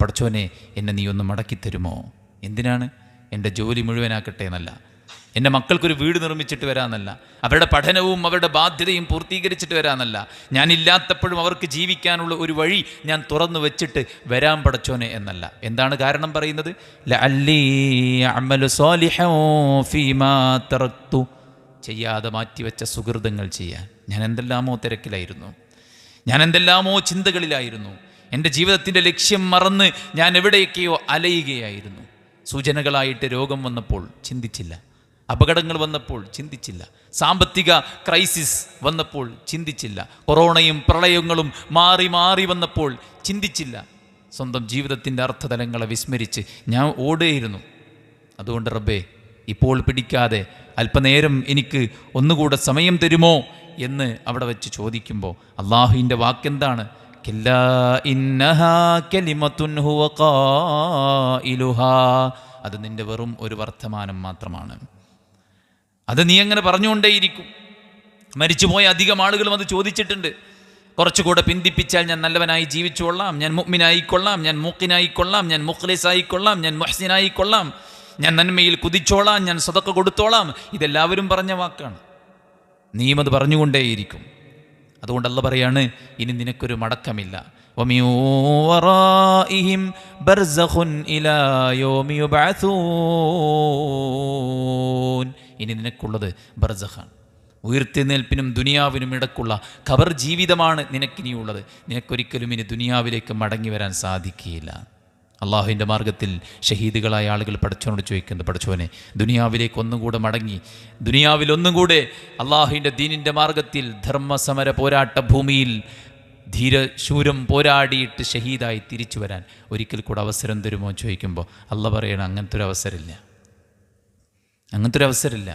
പടച്ചോനെ എന്നെ നീ ഒന്ന് മടക്കിത്തരുമോ? എന്തിനാണ്? എൻ്റെ ജോലി മുഴുവനാക്കട്ടെ എന്നല്ല, എൻ്റെ മക്കൾക്കൊരു വീട് നിർമ്മിച്ചിട്ട് വരാമെന്നല്ല, അവരുടെ പഠനവും അവരുടെ ബാധ്യതയും പൂർത്തീകരിച്ചിട്ട് വരാമെന്നല്ല, ഞാനില്ലാത്തപ്പോഴും അവർക്ക് ജീവിക്കാനുള്ള ഒരു വഴി ഞാൻ തുറന്നു വെച്ചിട്ട് വരാൻ പടച്ചോനെ എന്നല്ല. എന്താണ് കാരണം പറയുന്നത്? ലഅല്ലി അഅമലു സ്വാലിഹൻ ഫീമാ തറക്തു, ചെയ്യാതെ മാറ്റിവെച്ച സുഹൃതങ്ങൾ ചെയ്യാൻ. ഞാൻ എന്തെല്ലാമോ തിരക്കിലായിരുന്നു, ഞാൻ എന്തെല്ലാമോ ചിന്തകളിലായിരുന്നു, എൻ്റെ ജീവിതത്തിൻ്റെ ലക്ഷ്യം മറന്ന് ഞാൻ എവിടെയൊക്കെയോ അലയുകയായിരുന്നു. സൂചനകളായിട്ട് രോഗം വന്നപ്പോൾ ചിന്തിച്ചില്ല, അപകടങ്ങൾ വന്നപ്പോൾ ചിന്തിച്ചില്ല, സാമ്പത്തിക ക്രൈസിസ് വന്നപ്പോൾ ചിന്തിച്ചില്ല, കൊറോണയും പ്രളയങ്ങളും മാറി മാറി വന്നപ്പോൾ ചിന്തിച്ചില്ല. സ്വന്തം ജീവിതത്തിൻ്റെ അർത്ഥതലങ്ങളെ വിസ്മരിച്ച് ഞാൻ ഓടുകയായിരുന്നു. അതുകൊണ്ട് റബ്ബേ, ഇപ്പോൾ പിടിക്കാതെ അല്പനേരം എനിക്ക് ഒന്നുകൂടെ സമയം തരുമോ എന്ന് അവിടെ വെച്ച് ചോദിക്കുമ്പോൾ അള്ളാഹുവിൻ്റെ വാക്കെന്താണ്? കല്ലാ ഇന്നഹാ കലിമത്തുൻ ഹുവ ഖായിലുഹാ, അത് നിൻ്റെ വെറും ഒരു വർത്തമാനം മാത്രമാണ്. അത് നീ അങ്ങനെ പറഞ്ഞുകൊണ്ടേയിരിക്കും. മരിച്ചുപോയ അധികം ആളുകളും അത് ചോദിച്ചിട്ടുണ്ട്. കുറച്ചുകൂടെ പിന്തിപ്പിച്ചാൽ ഞാൻ നല്ലവനായി ജീവിച്ചുകൊള്ളാം, ഞാൻ മുഅ്മിനായിക്കൊള്ളാം, ഞാൻ മൂഖിനായിക്കൊള്ളാം, ഞാൻ മുഖ്ലിസായിക്കൊള്ളാം, ഞാൻ മുഹ്സിനായിക്കൊള്ളാം, ഞാൻ നന്മയിൽ കുതിച്ചോളാം, ഞാൻ സദഖ കൊടുത്തോളാം. ഇതെല്ലാവരും പറഞ്ഞ വാക്കാണ്. നീയും അത് പറഞ്ഞുകൊണ്ടേയിരിക്കും. അതുകൊണ്ട് അല്ലാഹ് പറയാണ്, ഇനി നിനക്കൊരു മടക്കമില്ല. വമിൻ വറാഇഹിം ബർസഖുൻ ഇലാ യൗമി യുബ്അസൂൻ, ഇനി നിനക്കുള്ളത് ബർസഖാണ്, ഉയർത്തെഴുന്നേൽപ്പിനും ദുനിയാവിനും ഇടക്കുള്ള ഖബർ ജീവിതമാണ് നിനക്കിനിയുള്ളത്. നിനക്കൊരിക്കലും ഇനി ദുനിയാവിലേക്ക് മടങ്ങി വരാൻ സാധിക്കുകയില്ല. അള്ളാഹുവിൻ്റെ മാർഗത്തിൽ ഷഹീദുകളായ ആളുകൾ പടച്ചവനോട് ചോദിക്കുന്നത്, പടച്ചവനെ ദുനിയാവിലേക്ക് ഒന്നുകൂടെ മടങ്ങി, ദുനിയാവിൽ ഒന്നുകൂടെ അള്ളാഹുവിൻ്റെ ദീനിൻ്റെ മാർഗത്തിൽ ധർമ്മസമര പോരാട്ട ഭൂമിയിൽ ധീരശൂരം പോരാടിയിട്ട് ഷഹീദായി തിരിച്ചു വരാൻ ഒരിക്കൽ കൂടെ അവസരം തരുമോ ചോദിക്കുമ്പോൾ അള്ളാഹ് പറയണം, അങ്ങനത്തെ ഒരു അവസരമില്ല.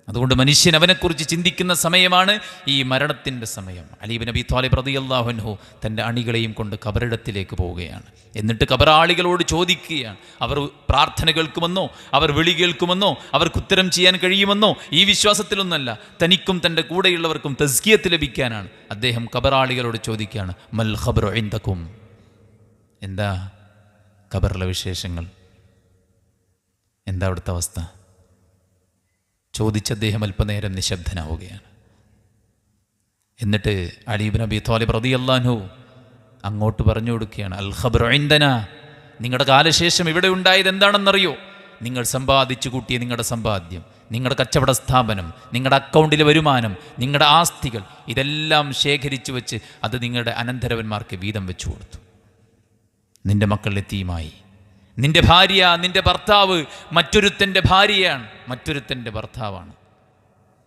അതുകൊണ്ട് മനുഷ്യൻ അവനെക്കുറിച്ച് ചിന്തിക്കുന്ന സമയമാണ് ഈ മരണത്തിൻ്റെ സമയം. അലി ഇബ്നു അബീ ത്വാലിബ് റളിയല്ലാഹു അൻഹു തൻ്റെ അണികളെയും കൊണ്ട് ഖബറിടത്തിലേക്ക് പോവുകയാണ്. എന്നിട്ട് ഖബറാളികളോട് ചോദിക്കുകയാണ്, അവർ പ്രാർത്ഥന കേൾക്കുമെന്നോ, അവർ വിളി കേൾക്കുമെന്നോ, അവർക്ക് ഉത്തരം ചെയ്യാൻ കഴിയുമെന്നോ ഈ വിശ്വാസത്തിലൊന്നല്ല, തനിക്കും തൻ്റെ കൂടെയുള്ളവർക്കും തസ്കിയത്ത് ലഭിക്കാനാണ്. അദ്ദേഹം ഖബറാളികളോട് ചോദിക്കുകയാണ്, മൽ ഖബ്റു ഇൻദകും, എന്താ ഖബറിലെ വിശേഷങ്ങൾ, എന്താ അവിടുത്തെ അവസ്ഥ? ചോദിച്ച അദ്ദേഹം അല്പനേരം നിശബ്ദനാവുകയാണ്. എന്നിട്ട് അലി ഇബ്നു അബീ ത്വാലിബ് റളിയല്ലാഹു അൻഹു അങ്ങോട്ട് പറഞ്ഞു കൊടുക്കുകയാണ്, അൽ ഖബ്റു ഇൻദനാ, നിങ്ങളുടെ കാലശേഷം ഇവിടെ ഉണ്ടായത് എന്താണെന്നറിയോ? നിങ്ങൾ സമ്പാദിച്ചു കൂട്ടിയ നിങ്ങളുടെ സമ്പാദ്യം, നിങ്ങളുടെ കച്ചവട സ്ഥാപനം, നിങ്ങളുടെ അക്കൗണ്ടിലെ വരുമാനം, നിങ്ങളുടെ ആസ്തികൾ, ഇതെല്ലാം ശേഖരിച്ചു വെച്ച് അത് നിങ്ങളുടെ അനന്തരവന്മാർക്ക് വീതം വെച്ചു കൊടുത്തു. നിന്റെ മക്കൾ യതീമായി, നിന്റെ ഭാര്യ, നിന്റെ ഭർത്താവ് മറ്റൊരുത്തൻ്റെ ഭാര്യയാണ്, മറ്റൊരുത്തൻ്റെ ഭർത്താവാണ്.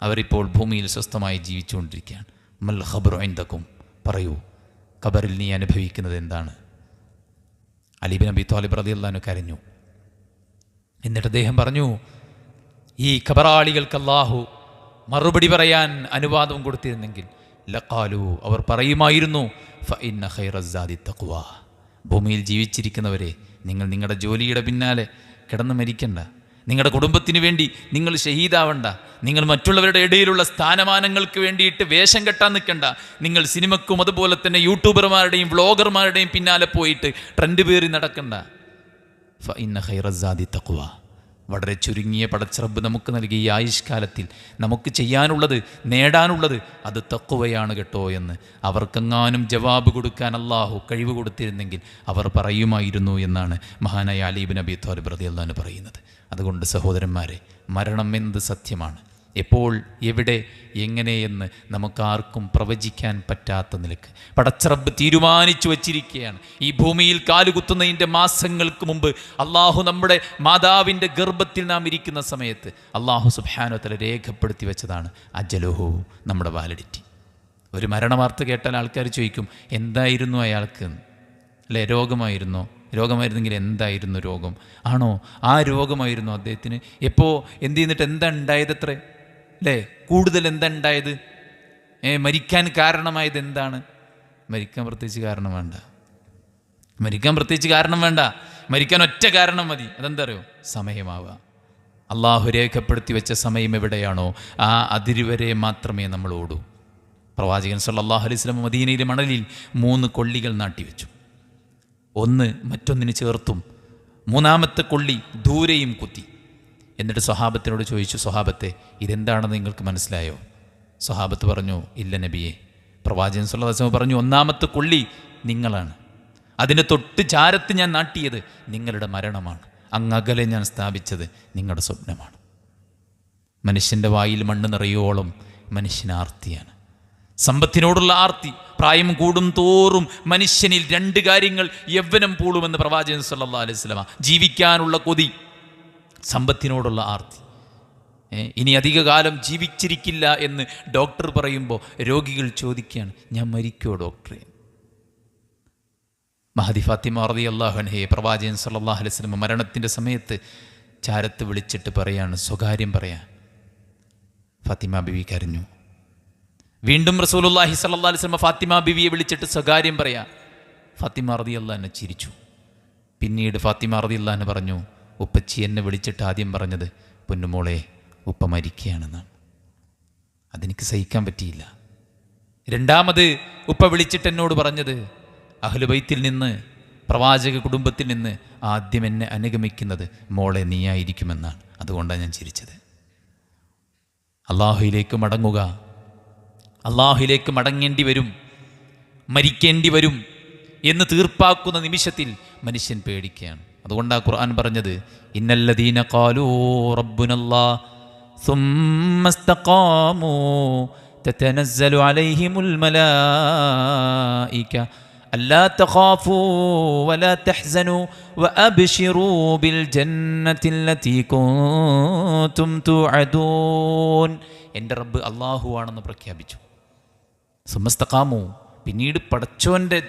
അവരിപ്പോൾ ഭൂമിയിൽ സ്വസ്ഥമായി ജീവിച്ചുകൊണ്ടിരിക്കുകയാണ്. മൽ ഖബ്റു ഇൻദകും, പറയൂ ഖബറിൽ നീ അനുഭവിക്കുന്നത് എന്താണ്? അലി ഇബ്നു അബീ ത്വാലിബ് റളിയല്ലാഹു അൻഹു കരഞ്ഞു. എന്നിട്ട് അദ്ദേഹം പറഞ്ഞു, ഈ ഖബറാളികൾക്ക് അല്ലാഹു മറുപടി പറയാൻ അനുവാദം കൊടുത്തിരുന്നെങ്കിൽ ലഖാലു, അവർ പറയുമായിരുന്നു, ഫഇന്ന ഖൈറസ്സാദി തഖ്വ, ഭൂമിയിൽ ജീവിച്ചിരിക്കുന്നവരെ നിങ്ങൾ നിങ്ങളുടെ ജോലിയുടെ പിന്നാലെ കിടന്ന് മരിക്കണ്ട, നിങ്ങളുടെ കുടുംബത്തിന് വേണ്ടി നിങ്ങൾ ഷഹീദാവണ്ട, നിങ്ങൾ മറ്റുള്ളവരുടെ ഇടയിലുള്ള സ്ഥാനമാനങ്ങൾക്ക് വേണ്ടിയിട്ട് വേഷം കെട്ടാൻ നിൽക്കണ്ട, നിങ്ങൾ സിനിമക്കും അതുപോലെ തന്നെ യൂട്യൂബർമാരുടെയും വ്ളോഗർമാരുടെയും പിന്നാലെ പോയിട്ട് ട്രെൻഡ് പേറി നടക്കണ്ട. ഫഇന്ന ഖൈറസ്സാദി തഖ്വ, വളരെ ചുരുങ്ങിയ പടച്ചറബ് നമുക്ക് നൽകിയ ഈ ആയുഷ്കാലത്തിൽ നമുക്ക് ചെയ്യാനുള്ളത്, നേടാനുള്ളത് അത് തഖ്വയാണ് കേട്ടോ എന്ന് അവർക്കെങ്ങാനും ജവാബ് കൊടുക്കാൻ അല്ലാഹു കഴിവ് കൊടുത്തിരുന്നെങ്കിൽ അവർ പറയുമായിരുന്നു എന്നാണ് മഹാനായ അലി ഇബ്നു അബീ ത്വാലിബ് റളിയല്ലാഹു അൻഹു പറയുന്നത്. അതുകൊണ്ട് സഹോദരന്മാരെ, മരണം എന്ത് സത്യമാണ്, എപ്പോൾ എവിടെ എങ്ങനെയെന്ന് നമുക്കാർക്കും പ്രവചിക്കാൻ പറ്റാത്ത നിലക്ക് പടച്ചറബ് തീരുമാനിച്ചു വച്ചിരിക്കുകയാണ്. ഈ ഭൂമിയിൽ കാലുകുത്തുന്നതിൻ്റെ മാസങ്ങൾക്ക് മുമ്പ് അള്ളാഹു നമ്മുടെ മാതാവിൻ്റെ ഗർഭത്തിൽ നാം ഇരിക്കുന്ന സമയത്ത് അള്ളാഹു സുബ്ഹാനഹു വ തആല രേഖപ്പെടുത്തി വെച്ചതാണ് അജലുഹു, നമ്മുടെ വാലിഡിറ്റി. ഒരു മരണവാർത്ത കേട്ടാൽ ആൾക്കാർ ചോദിക്കും, എന്തായിരുന്നു അയാൾക്ക് അല്ലേ? രോഗമായിരുന്നെങ്കിൽ എന്തായിരുന്നു രോഗം? ആണോ? ആ രോഗമായിരുന്നു അദ്ദേഹത്തിന്. എപ്പോൾ എന്ത് ചെയ്യുന്നിട്ട് എന്താ ഉണ്ടായതത്രേ അല്ലേ? കൂടുതൽ എന്താ ഉണ്ടായത്? മരിക്കാൻ കാരണമായത് എന്താണ്? മരിക്കാൻ പ്രത്യേകിച്ച് കാരണം വേണ്ട, മരിക്കാൻ ഒറ്റ കാരണം മതി. അതെന്താ അറിയോ? സമയമാവുക. അള്ളാഹു രേഖപ്പെടുത്തി വെച്ച സമയം എവിടെയാണോ ആ അതിരുവരെ മാത്രമേ നമ്മൾ ഓടൂ. പ്രവാചകൻ സല്ലല്ലാഹു അലൈഹി വസല്ലം മദീനയിലെ മണലിൽ 3 കൊള്ളികൾ നാട്ടിവെച്ചു. ഒന്ന് മറ്റൊന്നിന് ചേർത്തും, മൂന്നാമത്തെ കൊള്ളി ദൂരെയും കുത്തി. എന്നിട്ട് സ്വഹാബത്തിനോട് ചോദിച്ചു, സ്വഹാബത്തെ ഇതെന്താണെന്ന് നിങ്ങൾക്ക് മനസ്സിലായോ? സ്വഹാബത്ത് പറഞ്ഞു, ഇല്ല നബിയെ. പ്രവാചകൻ സല്ലല്ലാഹു അലൈഹി വസല്ലം പറഞ്ഞു, ഒന്നാമത്തെ കൊള്ളി നിങ്ങളാണ്, അതിന് തൊട്ട് ചാരത്ത് ഞാൻ നാട്ടിയത് നിങ്ങളുടെ മരണമാണ്, അങ്ങകലെ ഞാൻ സ്ഥാപിച്ചത് നിങ്ങളുടെ സ്വപ്നമാണ്. മനുഷ്യൻ്റെ വായിൽ മണ്ണ് നിറയോളം മനുഷ്യന് ആർത്തിയാണ്, സമ്പത്തിനോടുള്ള ആർത്തി. പ്രായം കൂടും തോറും മനുഷ്യനിൽ 2 കാര്യങ്ങൾ യൗവനം പൂളുമെന്ന് പ്രവാചകൻ സല്ലല്ലാഹു അലൈഹി വസല്ലം. ജീവിക്കാനുള്ള കൊതി, സമ്പത്തിനോടുള്ള ആർത്തി. ഇനി അധിക കാലം ജീവിച്ചിരിക്കില്ല എന്ന് ഡോക്ടർ പറയുമ്പോൾ രോഗികൾ ചോദിക്കുകയാണ്, ഞാൻ മരിക്കോ ഡോക്ടറെ? മഹദി ഫാത്തിമ റളിയല്ലാഹു അൻഹയെ പ്രവാചകൻ സല്ലല്ലാഹു അലൈഹി വസല്ലം മരണത്തിൻ്റെ സമയത്ത് ചാരത്ത് വിളിച്ചിട്ട് പറയാണ്, സ്വകാര്യം പറയാൻ. ഫാത്തിമ ബിവി കരഞ്ഞു. വീണ്ടും റസൂലുള്ളാഹി സ്വല്ലല്ലാഹു അലൈഹി വസല്ലം ഫാത്തിമ ബിവിയെ വിളിച്ചിട്ട് സ്വകാര്യം പറയാ. ഫാത്തിമ റളിയല്ലാഹു അൻഹ ചിരിച്ചു. പിന്നീട് ഫാത്തിമ റളിയല്ലാഹു അൻഹ പറഞ്ഞു, ഉപ്പച്ചി എന്നെ വിളിച്ചിട്ട് ആദ്യം പറഞ്ഞത്, പൊന്നുമോളെ ഉപ്പ മരിക്കുകയാണെന്നാണ്. അതെനിക്ക് സഹിക്കാൻ പറ്റിയില്ല. രണ്ടാമത് ഉപ്പ വിളിച്ചിട്ട് എന്നോട് പറഞ്ഞത്, അഹ്ലുബൈത്തിൽ നിന്ന്, പ്രവാചക കുടുംബത്തിൽ നിന്ന് ആദ്യം എന്നെ അനുഗമിക്കുന്നത് മോളെ നീയായിരിക്കുമെന്നാണ്. അതുകൊണ്ടാണ് ഞാൻ ചിരിച്ചത്. അള്ളാഹുവിലേക്ക് മടങ്ങുക, അള്ളാഹുവിലേക്ക് മടങ്ങേണ്ടി വരും, മരിക്കേണ്ടി വരും എന്ന് തീർപ്പാക്കുന്ന നിമിഷത്തിൽ മനുഷ്യൻ പേടിക്കുകയാണ്. അതുകൊണ്ടാണ് ഖുർആൻ പറഞ്ഞത്, ഇന്നല്ലദീന ഖാലൂ റബ്ബുനല്ലാഹ് സുമ്മ ഇസ്തഖാമൂ തതനസ്സലു അലൈഹിമുൽ മലായിക അല്ലാ തഖാഫൂ വലാ തഹ്സനൂ വഅബ്ശിറൂ ബിൽ ജന്നത്തില്ലതീ കുൻതും തുഅദൂൻ. എൻ്റെ റബ്ബ് അല്ലാഹുവാണെന്ന് പ്രഖ്യാപിച്ചു. സുമ്മസ്തഖാമു, പിന്നീട് പടച്ചോൻ്റെ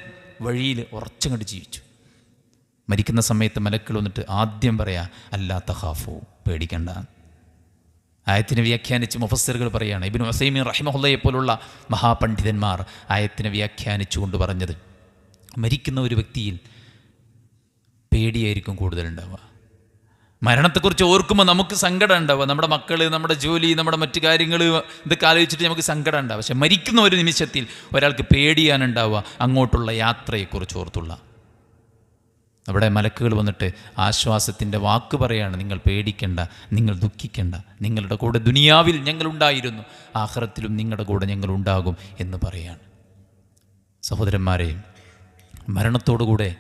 വഴിയിൽ ഉറച്ചങ്ങോട്ട് ജീവിച്ചു. മരിക്കുന്ന സമയത്ത് മലക്കൾ വന്നിട്ട് ആദ്യം പറയാ, അല്ലാ തഖാഫു, പേടിക്കണ്ട. ആയത്തിനെ വ്യാഖ്യാനിച്ച് മുഫസ്സിറുകൾ പറയാണ്, ഇബ്നു ഉസൈമീൻ റഹിമഹുള്ളയെ പോലുള്ള മഹാപണ്ഡിതന്മാർ ആയത്തിനെ വ്യാഖ്യാനിച്ചുകൊണ്ട് പറഞ്ഞത്, മരിക്കുന്ന ഒരു വ്യക്തിയിൽ പേടിയായിരിക്കും കൂടുതലുണ്ടാവുക. മരണത്തെക്കുറിച്ച് ഓർക്കുമ്പോൾ നമുക്ക് സങ്കടം ഉണ്ടാവുക. നമ്മുടെ മക്കൾ, നമ്മുടെ ജോലി, നമ്മുടെ മറ്റു കാര്യങ്ങൾ ഇതൊക്കെ ആലോചിച്ചിട്ട് നമുക്ക് സങ്കടം ഉണ്ടാവുക. പക്ഷെ മരിക്കുന്ന ഒരു നിമിഷത്തിൽ ഒരാൾക്ക് പേടിയാനുണ്ടാവുക അങ്ങോട്ടുള്ള യാത്രയെക്കുറിച്ച് ഓർത്തുള്ള. അവിടെ മലക്കുകൾ വന്നിട്ട് ആശ്വാസത്തിൻ്റെ വാക്ക് പറയാണ്, നിങ്ങൾ പേടിക്കണ്ട, നിങ്ങൾ ദുഃഖിക്കണ്ട, നിങ്ങളുടെ കൂടെ ദുനിയാവിൽ ഞങ്ങളുണ്ടായിരുന്നു, ആഖിറത്തിലും നിങ്ങളുടെ കൂടെ ഞങ്ങളുണ്ടാകും എന്ന് പറയാണ്. സഹോദരന്മാരെ, മരണത്തോടുകൂടെ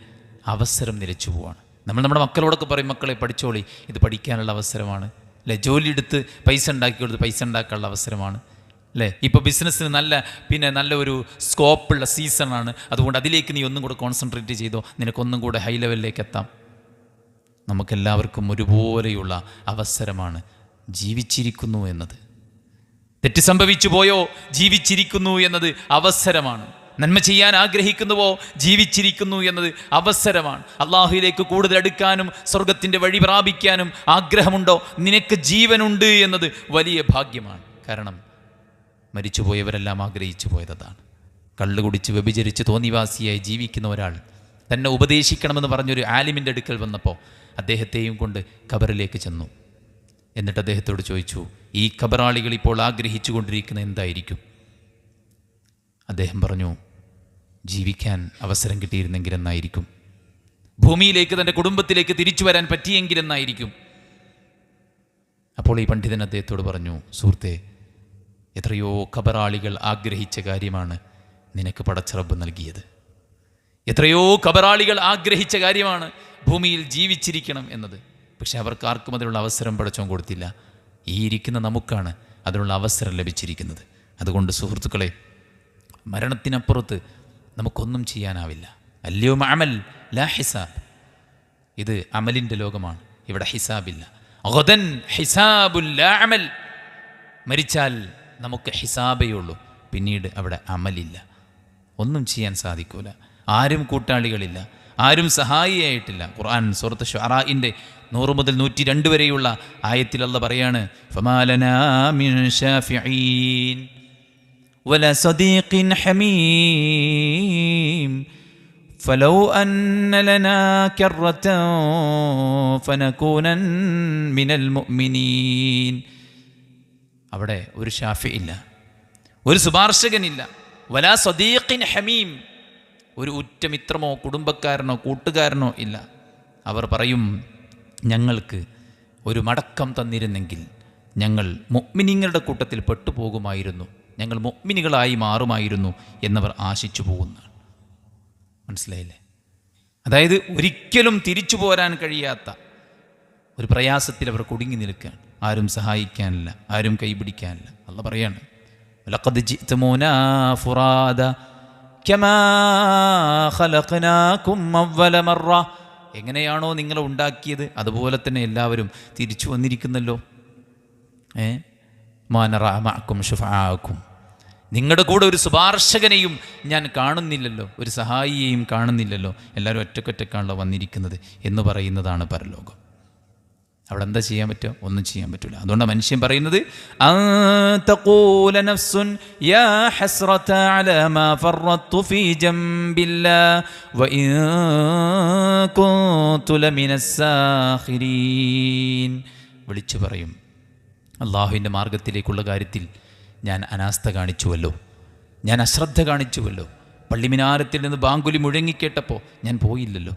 അവസരം നിലച്ചു പോവാണ്. നമ്മൾ നമ്മുടെ മക്കളോടൊക്കെ പറയും, മക്കളെ പഠിച്ചോളി, ഇത് പഠിക്കാനുള്ള അവസരമാണ്, അല്ലേ? ജോലി എടുത്ത് പൈസ ഉണ്ടാക്കി കൊടുത്ത് പൈസ ഉണ്ടാക്കാനുള്ള അവസരമാണ്, അല്ലേ? ഇപ്പോൾ ബിസിനസ്സിന് നല്ല ഒരു സ്കോപ്പുള്ള സീസണാണ്. അതുകൊണ്ട് അതിലേക്ക് നീ ഒന്നും കൂടെ കോൺസെൻട്രേറ്റ് ചെയ്തോ, നിനക്കൊന്നും കൂടെ ഹൈ ലെവലിലേക്ക് എത്താം. നമുക്കെല്ലാവർക്കും ഒരുപോലെയുള്ള അവസരമാണ് ജീവിച്ചിരിക്കുന്നു എന്നത്. തെറ്റ് സംഭവിച്ചു പോയോ, ജീവിച്ചിരിക്കുന്നു എന്നത് അവസരമാണ്. നന്മ ചെയ്യാൻ ആഗ്രഹിക്കുന്നുവോ, ജീവിച്ചിരിക്കുന്നു എന്നത് അവസരമാണ്. അള്ളാഹുവിലേക്ക് കൂടുതൽ അടുക്കാനും സ്വർഗത്തിൻ്റെ വഴി പ്രാപിക്കാനും ആഗ്രഹമുണ്ടോ, നിനക്ക് ജീവനുണ്ട് എന്നത് വലിയ ഭാഗ്യമാണ്. കാരണം മരിച്ചുപോയവരെല്ലാം ആഗ്രഹിച്ചു പോയതാണ്. കള്ളു കുടിച്ച് വ്യഭിചരിച്ച് തോന്നിവാസിയായി ജീവിക്കുന്ന ഒരാൾ തന്നെ ഉപദേശിക്കണമെന്ന് പറഞ്ഞൊരു ആലിമിൻ്റെ അടുക്കൽ വന്നപ്പോൾ അദ്ദേഹത്തെയും കൊണ്ട് ഖബറിലേക്ക് ചെന്നു. എന്നിട്ട് അദ്ദേഹത്തോട് ചോദിച്ചു, ഈ ഖബറാളികൾ ഇപ്പോൾ ആഗ്രഹിച്ചു കൊണ്ടിരിക്കുന്ന എന്തായിരിക്കും? അദ്ദേഹം പറഞ്ഞു, ജീവിക്കാൻ അവസരം കിട്ടിയിരുന്നെങ്കിലെന്നായിരിക്കും, ഭൂമിയിലേക്ക് തൻ്റെ കുടുംബത്തിലേക്ക് തിരിച്ചു വരാൻ പറ്റിയെങ്കിലെന്നായിരിക്കും. അപ്പോൾ ഈ പണ്ഡിതൻ അദ്ദേഹത്തോട് പറഞ്ഞു, സുഹൃത്തെ, എത്രയോ ഖബറാളികൾ ആഗ്രഹിച്ച കാര്യമാണ് നിനക്ക് പടച്ചറബ് നൽകിയത്. എത്രയോ ഖബറാളികൾ ആഗ്രഹിച്ച കാര്യമാണ് ഭൂമിയിൽ ജീവിച്ചിരിക്കണം എന്നത്. പക്ഷെ അവർക്ക് ആർക്കും അതിനുള്ള അവസരം പടച്ചോൻ കൊടുത്തില്ല. ഈ ഇരിക്കുന്ന നമുക്കാണ് അതിനുള്ള അവസരം ലഭിച്ചിരിക്കുന്നത്. അതുകൊണ്ട് സുഹൃത്തുക്കളെ, മരണത്തിനപ്പുറത്ത് നമുക്കൊന്നും ചെയ്യാനാവില്ല. അല്യൗമ അമൽ ലാ ഹിസാബ്. ഇത് അമലിൻ്റെ ലോകമാണ്, ഇവിടെ ഹിസാബില്ല. ഗദൻ ഹിസാബുൽ ലാ അമൽ. മരിച്ചാൽ നമുക്ക് ഹിസാബേ ഉള്ളൂ, പിന്നീട് അവിടെ അമലില്ല. ഒന്നും ചെയ്യാൻ സാധിക്കൂല. ആരും കൂട്ടാളികളില്ല, ആരും സഹായിയായിട്ടില്ല. ഖുർആൻ സൂറത്ത് ശുഅറാഇൻ്റെ 100 മുതൽ 102 വരെയുള്ള ആയത്തിൽ അല്ലാഹ് പറയാണ്, ഫമാ ലനാ മിൻ ശാഫിഈൻ വലാ സദീഖിൻ ഹമീം ഫലൗ അന്ന ലനാ കറതൻ ഫനകൂനൻ മിനൽ മുഅ്മിനീൻ. അവിടെ ഒരു ഷാഫി ഇല്ല, ഒരു ശുപാർശകനില്ല. വലാ സദീഖിൻ ഹമീം, ഒരു ഉറ്റമിത്രമോ കുടുംബക്കാരനോ കൂട്ടുകാരനോ ഇല്ല. അവർ പറയും, ഞങ്ങൾക്ക് ഒരു മടക്കം തന്നിരുന്നെങ്കിൽ ഞങ്ങൾ മുഅ്മിനീങ്ങളുടെ കൂട്ടത്തിൽ പെട്ടുപോകുമായിരുന്നു, ഞങ്ങൾ മുഅ്മിനുകളായി മാറുമായിരുന്നു എന്നവർ ആശിച്ചു പോകുന്നതാണ്. മനസ്സിലായില്ലേ? അതായത് ഒരിക്കലും തിരിച്ചു പോരാൻ കഴിയാത്ത ഒരു പ്രയാസത്തിൽ അവർ കുടുങ്ങി നിൽക്കുകയാണ്. ആരും സഹായിക്കാനില്ല, ആരും കൈപിടിക്കാനില്ല. അള്ളാഹ് പറയാണ്, ലഖദ് ജിഅ്തുമൂനാ ഫുറാദ കമാ ഖലഖനാകും അവ്വല മറ. എങ്ങനെയാണോ നിങ്ങളെ ഉണ്ടാക്കിയത് അതുപോലെ തന്നെ എല്ലാവരും തിരിച്ചു വന്നിരിക്കുന്നല്ലോ. മാ നറാ മഅകും ശുഫആഅകും. നിങ്ങളുടെ കൂടെ ഒരു ശുപാർശകനെയും ഞാൻ കാണുന്നില്ലല്ലോ, ഒരു സഹായിയെയും കാണുന്നില്ലല്ലോ, എല്ലാവരും ഒറ്റക്കൊറ്റക്കാണല്ലോ വന്നിരിക്കുന്നത് എന്ന് പറയുന്നതാണ് പരലോകം. അവിടെ എന്താ ചെയ്യാൻ പറ്റുക? ഒന്നും ചെയ്യാൻ പറ്റില്ല. അതുകൊണ്ടാണ് മനുഷ്യൻ പറയുന്നത്, തഖൂല നഫ്സുൻ യാ ഹസ്റത അലാ മാ ഫറത്തു ഫീ ജംബില്ലാഹ് വഇൻ കുൻതു ലമിനസ് സാഖിരീൻ. വിളിച്ചു പറയും, അള്ളാഹുവിൻ്റെ മാർഗത്തിലേക്കുള്ള കാര്യത്തിൽ ഞാൻ അനാസ്ഥ കാണിച്ചുവല്ലോ, ഞാൻ അശ്രദ്ധ കാണിച്ചുവല്ലോ. പള്ളിമിനാരത്തിൽ നിന്ന് ബാങ്കുലി മുഴങ്ങിക്കേട്ടപ്പോൾ ഞാൻ പോയില്ലല്ലോ,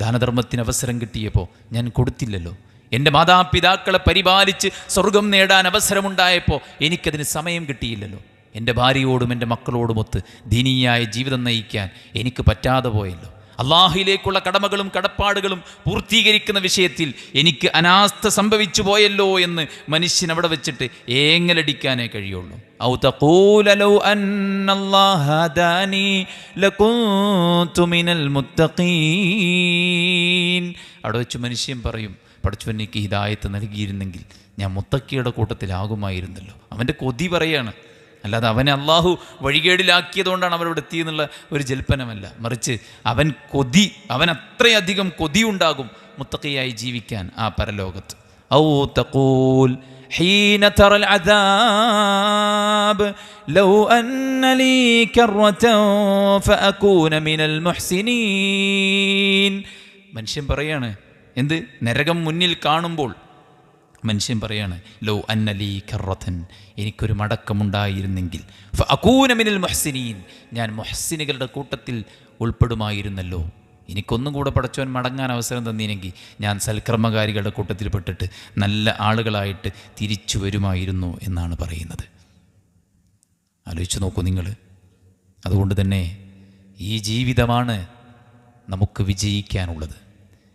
ദാനധർമ്മത്തിന് അവസരം കിട്ടിയപ്പോൾ ഞാൻ കൊടുത്തില്ലല്ലോ, എൻ്റെ മാതാപിതാക്കളെ പരിപാലിച്ച് സ്വർഗം നേടാൻ അവസരമുണ്ടായപ്പോൾ എനിക്കതിന് സമയം കിട്ടിയില്ലല്ലോ, എൻ്റെ ഭാര്യയോടും എൻ്റെ മക്കളോടുമൊത്ത് ദീനീയായ ജീവിതം നയിക്കാൻ എനിക്ക് പറ്റാതെ പോയല്ലോ, അള്ളാഹുവിലേക്കുള്ള കടമകളും കടപ്പാടുകളും പൂർത്തീകരിക്കുന്ന വിഷയത്തിൽ എനിക്ക് അനാസ്ഥ സംഭവിച്ചു പോയല്ലോ എന്ന് മനുഷ്യൻ അവിടെ വെച്ചിട്ട് ഏങ്ങലടിക്കാനേ കഴിയുള്ളൂ. ഔ തഖൂല ലൗ അന്നല്ലാഹ ഹദാനി ലകുന്തു മിനൽ മുത്തഖീൻ. അവിടെ വെച്ച് മനുഷ്യൻ പറയും, പടച്ചവൻ എനിക്ക് ഹിദായത്ത് നൽകിയിരുന്നെങ്കിൽ ഞാൻ മുത്തക്കിയുടെ കൂട്ടത്തിലാകുമായിരുന്നല്ലോ. അവൻ്റെ കൊതി പറയാണ്, അല്ലാതെ അവനെ അള്ളാഹു വഴികേടിലാക്കിയതുകൊണ്ടാണ് അവരവിടെ എത്തിയെന്നുള്ള ഒരു ജൽപ്പനമല്ല. മറിച്ച് അവൻ അത്രയധികം കൊതിയുണ്ടാകും മുത്തഖിയായി ജീവിക്കാൻ ആ പരലോകത്ത്. ഔ തഖൂൽ ഹീന തറൽ അദാബ് ലൗ അന്ന ലീ കറതൻ ഫഅകൂന മിനൽ മുഹ്സിനീൻ. മനുഷ്യൻ പറയാണ്, എന്ത്? നരകം മുന്നിൽ കാണുമ്പോൾ മനുഷ്യൻ പറയാണ്, ലൗ അന്നലീ കറതൻ, എനിക്കൊരു മടക്കമുണ്ടായിരുന്നെങ്കിൽ ഫഅകൂന മിനൽ മുഹ്സിനീൻ, ഞാൻ മുഹ്സിനുകളുടെ കൂട്ടത്തിൽ ഉൾപ്പെടുമായിരുന്നല്ലോ. എനിക്കൊന്നും കൂടെ പടച്ചവൻ മടങ്ങാൻ അവസരം തന്നിനെങ്കിൽ ഞാൻ സൽക്കർമ്മകാരികളുടെ കൂട്ടത്തിൽ പെട്ടിട്ട് നല്ല ആളുകളായിട്ട് തിരിച്ചു വരുമായിരുന്നു എന്നാണ് പറയുന്നത്. ആലോചിച്ച് നോക്കൂ നിങ്ങൾ. അതുകൊണ്ട് തന്നെ ഈ ജീവിതമാണ് നമുക്ക് വിജയിക്കാനുള്ളത്,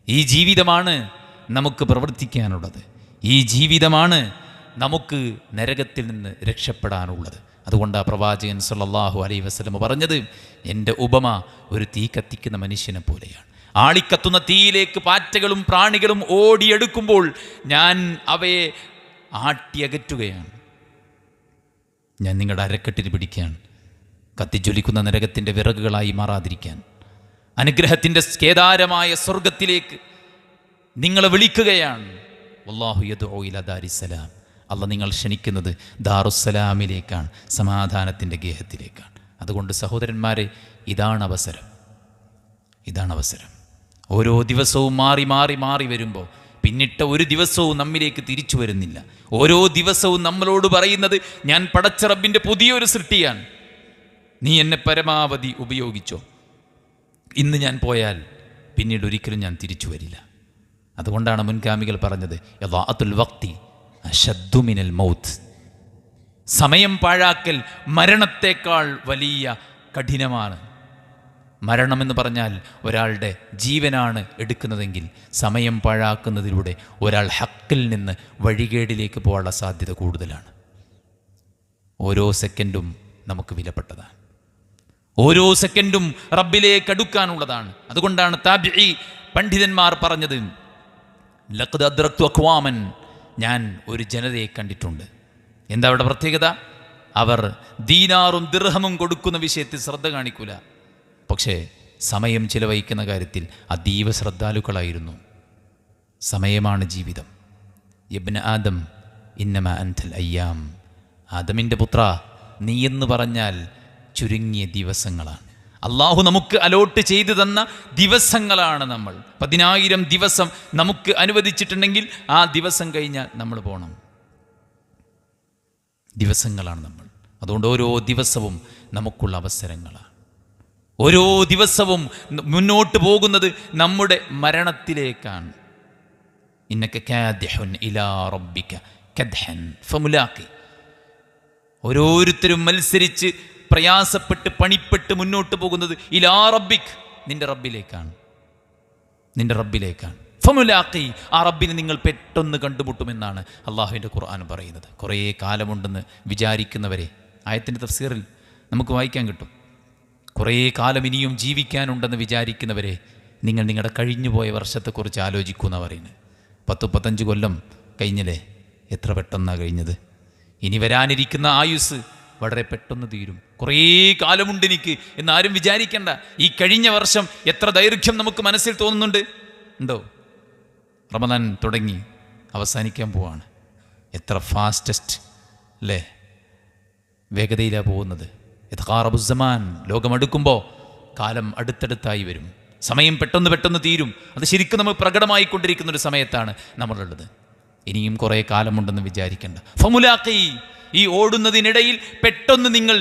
ഈ ജീവിതമാണ് നമുക്ക് പ്രവർത്തിക്കാനുള്ളത്, ഈ ജീവിതമാണ് നമുക്ക് നരകത്തിൽ നിന്ന് രക്ഷപ്പെടാനുള്ളത്. അതുകൊണ്ടാണ് പ്രവാചകൻ സല്ലല്ലാഹു അലൈഹി വസല്ലം പറഞ്ഞത്, എൻ്റെ ഉപമ ഒരു തീ കത്തിക്കുന്ന മനുഷ്യനെ പോലെയാണ്. ആളിക്കത്തുന്ന തീയിലേക്ക് പാറ്റകളും പ്രാണികളും ഓടിയെടുക്കുമ്പോൾ ഞാൻ അവയെ ആട്ടിയകറ്റുകയാണ്. ഞാൻ നിങ്ങളുടെ അരക്കെട്ടിന് പിടിക്കുകയാണ്, കത്തിജ്വലിക്കുന്ന നരകത്തിൻ്റെ വിറകുകളായി മാറാതിരിക്കാൻ. അനുഗ്രഹത്തിൻ്റെ കേദാരമായ സ്വർഗത്തിലേക്ക് നിങ്ങളെ വിളിക്കുകയാണ്. വല്ലാഹു യദ്ഉ ഇലാ ദാരിസ്സലാം. അള്ളാഹ് നിങ്ങൾ ക്ഷണിക്കുന്നത് ദാറുസ്സലാമിലേക്കാണ്, സമാധാനത്തിൻ്റെ ഗേഹത്തിലേക്കാണ്. അതുകൊണ്ട് സഹോദരന്മാരെ, ഇതാണ് അവസരം. ഓരോ ദിവസവും മാറി മാറി മാറി വരുമ്പോൾ പിന്നിട്ട ഒരു ദിവസവും നമ്മിലേക്ക് തിരിച്ചു വരുന്നില്ല. ഓരോ ദിവസവും നമ്മളോട് പറയുന്നത്, ഞാൻ പടച്ച റബ്ബിൻ്റെ പുതിയൊരു സൃഷ്ടിയാണ്, നീ എന്നെ പരമാവധി ഉപയോഗിച്ചോ, ഇന്ന് ഞാൻ പോയാൽ പിന്നീട് ഒരിക്കലും ഞാൻ തിരിച്ചു വരില്ല. അതുകൊണ്ടാണ് മുൻഗാമികൾ പറഞ്ഞത്, ഇളാഅത്തുൽ വഖ്തി അശദ്ദു മിനൽ മൗത്ത്. സമയം പാഴാക്കൽ മരണത്തേക്കാൾ വലിയ കഠിനമാണ്. മരണമെന്ന് പറഞ്ഞാൽ ഒരാളുടെ ജീവനാണ് എടുക്കുന്നതെങ്കിൽ സമയം പാഴാക്കുന്നതിലൂടെ ഒരാൾ ഹക്കിൽ നിന്ന് വഴികേടിലേക്ക് പോകാനുള്ള സാധ്യത കൂടുതലാണ്. ഓരോ സെക്കൻഡും നമുക്ക് വിലപ്പെട്ടതാണ്, ഓരോ സെക്കൻഡും റബ്ബിലേക്ക് അടുക്കാനുള്ളതാണ്. അതുകൊണ്ടാണ് താബിഈ പണ്ഡിതന്മാർ പറഞ്ഞത്, ലഖദ് അദ്റക്തു അഖ്വാമൻ, ഞാൻ ഒരു ജനതയെ കണ്ടിട്ടുണ്ട്. എന്താ അവിടെ പ്രത്യേകത? അവർ ദീനാറും ദിർഹമും കൊടുക്കുന്ന വിഷയത്തിൽ ശ്രദ്ധ കാണിക്കൂല, പക്ഷേ സമയം ചിലവഴിക്കുന്ന കാര്യത്തിൽ അതീവ ശ്രദ്ധാലുക്കളായിരുന്നു. സമയമാണ് ജീവിതം. ഇബ്ന ആദം ഇന്നമാ അൻതൽ അയ്യാം, ആദമിൻ്റെ പുത്ര, നീ എന്ന് പറഞ്ഞാൽ ചുരുങ്ങിയ ദിവസങ്ങളാണ്. അള്ളാഹു നമുക്ക് അലോട്ട് ചെയ്തു തന്ന ദിവസങ്ങളാണ് നമ്മൾ. 10,000 ദിവസം നമുക്ക് അനുവദിച്ചിട്ടുണ്ടെങ്കിൽ ആ ദിവസം കഴിഞ്ഞാൽ നമ്മൾ പോകണം. ദിവസങ്ങളാണ് നമ്മൾ. അതുകൊണ്ട് ഓരോ ദിവസവും നമുക്കുള്ള അവസരങ്ങളാണ്. ഓരോ ദിവസവും മുന്നോട്ട് പോകുന്നത് നമ്മുടെ മരണത്തിലേക്കാണ്. ഇന്നക കാദിഹുൻ ഇലാ റബ്ബിക കദ്ഹൻ ഫമുലാഖി. ഓരോരുത്തരും മത്സരിച്ച് പ്രയാസപ്പെട്ട് പണിപ്പെട്ട് മുന്നോട്ട് പോകുന്നത് ഇലാ റബ്ബിക്, നിന്റെ റബ്ബിലേക്കാണ്, നിന്റെ റബ്ബിലേക്കാണ്. ഫമുലാഖി, ആ റബ്ബിനെ നിങ്ങൾ പെട്ടെന്ന് കണ്ടുമുട്ടുമെന്നാണ് അള്ളാഹുവിൻ്റെ ഖുർആൻ പറയുന്നത്. കുറേ കാലമുണ്ടെന്ന് വിചാരിക്കുന്നവരെ, ആയത്തിൻ്റെ തഫ്സീറിൽ നമുക്ക് വായിക്കാൻ കിട്ടും, കുറേ കാലം ഇനിയും ജീവിക്കാനുണ്ടെന്ന് വിചാരിക്കുന്നവരെ, നിങ്ങൾ നിങ്ങളുടെ കഴിഞ്ഞുപോയ വർഷത്തെക്കുറിച്ച് ആലോചിക്കുമെന്നാണ് പറയുന്നത്. 10-15 കൊല്ലം കഴിഞ്ഞില്ലേ, എത്ര പെട്ടെന്നാണ് കഴിഞ്ഞത്. ഇനി വരാനിരിക്കുന്ന ആയുസ് വളരെ പെട്ടെന്ന് തീരും. കുറേ കാലമുണ്ട് എനിക്ക് എന്നാരും വിചാരിക്കേണ്ട. ഈ കഴിഞ്ഞ വർഷം എത്ര ദൈർഘ്യം നമുക്ക് മനസ്സിൽ തോന്നുന്നുണ്ട് ഉണ്ടോ? റമദാൻ തുടങ്ങി അവസാനിക്കാൻ പോവാണ്. എത്ര ഫാസ്റ്റസ്റ്റ് അല്ലേ, വേഗതയിലാണ് പോകുന്നത്. യത്ഖാറബുസ്സമാൻ, ലോകമടുക്കുമ്പോൾ കാലം അടുത്തടുത്തായി വരും, സമയം പെട്ടെന്ന് പെട്ടെന്ന് തീരും. അത് ശരിക്കും നമ്മൾ പ്രകടമായിക്കൊണ്ടിരിക്കുന്നൊരു സമയത്താണ് നമ്മളുള്ളത്. ഇനിയും കുറേ കാലമുണ്ടെന്ന് വിചാരിക്കേണ്ട. ഫമുലാഖി, ഈ ഓടുന്നതിനിടയിൽ പെട്ടെന്ന് നിങ്ങൾ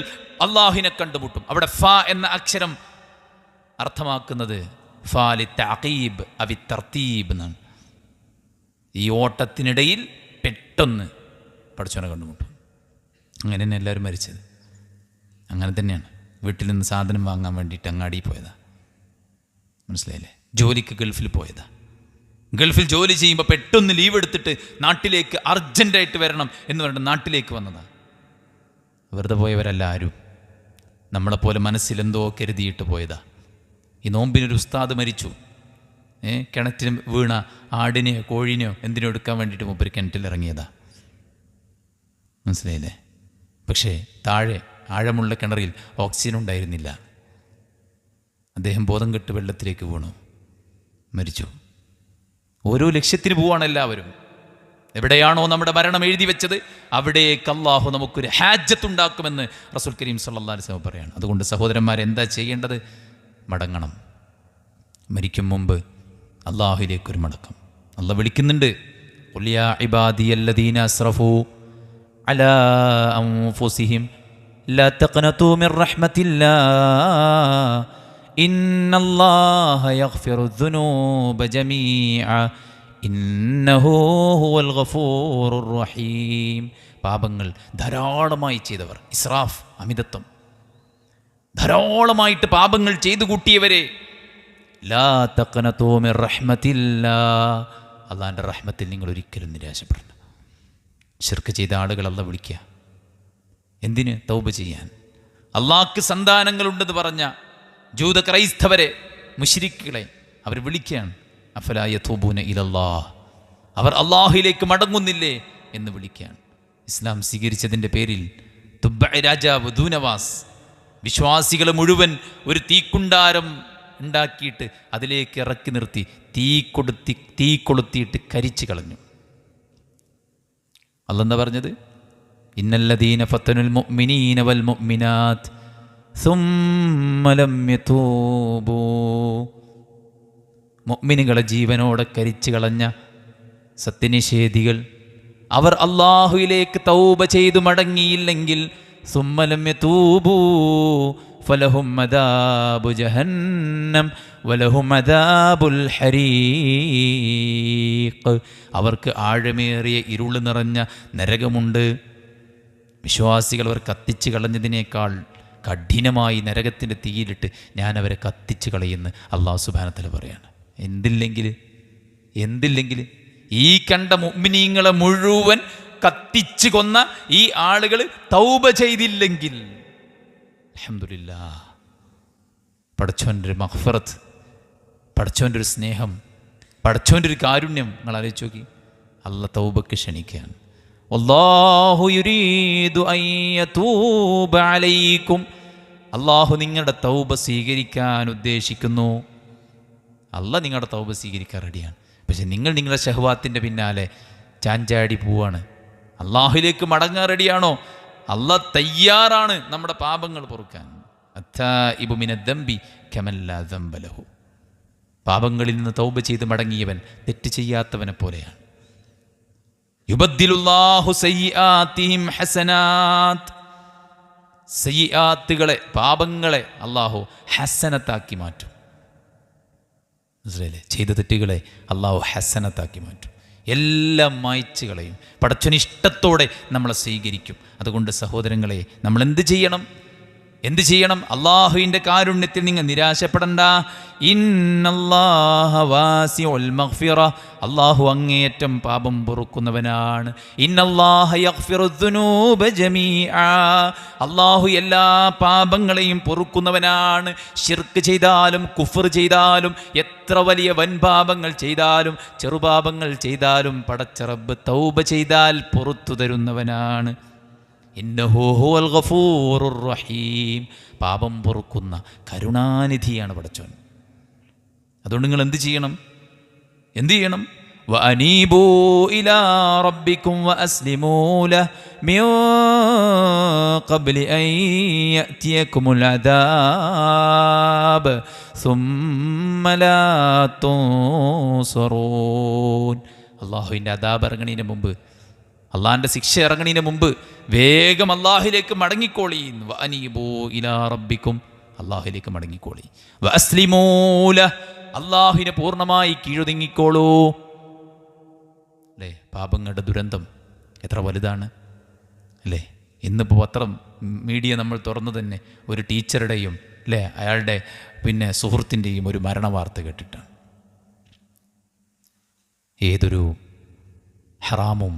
അള്ളാഹുവിനെ കണ്ടുമുട്ടും. അവിടെ ഫ എന്ന അക്ഷരം അർത്ഥമാക്കുന്നത് ഫാലി തഅഖീബ് അവി തർത്തീബ് എന്നാണ്. ഈ ഓട്ടത്തിനിടയിൽ പെട്ടെന്ന് പടച്ചോനെ കണ്ടുമുട്ടും. അങ്ങനെ തന്നെ എല്ലാവരും മരിച്ചത്. അങ്ങനെ തന്നെയാണ്. വീട്ടിൽ നിന്ന് സാധനം വാങ്ങാൻ വേണ്ടിയിട്ട് അങ്ങാടി പോയതാ, മനസ്സിലായില്ലേ? ജോലിക്ക് ഗൾഫിൽ പോയതാ. ഗൾഫിൽ ജോലി ചെയ്യുമ്പോൾ പെട്ടെന്ന് ലീവ് എടുത്തിട്ട് നാട്ടിലേക്ക് അർജൻറ്റായിട്ട് വരണം എന്ന് പറഞ്ഞിട്ട് നാട്ടിലേക്ക് വന്നതാണ്. വെറുതെ പോയവരല്ല ആരും, നമ്മളെപ്പോലെ മനസ്സിലെന്തോ കരുതിയിട്ട് പോയതാ. ഈ നോമ്പിനൊരു ഉസ്താദ് മരിച്ചു. കിണറ്റിന് വീണ ആടിനെയോ കോഴിനെയോ എന്തിനോ എടുക്കാൻ വേണ്ടിയിട്ട് മൂപ്പര് കിണറ്റിലിറങ്ങിയതാ, മനസ്സിലായില്ലേ? പക്ഷേ താഴെ ആഴമുള്ള കിണറിൽ ഓക്സിജൻ ഉണ്ടായിരുന്നില്ല. അദ്ദേഹം ബോധം കെട്ട് വെള്ളത്തിലേക്ക് വീണു, മരിച്ചു. ഓരോ ലക്ഷ്യത്തിന് പോവാണ് എല്ലാവരും. എവിടെയാണോ നമ്മുടെ മരണം എഴുതി വെച്ചത് അവിടേക്ക് അല്ലാഹു നമുക്കൊരു ഹാജത്തുണ്ടാക്കുമെന്ന് റസൂൽ കരീം സല്ലല്ലാഹു അലൈഹി വസല്ലം പറയാണ്. അതുകൊണ്ട് സഹോദരന്മാരെ, എന്താ ചെയ്യേണ്ടത്? മടങ്ങണം. മരിക്കും മുമ്പ് അള്ളാഹുവിലേക്കൊരു മടക്കം. അള്ളാഹ് വിളിക്കുന്നുണ്ട്, ഖുൽ യാ ഇബാദിയല്ലദീന അസ്റഫൂ അലാ അൻഫുസിഹിം ലാ തഖ്നതൂ മിർ റഹ്മത്തില്ലാഹ് ഇന്നല്ലാഹ യഗ്ഫിറുദ്ദുനൂബ ജമീഅ ഇന്നഹു ഹുവൽ ഗഫൂറുർ റഹീം. പാപങ്ങൾ ധാരാളമായി ചെയ്തവർ, ഇസ്രാഫ്, അമിതത്വം, ധാരാളമായിട്ട് പാപങ്ങൾ ചെയ്തു കൂട്ടിയവരെ, ലാ തഖ്നതൂ മിർ റഹ്മത്തില്ലാഹ്, അള്ളാഹിൻ്റെ റഹ്മത്തിൽ നിങ്ങൾ ഒരിക്കലും നിരാശപ്പെടണം. ശിർക്ക് ചെയ്ത ആളുകൾ അള്ളാഹ് വിളിക്കുക. എന്തിന്? തൗബ ചെയ്യാൻ. അള്ളാഹ്ക്ക് സന്താനങ്ങളുണ്ടെന്ന് പറഞ്ഞ ജൂത ക്രൈസ്തവരെ, മുശ്രിക്കുകളെ അവർ വിളിക്കുകയാണ്. അഫലാ യതൂബൂന ഇലല്ലാഹ്, അവർ അള്ളാഹുവിലേക്ക് മടങ്ങുന്നില്ലേ എന്ന് വിളിക്കുകയാണ്. ഇസ്ലാം സ്വീകരിച്ചതിൻ്റെ പേരിൽ തുബ്ബഅ രാജാവ് ദൂനവാസ് വിശ്വാസികളെ മുഴുവൻ ഒരു തീക്കുണ്ടാരം ഉണ്ടാക്കിയിട്ട് അതിലേക്ക് ഇറക്കി നിർത്തി തീ കൊളുത്തിയിട്ട് കരിച്ചു കളഞ്ഞു. അല്ലാഹ് എന്താ പറഞ്ഞത്? ഇന്നല്ലദീന ഫത്തനുൽ മുഅ്മിനീന വൽ മുഅ്മിനാത്ത് സുമ്മ ലം യതൂബൂ. മുഅ്മിനുകളെ ജീവനോടെ കരിച്ചു കളഞ്ഞ സത്യനിഷേധികൾ, അവർ അല്ലാഹുവിലേക്ക് തൗബ ചെയ്തു മടങ്ങിയില്ലെങ്കിൽ സുമ്മ ലം യതൂബൂ ഫലഹും അദാബു ജഹന്നം വലഹും അദാബുൽ ഹരീഖ്. അവർക്ക് ആഴമേറിയ ഇരുള് നിറഞ്ഞ നരകമുണ്ട്. വിശ്വാസികൾ അവർ കത്തിച്ച് കളഞ്ഞതിനേക്കാൾ കഠിനമായി നരകത്തിൻ്റെ തീയിലിട്ട് ഞാൻ അവരെ കത്തിച്ച് കളയുമെന്ന് അല്ലാഹു സുബ്ഹാനഹു വ തആല പറയാണ്. എന്തില്ലെങ്കിൽ ഈ കണ്ട മുഅ്മിനീങ്ങളെ മുഴുവൻ കത്തിച്ച് കൊന്ന ഈ ആളുകൾ തൗബ ചെയ്തില്ലെങ്കിൽ, അൽഹംദുലില്ലാഹ്, പടച്ചോൻ്റെ ഒരു മഗ്ഫിറത്ത്, പടച്ചോൻ്റെ ഒരു സ്നേഹം, പടച്ചോൻ്റെ ഒരു കാരുണ്യം നിങ്ങൾ ആലോചിച്ച് നോക്കി. അല്ലാഹ് തൗബക്ക് ക്ഷണിക്കുകയാണ്. വല്ലാഹു യുരീദു അൻ യതൂബ അലൈക്കും. അല്ലാഹു നിങ്ങളുടെ തൗബ സ്വീകരിക്കാൻ ഉദ്ദേശിക്കുന്നു. അല്ലാഹ് നിങ്ങളുടെ തൗബ സ്വീകരിക്കാൻ റെഡിയാണ്. പക്ഷെ നിങ്ങൾ നിങ്ങളുടെ ശഹ്വാത്തിൻ്റെ പിന്നാലെ ചാഞ്ചാടി പോവാണ്. അല്ലാഹുവിലേക്ക് മടങ്ങാൻ റെഡിയാണോ? അല്ലാഹ് തയ്യാറാണ് നമ്മുടെ പാപങ്ങൾ പൊറുക്കാൻ. അത്താഇബു മിനദ്ദംബി കമൻ ലാ ദംബ ലഹു. പാപങ്ങളിൽ നിന്ന് തൗബ ചെയ്ത് മടങ്ങിയവൻ തെറ്റ് ചെയ്യാത്തവനെ പോലെയാണ്. യുബദ്ദിലുല്ലാഹു സയ്യിആതിഹിം ഹസനാത്ത്. സയ്യിആത്തുകളെ, പാപങ്ങളെ അള്ളാഹു ഹസനത്താക്കി മാറ്റും. മനസ്സിലായില്ലേ? ചെയ്ത തെറ്റുകളെ അള്ളാഹു ഹസനത്താക്കി മാറ്റും. എല്ലാം മായ്ച്ചു കളയും. പടച്ചവനിഷ്ടത്തോടെ നമ്മളെ സ്വീകരിക്കും. അതുകൊണ്ട് സഹോദരങ്ങളെ, നമ്മൾ എന്ത് ചെയ്യണം? അള്ളാഹുവിൻ്റെ കാരുണ്യത്തിൽ നിങ്ങൾ നിരാശപ്പെടണ്ട. ഇന്നല്ലാഹ വാസിഉൽ മഗ്ഫിറ, അള്ളാഹു അങ്ങേയറ്റം പാപം പൊറുക്കുന്നവനാണ്. ഇന്നല്ലാഹ യഗ്ഫിറുദ്ദുനൂബ ജമീഅ, അള്ളാഹു എല്ലാ പാപങ്ങളെയും പൊറുക്കുന്നവനാണ്. ശിർക്ക് ചെയ്താലും കുഫർ ചെയ്താലും, എത്ര വലിയ വൻപാപങ്ങൾ ചെയ്താലും ചെറുപാപങ്ങൾ ചെയ്താലും പടച്ച റബ്ബ് തൗബ ചെയ്താൽ പൊറുത്തു തരുന്നവനാണ്. ഇന്നഹു ഹുവൽ ഗഫൂറുർ റഹീം, പാപം പൊറുക്കുന്ന കരുണാനിധിയാണ് പടച്ചോൻ. അതുകൊണ്ട് നിങ്ങൾ എന്ത് ചെയ്യണം? വഅനീബൂ ഇലാ റബ്ബിക്കും വഅസ്ലിമൂ ലഹു മിൻ ഖബ്ലി അൻ യഅതിയകുമുൽ അദാബ് സുമ്മ ലാ തുൻസറൂൻ. അല്ലാഹുവിൻ്റെ അദാബ് ഇറങ്ങുന്നതിന് മുമ്പ്, അള്ളാഹിൻ്റെ ശിക്ഷ ഇറങ്ങുന്നതിന് മുമ്പ് വേഗം അള്ളാഹുലേക്ക് മടങ്ങിക്കോളി. വഅനീബൂ ഇലാ റബ്ബിക്കും, അള്ളാഹുലേക്ക് മടങ്ങിക്കോളി. വഅസ്ലിമൂ ലഹു, അള്ളാഹുവിനെ പൂർണ്ണമായി കീഴൊതുങ്ങിക്കോളൂ. അല്ലേ? പാപങ്ങളുടെ ദുരന്തം എത്ര വലുതാണ് അല്ലേ? ഇന്നിപ്പോൾ പത്രം മീഡിയ നമ്മൾ തുറന്നു തന്നെ ഒരു ടീച്ചറുടെയും അല്ലേ അയാളുടെ സുഹൃത്തിൻ്റെയും ഒരു മരണ വാർത്ത കേട്ടിട്ടാണ്. ഏതൊരു ഹറാമും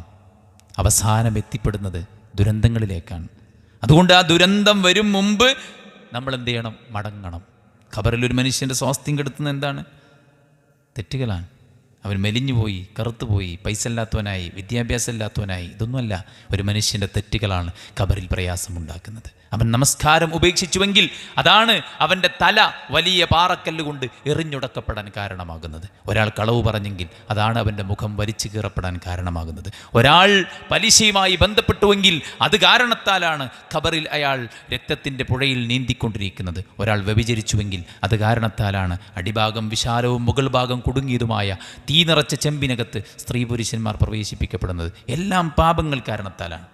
അവസാനം എത്തിപ്പെടുന്നത് ദുരന്തങ്ങളിലേക്കാണ്. അതുകൊണ്ട് ആ ദുരന്തം വരും മുമ്പ് നമ്മൾ എന്ത് ചെയ്യണം? മടങ്ങണം. ഖബറിൽ ഒരു മനുഷ്യൻ്റെ സ്വാസ്ഥ്യം കെടുത്തുന്നത് എന്താണ്? തെറ്റുകളാണ്. അവൻ മെലിഞ്ഞുപോയി, കറുത്തുപോയി, പൈസ ഇല്ലാത്തവനായി, വിദ്യാഭ്യാസം ഇല്ലാത്തവനായി. ഇതൊന്നുമല്ല, ഒരു മനുഷ്യൻ്റെ തെറ്റുകളാണ് ഖബറിൽ പ്രയാസമുണ്ടാക്കുന്നത്. അവൻ നമസ്കാരം ഉപേക്ഷിച്ചുവെങ്കിൽ അതാണ് അവൻ്റെ തല വലിയ പാറക്കല്ല് കൊണ്ട് എറിഞ്ഞുടക്കപ്പെടാൻ കാരണമാകുന്നത്. ഒരാൾ കളവ് പറഞ്ഞെങ്കിൽ അതാണ് അവൻ്റെ മുഖം വലിച്ചു കീറപ്പെടാൻ കാരണമാകുന്നത്. ഒരാൾ പലിശയുമായി ബന്ധപ്പെട്ടുവെങ്കിൽ അത് കാരണത്താലാണ് ഖബറിൽ അയാൾ രക്തത്തിൻ്റെ പുഴയിൽ നീന്തിക്കൊണ്ടിരിക്കുന്നത്. ഒരാൾ വ്യഭിചരിച്ചുവെങ്കിൽ അത് കാരണത്താലാണ് അടിഭാഗം വിശാലവും മുകൾ ഭാഗം കുടുങ്ങിയതുമായ തീ നിറച്ച ചെമ്പിനകത്ത് സ്ത്രീ പുരുഷന്മാർ പ്രവേശിപ്പിക്കപ്പെടുന്നത്. എല്ലാം പാപങ്ങൾ കാരണത്താലാണ്.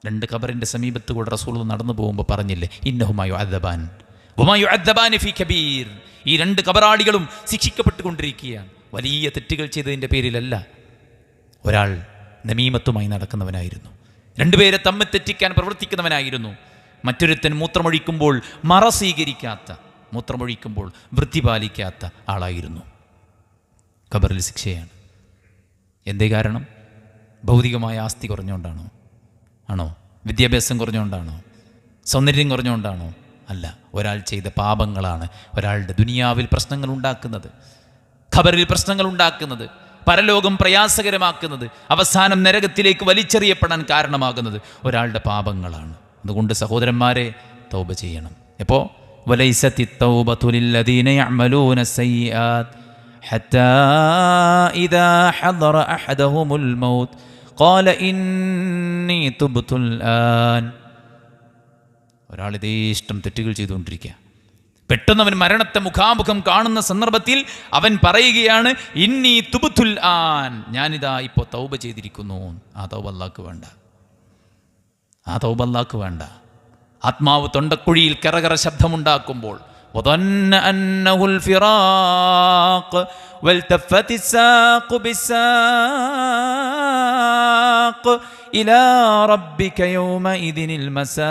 2 ഖബറിൻ്റെ സമീപത്ത് കൂടെ റസൂൽ നടന്നു പോകുമ്പോൾ പറഞ്ഞില്ലേ, ഇന്നഹുമാ യുഅദ്ദബാൻ വമാ യുഅദ്ദബാനി ഫീ കബീർ. ഈ 2 ഖബറാളികളും ശിക്ഷിക്കപ്പെട്ടുകൊണ്ടിരിക്കുകയാണ്. വലിയ തെറ്റുകൾ ചെയ്തതിൻ്റെ പേരിലല്ല. ഒരാൾ നമീമത്തുമായി നടക്കുന്നവനായിരുന്നു, 2 പേരെ തമ്മിൽ തെറ്റിക്കാൻ പ്രവർത്തിക്കുന്നവനായിരുന്നു. മറ്റൊരുത്തൻ മൂത്രമൊഴിക്കുമ്പോൾ മറ സ്വീകരിക്കാത്ത, മൂത്രമൊഴിക്കുമ്പോൾ വൃത്തി പാലിക്കാത്ത ആളായിരുന്നു. ഖബറിൽ ശിക്ഷയാണ്. എന്തേ കാരണം? ഭൗതികമായ ആസ്തി കുറഞ്ഞുകൊണ്ടാണോ? ആണോ? വിദ്യാഭ്യാസം കുറഞ്ഞുകൊണ്ടാണോ? സൗന്ദര്യം കുറഞ്ഞുകൊണ്ടാണോ? അല്ല. ഒരാൾ ചെയ്ത പാപങ്ങളാണ് ഒരാളുടെ ദുനിയാവിൽ പ്രശ്നങ്ങൾ ഉണ്ടാക്കുന്നത്, ഖബറിൽ പ്രശ്നങ്ങൾ ഉണ്ടാക്കുന്നത്, പരലോകം പ്രയാസകരമാക്കുന്നത്, അവസാനം നരകത്തിലേക്ക് വലിച്ചെറിയപ്പെടാൻ കാരണമാകുന്നത് ഒരാളുടെ പാപങ്ങളാണ്. അതുകൊണ്ട് സഹോദരന്മാരെ, തൗബ ചെയ്യണം. എപ്പോൾ? വലൈസത്തി തൗബതു ലില്ലദീന യഅമലൂന സയ്യിആത് ഹത്താ ഇദാ ഹദറ അഹദഹുമുൽ മൗത്ത് ഖാല ഇന്നി തുബ്തുൽ ആൻ. ഒരാൾ ഇതേ ഇഷ്ടം തെറ്റുകൾ ചെയ്തുകൊണ്ടിരിക്കുക. പെട്ടെന്ന് അവൻ മരണത്തെ മുഖാമുഖം കാണുന്ന സന്ദർഭത്തിൽ അവൻ പറയുകയാണ്, ഇന്നി തുബ്തുൽ ആൻ, ഞാനിതാ ഇപ്പോൾ തൗബ ചെയ്തിരിക്കുന്നു. ആ തൗബ അല്ലാഹ്ക്ക് വേണ്ട. ആത്മാവ് തൊണ്ടക്കുഴിയിൽ കറകറ ശബ്ദമുണ്ടാക്കുമ്പോൾ وظن أنه الفراق والتفت الساق بالساق إلى ربك يومئذ المساق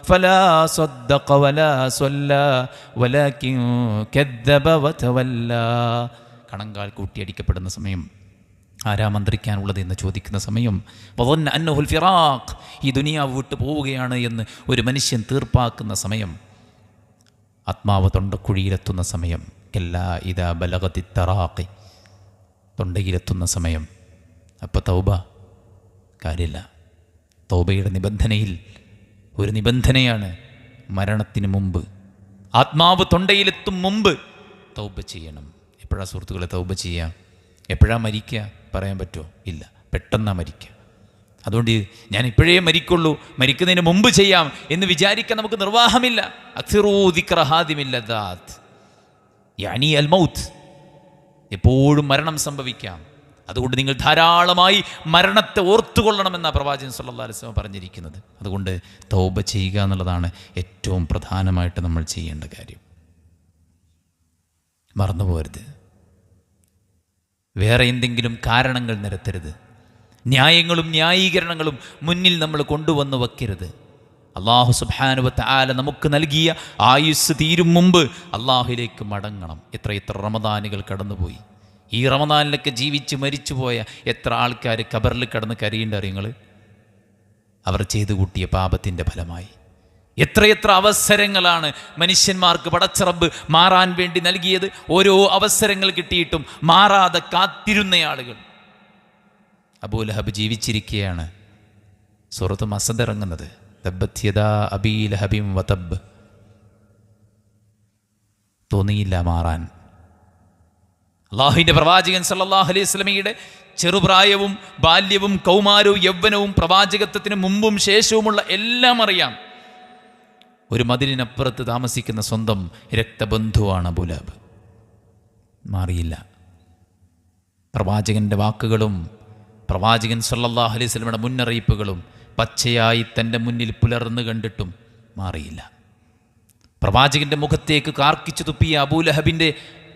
فلا صدق ولا صلى ولكن كذب وتولى. കണങ്കാൽ കൂട്ടിയടിക്കപ്പെടുന്ന സമയം, ആരാ മന്ത്രിക്കാനുള്ളത് എന്ന് ചോദിക്കുന്ന സമയം, വظن أنه الفراق, ഈ ദുനിയാവ് വിട്ടു പോവുകയാണ് എന്ന് ഒരു മനുഷ്യൻ തീർപ്പാക്കുന്ന സമയം, ആത്മാവ് തൊണ്ടക്കുഴിയിലെത്തുന്ന സമയം, കല്ലാ ഇദാ ബലഗതി തറാഖി, തൊണ്ടയിലെത്തുന്ന സമയം. അപ്പോൾ തൗബ കാര്യമില്ല. തൗബയുടെ നിബന്ധനയിൽ ഒരു നിബന്ധനയാണ് മരണത്തിന് മുമ്പ്, ആത്മാവ് തൊണ്ടയിലെത്തും മുമ്പ് തൗബ ചെയ്യണം. എപ്പോഴാണ് സുഹൃത്തുക്കളെ തൗബ ചെയ്യുക? എപ്പോഴാണ് മരിക്കുക? പറയാൻ പറ്റുമോ? ഇല്ല, പെട്ടെന്നാണ് മരിക്കുക. അതുകൊണ്ട് ഞാൻ ഇപ്പോഴേ മരിക്കുള്ളൂ, മരിക്കുന്നതിന് മുമ്പ് ചെയ്യാം എന്ന് വിചാരിക്കാൻ നമുക്ക് നിർവാഹമില്ല. അക്സിറൂ ദിക്റ ഹാദിമിൽ ലദാത്ത് യാനി അൽ മൗത്ത്. എപ്പോഴും മരണം സംഭവിക്കാം. അതുകൊണ്ട് നിങ്ങൾ ധാരാളമായി മരണത്തെ ഓർത്തുകൊള്ളണമെന്നാണ് പ്രവാചകൻ സല്ലല്ലാഹു അലൈഹി വസല്ലം പറഞ്ഞിരിക്കുന്നത്. അതുകൊണ്ട് തൗബ ചെയ്യുക എന്നുള്ളതാണ് ഏറ്റവും പ്രധാനമായിട്ട് നമ്മൾ ചെയ്യേണ്ട കാര്യം. മറന്നുപോകരുത്. വേറെ എന്തെങ്കിലും കാരണങ്ങൾ നിരത്തരുത്. ന്യായങ്ങളും ന്യായീകരണങ്ങളും മുന്നിൽ നമ്മൾ കൊണ്ടുവന്ന് വയ്ക്കരുത്. അല്ലാഹു സുബ്ഹാനഹു വ തആല നമുക്ക് നൽകിയ ആയുസ് തീരും മുമ്പ് അള്ളാഹുവിലേക്ക് മടങ്ങണം. എത്ര റമദാനുകൾ കടന്നുപോയി. ഈ റമദാനിലൊക്കെ ജീവിച്ച് മരിച്ചുപോയ എത്ര ആൾക്കാർ ഖബറിൽ കിടന്ന് കരയേണ്ട അറിയങ്ങൾ അവർ ചെയ്തു കൂട്ടിയ പാപത്തിൻ്റെ ഫലമായി. എത്രയെത്ര അവസരങ്ങളാണ് മനുഷ്യന്മാർക്ക് പടച്ച റബ്ബ് മാറാൻ വേണ്ടി നൽകിയത്. ഓരോ അവസരങ്ങൾ കിട്ടിയിട്ടും മാറാതെ കാത്തിരുന്ന ആളുകൾ. അബൂലഹബ് ജീവിച്ചിരിക്കുകയാണ് സൂറത്ത് മസദ് ഇറങ്ങുന്നത്. തബ്ബത് യദാ അബീ ലഹബിൻ വതബ്. തോന്നിയില്ല മാറാൻ. അള്ളാഹുവിൻ്റെ പ്രവാചകൻ സല്ലല്ലാഹു അലൈഹി വസല്ലമയുടെ ചെറുപ്രായവും ബാല്യവും കൗമാരവും യൗവനവും പ്രവാചകത്വത്തിന് മുമ്പും ശേഷവുമുള്ള എല്ലാം അറിയാം. ഒരു മതിലിനപ്പുറത്ത് താമസിക്കുന്ന സ്വന്തം രക്തബന്ധുവാണ് അബൂലഹബ്. മാറിയില്ല. പ്രവാചകൻ്റെ വാക്കുകളും പ്രവാചകൻ സല്ലല്ലാഹു അലൈഹി വസല്ലമയുടെ മുന്നറിയിപ്പുകളും പച്ചയായി തൻ്റെ മുന്നിൽ പുലർന്നു കണ്ടിട്ടും മാറിയില്ല. പ്രവാചകൻ്റെ മുഖത്തേക്ക് കാർക്കിച്ചു തുപ്പിയ അബൂലഹബിൻ്റെ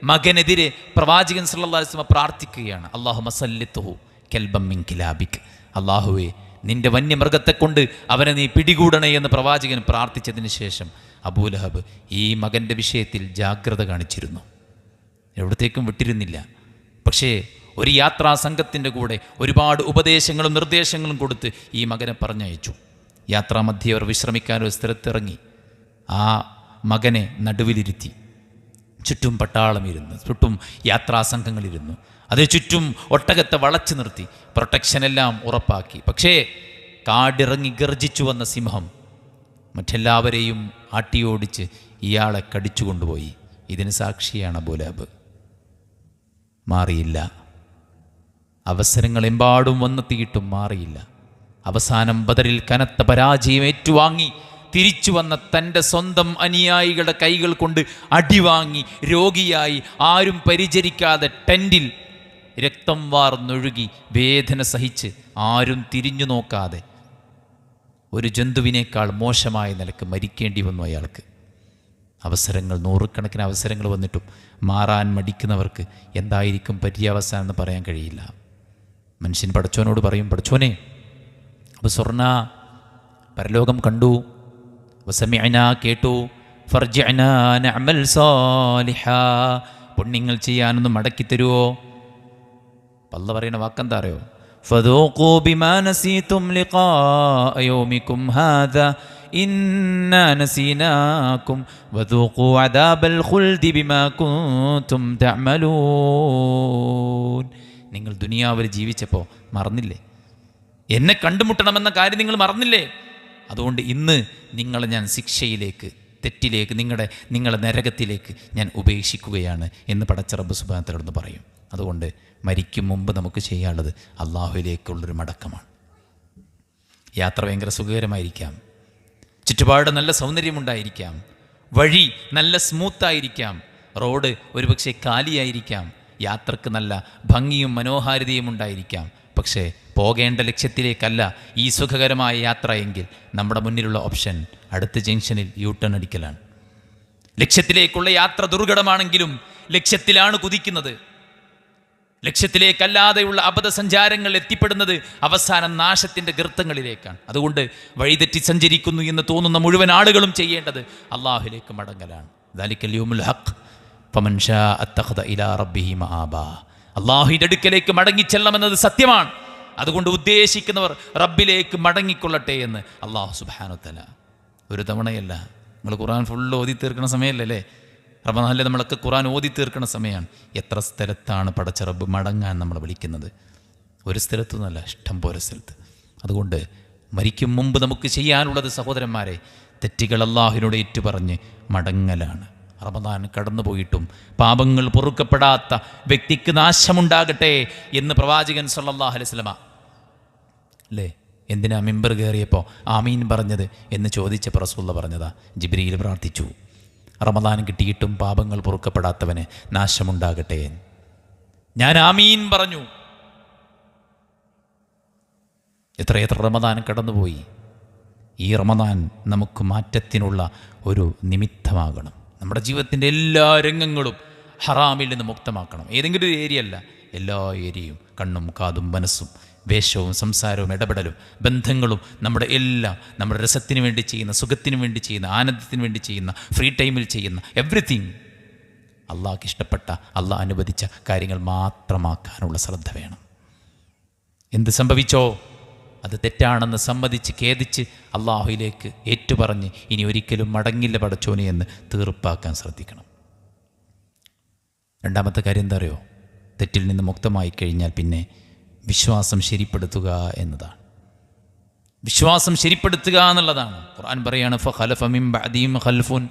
മകനെതിരെ പ്രവാചകൻ സല്ലല്ലാഹു അലൈഹി വസല്ലം പ്രാർത്ഥിക്കുകയാണ്. അല്ലാഹുമ്മ സല്ലിത്ഹു കൽബം മിൻ കിലാബിക്. അല്ലാഹുവേ, നിന്റെ വന്യമൃഗത്തെ കൊണ്ട് അവനെ നീ പിടികൂടണേ എന്ന് പ്രവാചകൻ പ്രാർത്ഥിച്ചതിന് ശേഷം അബൂലഹബ് ഈ മകൻ്റെ വിഷയത്തിൽ ജാഗ്രത കാണിച്ചിരുന്നു. എവിടത്തേക്കും വിട്ടിരുന്നില്ല. പക്ഷേ ഒരു യാത്രാ സംഘത്തിൻ്റെ കൂടെ ഒരുപാട് ഉപദേശങ്ങളും നിർദ്ദേശങ്ങളും കൊടുത്ത് ഈ മകനെ പറഞ്ഞയച്ചു. യാത്രാമധ്യേ അവർ വിശ്രമിക്കാൻ ഒരു സ്ഥലത്തിറങ്ങി. ആ മകനെ നടുവിലിരുത്തി. ചുറ്റും പട്ടാളമിരുന്നു, ചുറ്റും യാത്രാസംഘങ്ങളിരുന്നു. അതിന് ചുറ്റും ഒട്ടകത്തെ വളച്ചു നിർത്തി പ്രൊട്ടക്ഷനെല്ലാം ഉറപ്പാക്കി. പക്ഷേ കാടിറങ്ങി ഗർജിച്ചു വന്ന സിംഹം മറ്റെല്ലാവരെയും ആട്ടിയോടിച്ച് ഇയാളെ കടിച്ചു കൊണ്ടുപോയി. ഇതിന് സാക്ഷിയാണ് അബൂലഹബ്. മാറിയില്ല. അവസരങ്ങൾ എമ്പാടും വന്നെത്തിയിട്ടും മാറിയില്ല. അവസാനം ബദറിൽ കനത്ത പരാജയം ഏറ്റുവാങ്ങി തിരിച്ചു വന്ന തൻ്റെ സ്വന്തം അനുയായികളുടെ കൈകൾ കൊണ്ട് അടിവാങ്ങി രോഗിയായി ആരും പരിചരിക്കാതെ ടെൻറ്റിൽ രക്തം വാർന്നൊഴുകി വേദന സഹിച്ച് ആരും തിരിഞ്ഞു നോക്കാതെ ഒരു ജന്തുവിനേക്കാൾ മോശമായ നിലക്ക് മരിക്കേണ്ടി വന്നു അയാൾക്ക്. അവസരങ്ങൾ, നൂറുകണക്കിന് അവസരങ്ങൾ വന്നിട്ടും മാറാൻ മടിക്കുന്നവർക്ക് എന്തായിരിക്കും പര്യാവസാനം എന്ന് പറയാൻ കഴിയില്ല. മനുഷ്യൻ പടച്ചോനോട് പറയും, പടച്ചോനെ അബ്സർന, പരലോകം കണ്ടു, വസമിഅന, കേട്ടു, ഫർജിഅന നഅമൽ സാലിഹാ, പുണ്യങ്ങൾ ചെയ്യാനൊന്ന് മടക്കി തരുമോ? അല്ലാഹ് പറയുന്ന വാക്കെന്താ അറിയോ? ഫദൂഖൂ ബിമാ നസീതും ലിഖാഅ യൗമികും ഹാദാ ഇന്നാ നസീനാകും വദൂഖൂ അദാബൽ ഖുൽദി ബിമാ കുൻതും തഅമലൂൻ. നിങ്ങൾ ദുനിയാവിൽ ജീവിച്ചപ്പോൾ മറന്നില്ലേ? എന്നെ കണ്ടുമുട്ടണമെന്ന കാര്യം നിങ്ങൾ മറന്നില്ലേ? അതുകൊണ്ട് ഇന്ന് നിങ്ങളെ ഞാൻ ശിക്ഷയിലേക്ക്, തെറ്റിലേക്ക്, നിങ്ങളെ നരകത്തിലേക്ക് ഞാൻ ഉപേക്ഷിക്കുകയാണ് എന്ന് പടച്ച റബ്ബ് സുബ്ഹാനഹു വ തആല പറയും. അതുകൊണ്ട് മരിക്കും മുമ്പ് നമുക്ക് ചെയ്യാനുള്ളത് അള്ളാഹുവിലേക്കുള്ളൊരു മടക്കമാണ്. യാത്ര ഭയങ്കര സുഖകരമായിരിക്കാം, ചുറ്റുപാട് നല്ല സൗന്ദര്യമുണ്ടായിരിക്കാം, വഴി നല്ല സ്മൂത്തായിരിക്കാം, റോഡ് ഒരുപക്ഷെ കാലിയായിരിക്കാം, യാത്രക്ക് നല്ല ഭംഗിയും മനോഹാരിതയും ഉണ്ടായിരിക്കാം. പക്ഷേ പോകേണ്ട ലക്ഷ്യത്തിലേക്കല്ല ഈ സുഖകരമായ യാത്ര എങ്കിൽ നമ്മുടെ മുന്നിലുള്ള ഓപ്ഷൻ അടുത്ത ജംഗ്ഷനിൽ യൂട്ടേൺ അടിക്കലാണ്. ലക്ഷ്യത്തിലേക്കുള്ള യാത്ര ദുർഘടമാണെങ്കിലും ലക്ഷ്യത്തിലാണ് കുതിക്കുന്നത്. ലക്ഷ്യത്തിലേക്കല്ലാതെയുള്ള അബദ്ധസഞ്ചാരങ്ങൾ എത്തിപ്പെടുന്നത് അവസാനം നാശത്തിൻ്റെ ഗർത്തങ്ങളിലേക്കാണ്. അതുകൊണ്ട് വഴിതെറ്റി സഞ്ചരിക്കുന്നു എന്ന് തോന്നുന്ന മുഴുവൻ ആളുകളും ചെയ്യേണ്ടത് അള്ളാഹുലേക്ക് മടങ്ങലാണ്. ദാലിക്കൽ യൗമുൽ ഹഖ് ഫമൻ ശാഅ അത്തഖദ ഇലാ റബ്ബിഹി മആബാ. അള്ളാഹുവിൻ്റെ അടുക്കലേക്ക് മടങ്ങിച്ചെല്ലണമെന്നത് സത്യമാണ്. അതുകൊണ്ട് ഉദ്ദേശിക്കുന്നവർ റബ്ബിലേക്ക് മടങ്ങിക്കൊള്ളട്ടെ എന്ന് അള്ളാഹു സുബ്ഹാനഹു വ തആല. ഒരു തവണയല്ല, നിങ്ങൾ ഖുർആൻ ഫുള്ള് ഓതി തീർക്കുന്ന സമയമല്ലേ? റമദാനിൽ നമ്മളൊക്കെ ഖുർആൻ ഓതി തീർക്കുന്ന സമയമാണ്. എത്ര സ്ഥലത്താണ് പടച്ച റബ്ബ് മടങ്ങാൻ നമ്മൾ വിളിക്കുന്നത്? ഒരു സ്ഥലത്തൊന്നുമല്ല, ഇഷ്ടം പോലെ സ്ഥലത്ത്. അതുകൊണ്ട് മരിക്കും മുമ്പ് നമുക്ക് ചെയ്യാനുള്ളത് സഹോദരന്മാരെ, തെറ്റുകൾ അള്ളാഹുവിനോട് ഏറ്റുപറഞ്ഞ് മടങ്ങലാണ്. റമദാൻ കടന്നുപോയിട്ടും പാപങ്ങൾ പൊറുക്കപ്പെടാത്ത വ്യക്തിക്ക് നാശമുണ്ടാകട്ടെ എന്ന് പ്രവാചകൻ സല്ലല്ലാഹു അലൈഹി വസല്ലമ അല്ലേ, എന്തിനാ മിമ്പർ കയറിയപ്പോൾ ആമീൻ പറഞ്ഞത് എന്ന് ചോദിച്ചപ്പോൾ റസൂലുള്ളാഹി പറഞ്ഞതാ, ജിബ്രീൽ പ്രാർത്ഥിച്ചു, റമദാൻ കിട്ടിയിട്ടും പാപങ്ങൾ പൊറുക്കപ്പെടാത്തവന് നാശമുണ്ടാകട്ടെ. ഞാൻ ആമീൻ പറഞ്ഞു. എത്രയെത്ര റമദാൻ കടന്നുപോയി. ഈ റമദാൻ നമുക്ക് മാറ്റത്തിനുള്ള ഒരു നിമിത്തമാകണം. നമ്മുടെ ജീവിതത്തിൻ്റെ എല്ലാ രംഗങ്ങളും ഹറാമിൽ നിന്ന് മുക്തമാക്കണം. ഏതെങ്കിലും ഒരു ഏരിയ അല്ല, എല്ലാ ഏരിയയും, കണ്ണും കാതും മനസ്സും വേഷവും സംസാരവും ഇടപെടലും ബന്ധങ്ങളും, നമ്മുടെ എല്ലാം, നമ്മുടെ രസത്തിന് വേണ്ടി ചെയ്യുന്ന, സുഖത്തിന് വേണ്ടി ചെയ്യുന്ന, ആനന്ദത്തിന് വേണ്ടി ചെയ്യുന്ന, ഫ്രീ ടൈമിൽ ചെയ്യുന്ന എവ്രിതിങ് അള്ളാഹ്ക്ക് ഇഷ്ടപ്പെട്ട, അള്ളാഹ് അനുവദിച്ച കാര്യങ്ങൾ മാത്രമാക്കാനുള്ള ശ്രദ്ധ വേണം. എന്ത് സംഭവിച്ചോ അത് തെറ്റാണെന്ന് സമ്മതിച്ച് ഖേദിച്ച് അള്ളാഹുവിലേക്ക് ഏറ്റുപറഞ്ഞ് ഇനി ഒരിക്കലും മടങ്ങില്ല പടച്ചോനെ എന്ന് തീർപ്പാക്കാൻ ശ്രദ്ധിക്കണം. രണ്ടാമത്തെ കാര്യം എന്താ അറിയോ? തെറ്റിൽ നിന്ന് മുക്തമായി കഴിഞ്ഞാൽ പിന്നെ വിശ്വാസം ശരിപ്പെടുത്തുക എന്നതാണ്. വിശ്വാസം ശരിപ്പെടുത്തുക എന്നുള്ളതാണ്. ഖുർആൻ പറയാണ്, ഫഖലഫ മിൻ ബഅദിഹിം ഖൽഫുൻ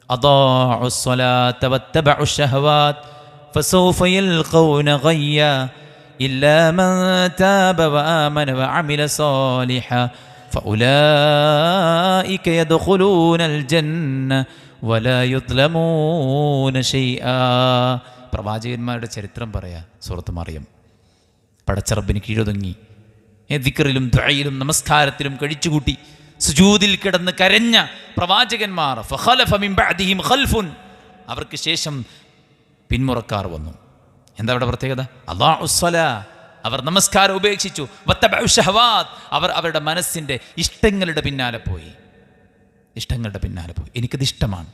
അദാഉ സ്വലാത വത്തബഉ ശഹവാത് ഫസൗഫ യൽഖൗന ഗയ്യ ഇല്ലാ മൻ താബ വആമന വഅമില സാലിഹാ ഫഉലൈക യദ്ഖുലൂനൽ ജന്ന വലാ യുദ്ലമൂന ശൈആ. പ്രവാചകന്മാരുടെ ചരിത്രം പറയാ സൂറത്ത് മറിയം. പടച്ചറബിന് കീഴൊതുങ്ങി ദിക്റിലും ദുആയിലും നമസ്കാരത്തിലും കഴിച്ചുകൂട്ടി സുജൂദിൽ കിടന്ന് കരഞ്ഞ പ്രവാചകന്മാർ, ഫഖലഫ മിൻ ബഅദിഹിം ഖൽഫുൻ, അവർക്ക് ശേഷം പിന്മുറക്കാർ വന്നു. എന്താ അവിടെ പ്രത്യേകത? അദാഉ സ്വലാ, അവർ നമസ്കാരം ഉപേക്ഷിച്ചു. വത്തബഉ ശഹവാത്, അവർ അവരുടെ മനസ്സിൻ്റെ ഇഷ്ടങ്ങളുടെ പിന്നാലെ പോയി. ഇഷ്ടങ്ങളുടെ പിന്നാലെ പോയി. എനിക്കിത് ഇഷ്ടമാണ്,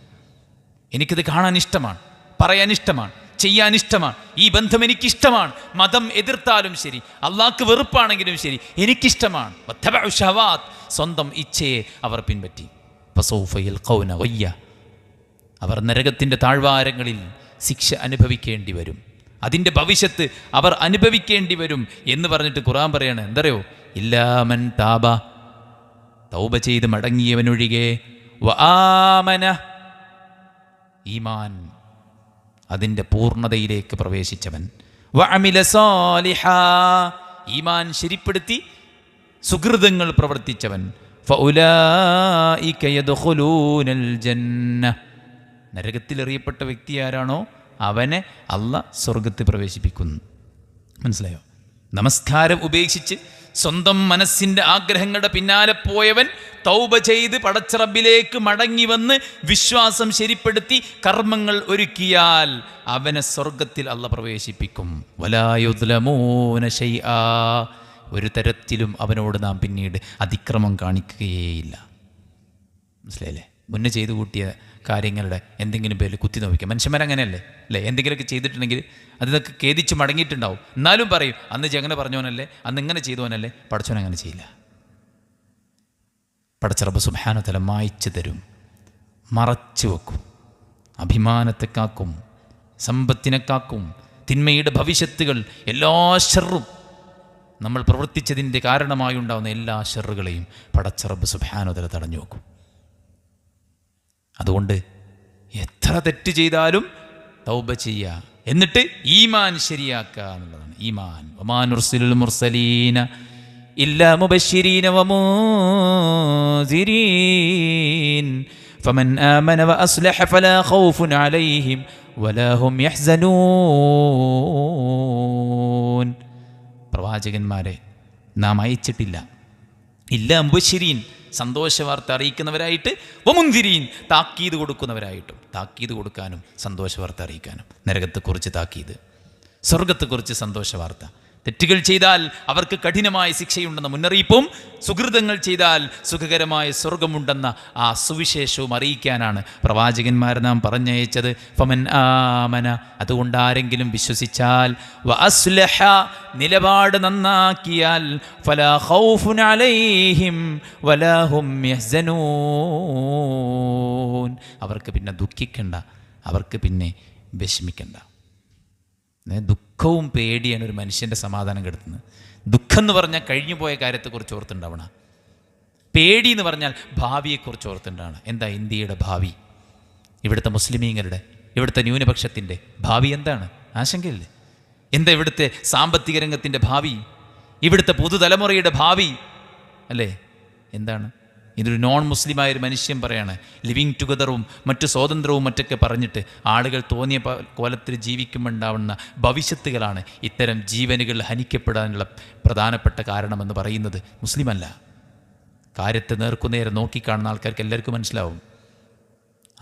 എനിക്കിത് കാണാൻ ഇഷ്ടമാണ്, പറയാൻ ഇഷ്ടമാണ്, ചെയ്യാൻ ഇഷ്ടമാണ്, ഈ ബന്ധം എനിക്കിഷ്ടമാണ്, മതം എതിർത്താലും ശരി, അള്ളാഹ്ക്ക് വെറുപ്പാണെങ്കിലും ശരി, എനിക്കിഷ്ടമാണ്. വത്തബഉ ശഹവാത്, സ്വന്തം ഇച്ഛയെ അവർ പിൻപറ്റി. ഫസൗഫ യൽഖൗന ഗയ്യ, അവർ നരകത്തിൻ്റെ താഴ്വാരങ്ങളിൽ ശിക്ഷ അനുഭവിക്കേണ്ടി വരും, അതിൻ്റെ ഭവിഷ്യത്ത് അവർ അനുഭവിക്കേണ്ടി വരും എന്ന് പറഞ്ഞിട്ട് ഖുർആൻ പറയാണ്. എന്തറിയോ? ഇല്ലാ മൻ താബ, തൗബ ചെയ്ത് മടങ്ങിയവനൊഴികെ, വആമന, ഈമാൻ അതിൻ്റെ പൂർണ്ണതയിലേക്ക് പ്രവേശിച്ചവൻ, വഅമില സാലിഹാ, ഈമാൻ ശരിപ്പെടുത്തി സുകൃതങ്ങൾ പ്രവർത്തിച്ചവൻ, ഫഉലൈക യദ്ഖുലൂനൽ ജന്ന, നരകത്തിലെറിയപ്പെട്ട വ്യക്തി ആരാണോ അവനെ അള്ളാഹ് സ്വർഗത്തിൽ പ്രവേശിപ്പിക്കുന്നു. മനസ്സിലായോ? നമസ്കാരം ഉപേക്ഷിച്ച് സ്വന്തം മനസ്സിൻ്റെ ആഗ്രഹങ്ങളുടെ പിന്നാലെ പോയവൻ തൗബ ചെയ്ത് പടച്ചറബിലേക്ക് മടങ്ങി വന്ന് വിശ്വാസം ശരിപ്പെടുത്തി കർമ്മങ്ങൾ ഒരുക്കിയാൽ അവനെ സ്വർഗത്തിൽ അള്ളാഹ് പ്രവേശിപ്പിക്കും. വലാ യുദ്ലമൂന ശൈആ, ഒരു തരത്തിലും അവനോട് നാം പിന്നീട് അതിക്രമം കാണിക്കുകയേയില്ല. മനസ്സിലായില്ലേ? മുന്നേ ചെയ്തു കൂട്ടിയ കാര്യങ്ങളുടെ എന്തെങ്കിലും പേരിൽ കുത്തി നോവിക്കുക. മനുഷ്യന്മാരങ്ങനെയല്ലേ അല്ലേ? എന്തെങ്കിലുമൊക്കെ ചെയ്തിട്ടുണ്ടെങ്കിൽ അതിനൊക്കെ ഖേദിച്ച് മടങ്ങിയിട്ടുണ്ടാവും. എന്നാലും പറയും, അന്ന് അങ്ങനെ പറഞ്ഞവനല്ലേ, അന്ന് ഇങ്ങനെ ചെയ്തവനല്ലേ, പടച്ചവൻ അങ്ങനെ ചെയ്യില്ല. പടച്ചറബ് സുബ്ഹാനഹു വ തആല മായ്ച്ചു തരും, മറച്ചു വെക്കും, അഭിമാനത്തെ കാക്കും, സമ്പത്തിനെ കാക്കും, തിന്മയുടെ ഭവിഷ്യത്തുകൾ, എല്ലാ ഷർറും, നമ്മൾ പ്രവർത്തിച്ചതിൻ്റെ കാരണമായി ഉണ്ടാകുന്ന എല്ലാ ഷർറുകളെയും പടച്ചറബ് സുബ്ഹാനഹു വ തആല തടഞ്ഞു വെക്കും. അതുകൊണ്ട് എത്ര തെറ്റ് ചെയ്താലും തൗബ ചെയ്യുക, എന്നിട്ട് ഈമാൻ ശരിയാക്കുക എന്നുള്ളതാണ് ഈമാൻ. വമാ നുർസിലുൽ മുർസലീന ഇല്ലാ മുബശ്ശിരീന വമുൻസിരീൻ ഫമൻ ആമന വഅസ്ലഹ ഫലാ ഖൗഫുൻ അലൈഹിം വലാ ഹും യഹ്സനൂൻ. പ്രവാചകന്മാരെ നാം അയച്ചിട്ടില്ല, ഇല്ലാ മുബശ്ശിരീൻ, സന്തോഷവാർത്ത അറിയിക്കുന്നവരായിട്ട്, വമുൻദിരീൻ, താക്കീത് കൊടുക്കുന്നവരായിട്ടും. താക്കീത് കൊടുക്കാനും സന്തോഷവാർത്ത അറിയിക്കാനും. നരകത്തെക്കുറിച്ച് താക്കീത്, സ്വർഗത്തെക്കുറിച്ച് സന്തോഷവാർത്ത. തെറ്റുകൾ ചെയ്താൽ അവർക്ക് കഠിനമായ ശിക്ഷയുണ്ടെന്ന മുന്നറിയിപ്പും, സുഹൃതങ്ങൾ ചെയ്താൽ സുഖകരമായ സ്വർഗമുണ്ടെന്ന ആ സുവിശേഷവും അറിയിക്കാനാണ് പ്രവാചകന്മാരെ നാം പറഞ്ഞയച്ചത്. ഫമൻ ആമന, അതുകൊണ്ട് ആരെങ്കിലും വിശ്വസിച്ചാൽ, വഅസ്ലഹ, നിലപാട് നന്നാക്കിയാൽ, ഫലാ ഖൗഫുൻ അലൈഹിം വലാ ഹും യഹ്സനൂൻ, അവർക്ക് പിന്നെ ദുഃഖിക്കണ്ട, അവർക്ക് പിന്നെ വിഷമിക്കണ്ട. ദുഃഖവും പേടിയാണ് ഒരു മനുഷ്യൻ്റെ സമാധാനം കെടുത്തുന്നത്. ദുഃഖം എന്ന് പറഞ്ഞാൽ കഴിഞ്ഞു പോയ കാര്യത്തെക്കുറിച്ച് ഓർത്തുണ്ടാവണം. പേടി എന്ന് പറഞ്ഞാൽ ഭാവിയെക്കുറിച്ച് ഓർത്തുണ്ടാവണം. എന്താ ഇന്ത്യയുടെ ഭാവി, ഇവിടുത്തെ മുസ്ലിമീങ്ങളുടെ, ഇവിടുത്തെ ന്യൂനപക്ഷത്തിൻ്റെ ഭാവി എന്താണ്? ആശങ്കയില്ലേ? എന്താ ഇവിടുത്തെ സാമ്പത്തിക രംഗത്തിൻ്റെ ഭാവി, ഇവിടുത്തെ പുതുതലമുറയുടെ ഭാവി അല്ലേ? എന്താണ്? ഇതൊരു നോൺ മുസ്ലിമായൊരു മനുഷ്യൻ പറയാണ്, ലിവിങ് ടുഗദറും മറ്റു സ്വാതന്ത്ര്യവും മറ്റൊക്കെ പറഞ്ഞിട്ട് ആളുകൾ തോന്നിയ കോലത്തിൽ ജീവിക്കുമ്പോണ്ടാവുന്ന ഭവിഷ്യത്തുകളാണ് ഇത്തരം ജീവനുകൾ ഹനിക്കപ്പെടാനുള്ള പ്രധാനപ്പെട്ട കാരണമെന്ന് പറയുന്നത് മുസ്ലിമല്ല. കാര്യത്തെ നേർക്കുനേരെ നോക്കിക്കാണുന്ന ആൾക്കാർക്ക് എല്ലാവർക്കും മനസ്സിലാവും.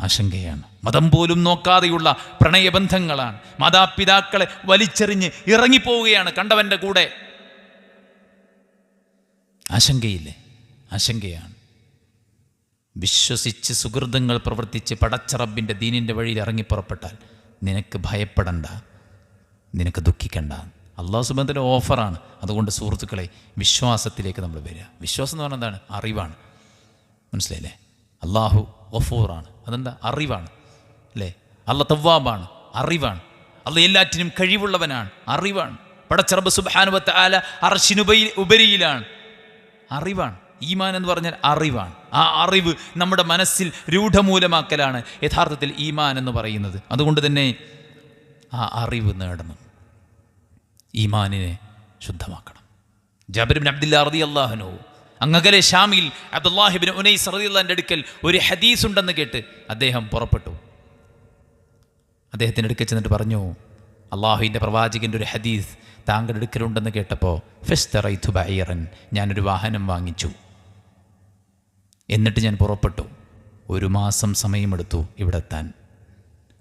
ആശങ്കയാണ്. മതം പോലും നോക്കാതെയുള്ള പ്രണയബന്ധങ്ങളാണ്. മാതാപിതാക്കളെ വലിച്ചെറിഞ്ഞ് ഇറങ്ങിപ്പോവുകയാണ് കണ്ടവൻ്റെ കൂടെ. ആശങ്കയില്ലേ? ആശങ്കയാണ്. വിശ്വസിച്ച് സുഹൃതങ്ങൾ പ്രവർത്തിച്ച് പടച്ച റബ്ബിൻ്റെ ദീനിൻ്റെ വഴിയിൽ ഇറങ്ങിപ്പുറപ്പെട്ടാൽ നിനക്ക് ഭയപ്പെടണ്ട, നിനക്ക് ദുഃഖിക്കണ്ട. അള്ളാഹു സുബ്ഹാനഹു വ തആല ഓഫറാണ്. അതുകൊണ്ട് സുഹൃത്തുക്കളെ, വിശ്വാസത്തിലേക്ക് നമ്മൾ വരിക. വിശ്വാസം എന്ന് പറഞ്ഞാൽ എന്താണ്? അറിവാണ്. മനസ്സിലായില്ലേ? അള്ളാഹു ഗഫൂറാണ്, അതെന്താ? അറിവാണ് അല്ലേ? അള്ളാഹ് തവ്വാബാണ്, അറിവാണ്. അള്ളാഹ് എല്ലാറ്റിനും കഴിവുള്ളവനാണ്, അറിവാണ്. പടച്ച റബ്ബ് സുബ്ഹാനഹു വ തആല അർശിനുപരിയിലാണ്, അറിവാണ്. ഈമാൻ എന്ന് പറഞ്ഞാൽ അറിവാണ്. ആ അറിവ് നമ്മുടെ മനസ്സിൽ രൂഢമൂലമാക്കലാണ് യഥാർത്ഥത്തിൽ ഈമാൻ എന്ന് പറയുന്നത്. അതുകൊണ്ട് തന്നെ ആ അറിവ് നേടണം, ഈമാനിനെ ശുദ്ധമാക്കണം. ജാബിർ ഇബ്നു അബ്ദുല്ലാഹ് റളിയല്ലാഹു അൻഹു അങ്ങകലെ ഷാമിൽ അബ്ദുല്ലാഹി ഇബ്നു ഉനൈസ് റളിയല്ലാഹുവിന്റെ അടുക്കൽ ഒരു ഹദീസ് ഉണ്ടെന്ന് കേട്ട് അദ്ദേഹം പുറപ്പെട്ടു. അദ്ദേഹത്തിൻ്റെ അടുക്കൽ ചെന്നിട്ട് പറഞ്ഞു, അള്ളാഹുവിൻ്റെ പ്രവാചകൻ്റെ ഒരു ഹദീസ് താങ്കളുടെ അടുക്കലുണ്ടെന്ന് കേട്ടപ്പോൾ ഫസ്തറൈതു ബഈറൻ, ഞാനൊരു വാഹനം വാങ്ങിച്ചു, എന്നിട്ട് ഞാൻ പുറപ്പെട്ടു. 1 മാസം സമയമെടുത്തു ഇവിടെ എത്താൻ.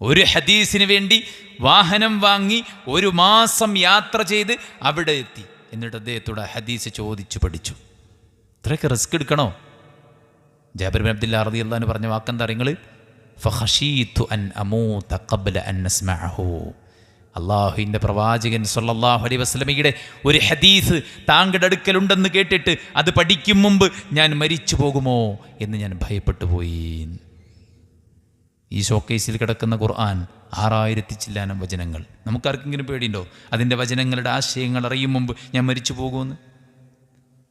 ഒരു ഹദീസിന് വേണ്ടി വാഹനം വാങ്ങി 1 മാസം യാത്ര ചെയ്ത് അവിടെ എത്തി. എന്നിട്ട് അദ്ദേഹത്തോട് ഹദീസ് ചോദിച്ചു പഠിച്ചു. ഇത്രയൊക്കെ റിസ്ക് എടുക്കണോ? ജാബിർ ഇബ്നു അബ്ദുല്ലാഹ് റളിയല്ലാഹു അൻഹു പറഞ്ഞ വാക്കെന്താ നിങ്ങൾ? ഫഖശീതു അൻ അമൂത ഖബ്ല അൻ നസ്മഅഹു. അള്ളാഹുവിൻ്റെ പ്രവാചകൻ സല്ലല്ലാഹു അലൈഹി വസല്ലമയുടെ ഒരു ഹദീസ് താങ്കളുടെ അടുക്കലുണ്ടെന്ന് കേട്ടിട്ട് അത് പഠിക്കും മുമ്പ് ഞാൻ മരിച്ചു പോകുമോ എന്ന് ഞാൻ ഭയപ്പെട്ടു പോയി. ഈ ഷോക്കേസിൽ കിടക്കുന്ന ഖുർആൻ 6000 ചില്ലാനം വചനങ്ങൾ. നമുക്കാർക്കെങ്കിലും പേടിയുണ്ടോ അതിൻ്റെ വചനങ്ങളുടെ ആശയങ്ങൾ അറിയും മുമ്പ് ഞാൻ മരിച്ചു പോകുമെന്ന്?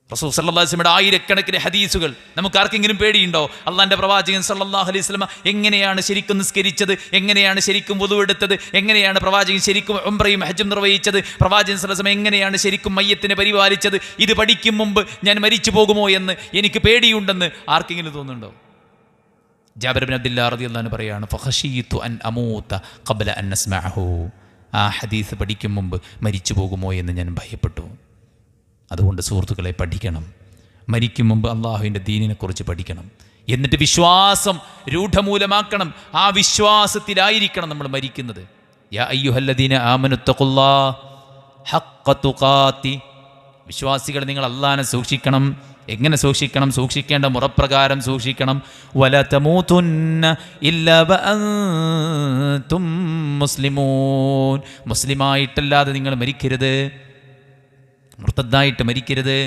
റസൂൽ സല്ലല്ലാഹു അലൈഹി വസല്ലമയുടെ ആയിരക്കണക്കിന് ഹദീസുകൾ. നമുക്കാർക്കെങ്കിലും പേടിയുണ്ടോ? അള്ളാഹിൻ്റെ പ്രവാചകൻ സല്ലല്ലാഹു അലൈഹി വസല്ലമ എങ്ങനെയാണ് ശരിക്കും നിസ്കരിച്ചത്, എങ്ങനെയാണ് ശരിക്കും വുളു എടുത്തത്, എങ്ങനെയാണ് പ്രവാചകൻ ശരിക്കും ഉംറയും ഹജ്ജും നിർവഹിച്ചത്, പ്രവാചകൻ സല്ലല്ലാഹു അലൈഹി വസല്ലമ എങ്ങനെയാണ് ശരിക്കും മയ്യത്തിനെ പരിപാലിച്ചത്, ഇത് പഠിക്കും മുമ്പ് ഞാൻ മരിച്ചു പോകുമോ എന്ന് എനിക്ക് പേടിയുണ്ടെന്ന് ആർക്കെങ്കിലും തോന്നുന്നുണ്ടോ? ജാബിർ ഇബ്നു അബ്ദുല്ലാഹ് റളിയല്ലാഹു അൻഹു പറയാണ്, ഫഖശീതു അൻ അമൂത ഖബ്ല അൻ നസ്മഅഹു. ആ ഹദീസ് പഠിക്കും മുമ്പ് മരിച്ചു പോകുമോ എന്ന് ഞാൻ ഭയപ്പെട്ടു. അതുകൊണ്ട് സുഹൃത്തുക്കളെ, പഠിക്കണം. മരിക്കും മുമ്പ് അള്ളാഹുവിൻ്റെ ദീനിനെക്കുറിച്ച് പഠിക്കണം. എന്നിട്ട് വിശ്വാസം രൂഢമൂലമാക്കണം. ആ വിശ്വാസത്തിലായിരിക്കണം നമ്മൾ മരിക്കുന്നത്. യാ അയ്യുഹല്ലദീന ആമനുത്തഖുല്ലാഹ ഹഖ്ഖ തുഖാതി. വിശ്വാസികൾ, നിങ്ങൾ അള്ളാഹിനെ സൂക്ഷിക്കണം. എങ്ങനെ സൂക്ഷിക്കണം? സൂക്ഷിക്കേണ്ട മുറപ്രകാരം സൂക്ഷിക്കണം. വലാ തമൂതുന്ന ഇല്ലാ വഅൻതും മുസ്ലിമൂൻ. മുസ്ലിമായിട്ടല്ലാതെ നിങ്ങൾ മരിക്കരുത്. മുർത്തദ്ദായിട്ട് മരിക്കരുത്,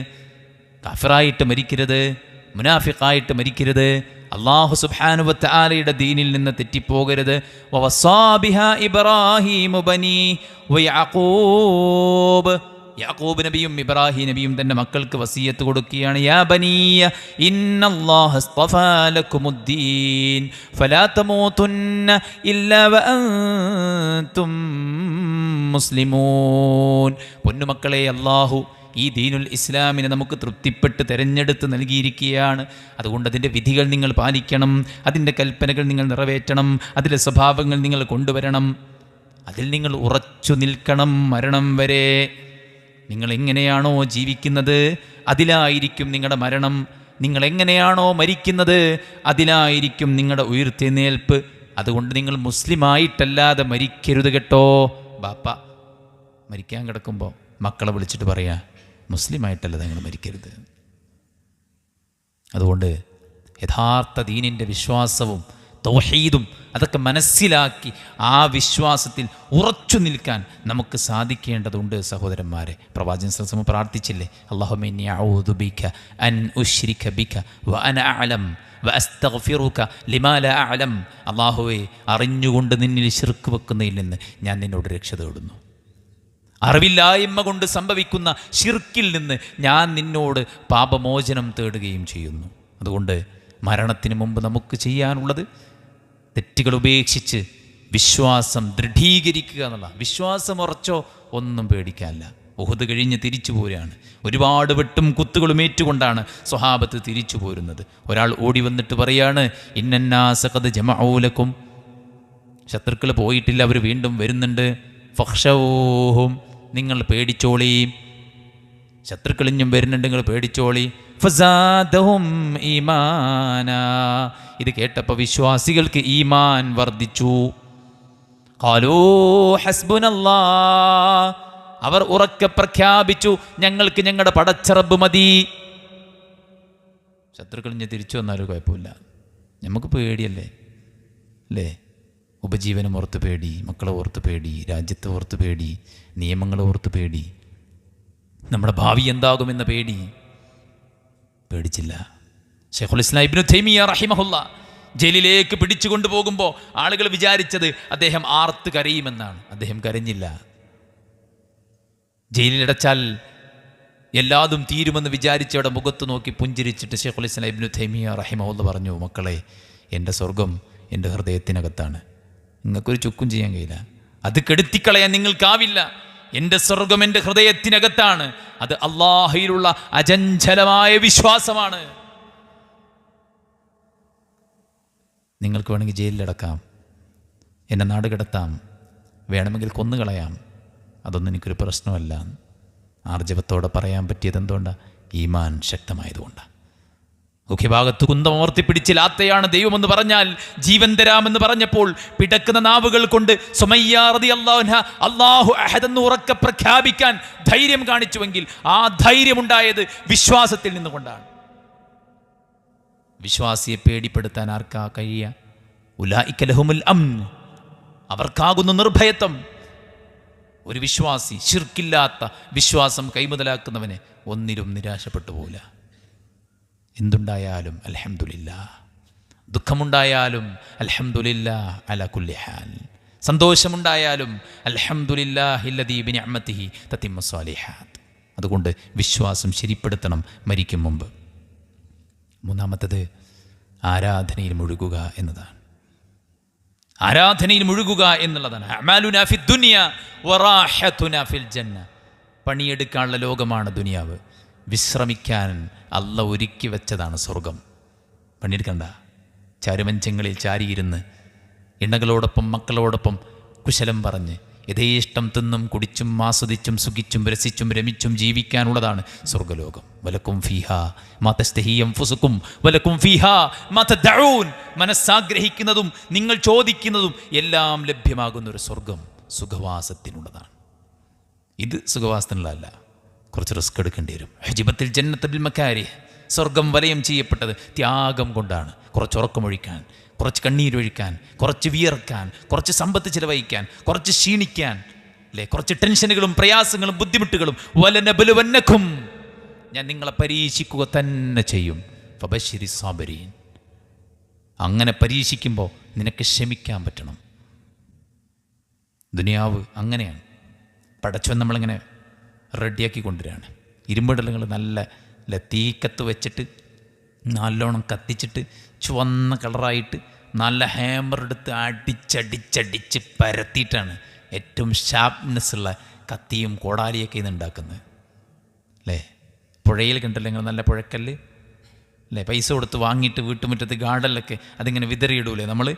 കാഫിറായിട്ട് മരിക്കരുത്, മുനാഫിഖായിട്ട് മരിക്കരുത്, അല്ലാഹു സുബ്ഹാനഹു വ തആലയുടെ ദീനിൽ നിന്ന് തെറ്റിപ്പോകരുത്. വവസ്സാ ബിഹാ ഇബ്രാഹീമു ബനീ വയഅഖൂബ്. യാക്കൂബ് നബിയും ഇബ്രാഹിം നബിയും തന്റെ മക്കൾക്ക് വസിയത്ത് കൊടുക്കുകയാണ്. യാ ബനിയ ഇന്നല്ലാഹ അസ്തഫാ ലക്കുമുദ്ദീൻ ഫലാ തമൂതുന്ന ഇല്ലാ വഅൻതും മുസ്ലിമൂൻ. പൊന്നുമക്കളെ, അല്ലാഹു ഈ ദീനുൽ ഇസ്ലാമിനെ നമുക്ക് തൃപ്തിപ്പെട്ട് തിരഞ്ഞെടുത്ത് നൽകിയിരിക്കുകയാണ്. അതുകൊണ്ട് അതിൻ്റെ വിധികൾ നിങ്ങൾ പാലിക്കണം, അതിൻ്റെ കൽപ്പനകൾ നിങ്ങൾ നിറവേറ്റണം, അതിലെ സ്വഭാവങ്ങൾ നിങ്ങൾ കൊണ്ടുവരണം, അതിൽ നിങ്ങൾ ഉറച്ചു നിൽക്കണം മരണം വരെ. നിങ്ങൾ എങ്ങനെയാണോ ജീവിക്കുന്നത് അതിലായിരിക്കും നിങ്ങളുടെ മരണം. നിങ്ങൾ എങ്ങനെയാണോ മരിക്കുന്നത് അതിലായിരിക്കും നിങ്ങളുടെ ഉയിർത്തെഴുന്നേൽപ്പ്. അതുകൊണ്ട് നിങ്ങൾ മുസ്ലിമായിട്ടല്ലാതെ മരിക്കരുത് കേട്ടോ. ബാപ്പ മരിക്കാൻ കിടക്കുമ്പോൾ മക്കളെ വിളിച്ചിട്ട് പറയാ, മുസ്ലിമായിട്ടല്ലാതെ നിങ്ങൾ മരിക്കരുത്. അതുകൊണ്ട് യഥാർത്ഥ ദീനിൻ്റെ വിശ്വാസവും തൗഹീദും അതൊക്കെ മനസ്സിലാക്കി ആ വിശ്വാസത്തിൽ ഉറച്ചു നിൽക്കാൻ നമുക്ക് സാധിക്കേണ്ടതുണ്ട് സഹോദരന്മാരെ. പ്രവാചകൻ സല്ലല്ലാഹു അലൈഹി വസല്ലം പ്രാർത്ഥിച്ചില്ലേ, അല്ലാഹുമ്മ ഇന്നി അഊദു ബിക അൻ ഉശ്രിക ബിക വഅന അഅലം വഅസ്തഗ്ഫിറുക ലിമാ ലാ അഅലം. അല്ലാഹുവേ, അറിഞ്ഞുകൊണ്ട് നിന്നിൽ ശിർക്ക് വെക്കുന്നതിൽ നിന്ന് ഞാൻ നിന്നോട് രക്ഷ തേടുന്നു. അറിവില്ലായ്മ കൊണ്ട് സംഭവിക്കുന്ന ശിർക്കിൽ നിന്ന് ഞാൻ നിന്നോട് പാപമോചനം തേടുകയും ചെയ്യുന്നു. അതുകൊണ്ട് മരണത്തിന് മുമ്പ് നമുക്ക് ചെയ്യാനുള്ളത് തെറ്റുകൾ ഉപേക്ഷിച്ച് വിശ്വാസം ദൃഢീകരിക്കുക എന്നുള്ള. വിശ്വാസം ഉറച്ചോ ഒന്നും പേടിക്കാനില്ല, ഉഹുദ് കഴിഞ്ഞ് തിരിച്ചു പോരുകയാണ്. ഒരുപാട് വെട്ടും കുത്തുകളും ഏറ്റുകൊണ്ടാണ് സ്വഹാബത്ത് തിരിച്ചു പോരുന്നത്. ഒരാൾ ഓടി വന്നിട്ട് പറയാണ്, ഇന്നന്നാസ ഖദ് ജമഊ ലക്കും, ശത്രുക്കൾ പോയിട്ടില്ല, അവർ വീണ്ടും വരുന്നുണ്ട്. ഫഖ്ശഊഹും, നിങ്ങൾ പേടിച്ചോളി, ശത്രുക്കൾ ഇഞ്ഞും വരുന്നുണ്ട്, നിങ്ങൾ പേടിച്ചോളി. ഫസാദഹും ഈമാനാ, ഇത് കേട്ടപ്പോൾ വിശ്വാസികൾക്ക് ഈമാൻ വർദ്ധിച്ചു. ഖാലൂ ഹസ്ബുനല്ലാഹ്, അവർ ഉറക്കെ പ്രഖ്യാപിച്ചു, ഞങ്ങൾക്ക് ഞങ്ങളുടെ പടച്ച റബ്ബ് മതി. ശത്രുക്കൾ ഇഞ്ഞ് തിരിച്ചു വന്നാലും കുഴപ്പമില്ല, നമുക്ക് പേടിയല്ലേ അല്ലേ? ഉപജീവനം ഓർത്ത് പേടി, മക്കളെ ഓർത്ത് പേടി, രാജ്യത്തെ ഓർത്ത് പേടി, നിയമങ്ങളെ ഓർത്ത് പേടി, നമ്മുടെ ഭാവി എന്താകുമെന്ന പേടി. പേടിച്ചില്ല. ശൈഖുൽ ഇസ്ലാം ഇബ്നു തൈമിയ്യ റഹിമഹുല്ലാ ജയിലിലേക്ക് പിടിച്ചു കൊണ്ടുപോകുമ്പോൾ ആളുകൾ വിചാരിച്ചത് അദ്ദേഹം ആർത്ത് കരയുമെന്നാണ്. അദ്ദേഹം കരഞ്ഞില്ല. ജയിലിലടച്ചാൽ എല്ലാതും തീരുമെന്ന് വിചാരിച്ചവിടെ മുഖത്ത് നോക്കി പുഞ്ചിരിച്ചിട്ട് ശൈഖുൽ ഇസ്ലാം ഇബ്നു തൈമിയ്യ റഹിമഹുല്ലാ പറഞ്ഞു, മക്കളെ, എൻ്റെ സ്വർഗം എൻ്റെ ഹൃദയത്തിനകത്താണ്, നിങ്ങൾക്കൊരു ചുക്കും ചെയ്യാൻ കഴിയില്ല, അത് കെടുത്തിക്കളയാൻ നിങ്ങൾക്കാവില്ല. എൻ്റെ സ്വർഗം എൻ്റെ ഹൃദയത്തിനകത്താണ്, അത് അല്ലാഹുവിലുള്ള അചഞ്ചലമായ വിശ്വാസമാണ്. നിങ്ങൾക്ക് വേണമെങ്കിൽ ജയിലിലടക്കാം, എന്നെ നാട് കിടത്താം, വേണമെങ്കിൽ കൊന്നുകളയാം, അതൊന്നും എനിക്കൊരു പ്രശ്നമല്ല. ആർജവത്തോടെ പറയാൻ പറ്റിയത് എന്തുകൊണ്ടാണ്? ഈമാൻ ശക്തമായതുകൊണ്ടാണ്. മുഖ്യഭാഗത്ത് കുന്തം ഓർത്തിപ്പിടിച്ച് ലാത്തയാണ് ദൈവമെന്ന് പറഞ്ഞാൽ, ജീവൻ തരാമെന്ന് പറഞ്ഞപ്പോൾ പിടക്കുന്ന നാവുകൾ കൊണ്ട് സുമയ്യ റളിയല്ലാഹു അൻഹ അല്ലാഹു അഹദ് എന്ന് ഉറക്കെ പ്രഖ്യാപിക്കാൻ ധൈര്യം കാണിച്ചുവെങ്കിൽ ആ ധൈര്യമുണ്ടായത് വിശ്വാസത്തിൽ നിന്നുകൊണ്ടാണ്. വിശ്വാസിയെ പേടിപ്പെടുത്താൻ ആർക്കാ കഴിയുക? ഉലൈക ലഹുമുൽ അംൻ, അവർക്കാകുന്ന നിർഭയത്വം. ഒരു വിശ്വാസി, ശിർക്കില്ലാത്ത വിശ്വാസം കൈമുതലാക്കുന്നവനെ ഒന്നിലും നിരാശപ്പെട്ടു പോകില്ല. എന്തുണ്ടായാലും അൽഹംദുലില്ലാഹ്, ദുഃഖമുണ്ടായാലും അൽഹംദുലില്ലാഹ് അലാ കുല്ലി ഹാൽ, സന്തോഷമുണ്ടായാലും അൽഹംദുലില്ലാഹില്ലദീ ബിനിഅമതിഹി തതിമ്മു സ്വാലിഹാത്ത്. അതുകൊണ്ട് വിശ്വാസം ശരിപ്പെടുത്തണം മരിക്കും മുമ്പ്. മൂന്നാമത്തത് ആരാധനയിൽ മുഴുകുക എന്നതാണ്. ആരാധനയിൽ മുഴുകുക എന്നുള്ളതാണ്. അഅമാലുനാ ഫിദ് ദുനിയ വറാഹതുനാ ഫിൽ ജന്ന. പണിയെടുക്കാനുള്ള ലോകമാണ് ദുനിയാവ്, വിശ്രമിക്കാൻ അല്ല ഒരുക്കി വെച്ചതാണ് സ്വർഗം. പണിയെടുക്കണ്ട, ചാരുമഞ്ചങ്ങളിൽ ചാരിയിരുന്ന് ഇണകളോടൊപ്പം മക്കളോടൊപ്പം കുശലം പറഞ്ഞ് യഥേഷ്ടം തിന്നും കുടിച്ചും ആസ്വദിച്ചും സുഖിച്ചും രസിച്ചും രമിച്ചും ജീവിക്കാനുള്ളതാണ് സ്വർഗലോകം. വലക്കും ഫീഹാ മാ തസ്തഹീ അൻഫുസുക്കും വലക്കും ഫീഹാ മാ തദ്ഊൻ, മനസ്സാഗ്രഹിക്കുന്നതും നിങ്ങൾ ചോദിക്കുന്നതും എല്ലാം ലഭ്യമാകുന്ന ഒരു സ്വർഗം സുഖവാസത്തിനുള്ളതാണ്. ഇത് സുഖവാസത്തിനുള്ളതല്ല, കുറച്ച് റിസ്ക് എടുക്കേണ്ടി വരും. ഹുജിബത്തിൽ ജന്നത്തുൽ മകാരിഹ്, സ്വർഗം വലയം ചെയ്യപ്പെട്ടത് ത്യാഗം കൊണ്ടാണ്. കുറച്ച് ഉറക്കമൊഴിക്കാൻ, കുറച്ച് കണ്ണീരൊഴിക്കാൻ, കുറച്ച് വിയർക്കാൻ, കുറച്ച് സമ്പത്ത് ചിലവഴിക്കാൻ, കുറച്ച് ക്ഷീണിക്കാൻ, അല്ലേ, കുറച്ച് ടെൻഷനുകളും പ്രയാസങ്ങളും ബുദ്ധിമുട്ടുകളും. വലനബ്ലുവന്നകും, ഞാൻ നിങ്ങളെ പരീക്ഷിക്കുക തന്നെ ചെയ്യും. ഫബശ്ശിരി സാബിരീൻ, അങ്ങനെ പരീക്ഷിക്കുമ്പോൾ നിനക്ക് ക്ഷമിക്കാൻ പറ്റണം. ദുനിയാവ് അങ്ങനെയാണ്. പടച്ചവൻ നമ്മളിങ്ങനെ റെഡിയാക്കി കൊണ്ടുവരികയാണ്. ഇരുമ്പിടലുകൾ നല്ല തീക്കത്ത് വെച്ചിട്ട് നല്ലോണം കത്തിച്ചിട്ട് ചുവന്ന കളറായിട്ട് നല്ല ഹാമർ എടുത്ത് അടിച്ചടിച്ചടിച്ച് പരത്തിയിട്ടാണ് ഏറ്റവും ഷാർപ്നെസ്സുള്ള കത്തിയും കോടാലിയൊക്കെ ഇന്ന് ഉണ്ടാക്കുന്നത്, അല്ലേ? പുഴയിൽ കണ്ടല്ലോ നിങ്ങൾ നല്ല പുഴക്കല്ല്, അല്ലേ? പൈസ കൊടുത്ത് വാങ്ങിയിട്ട് വീട്ടുമുറ്റത്ത് ഗാർഡനിലൊക്കെ അതിങ്ങനെ വിതറിയിടൂലേ നമ്മൾ?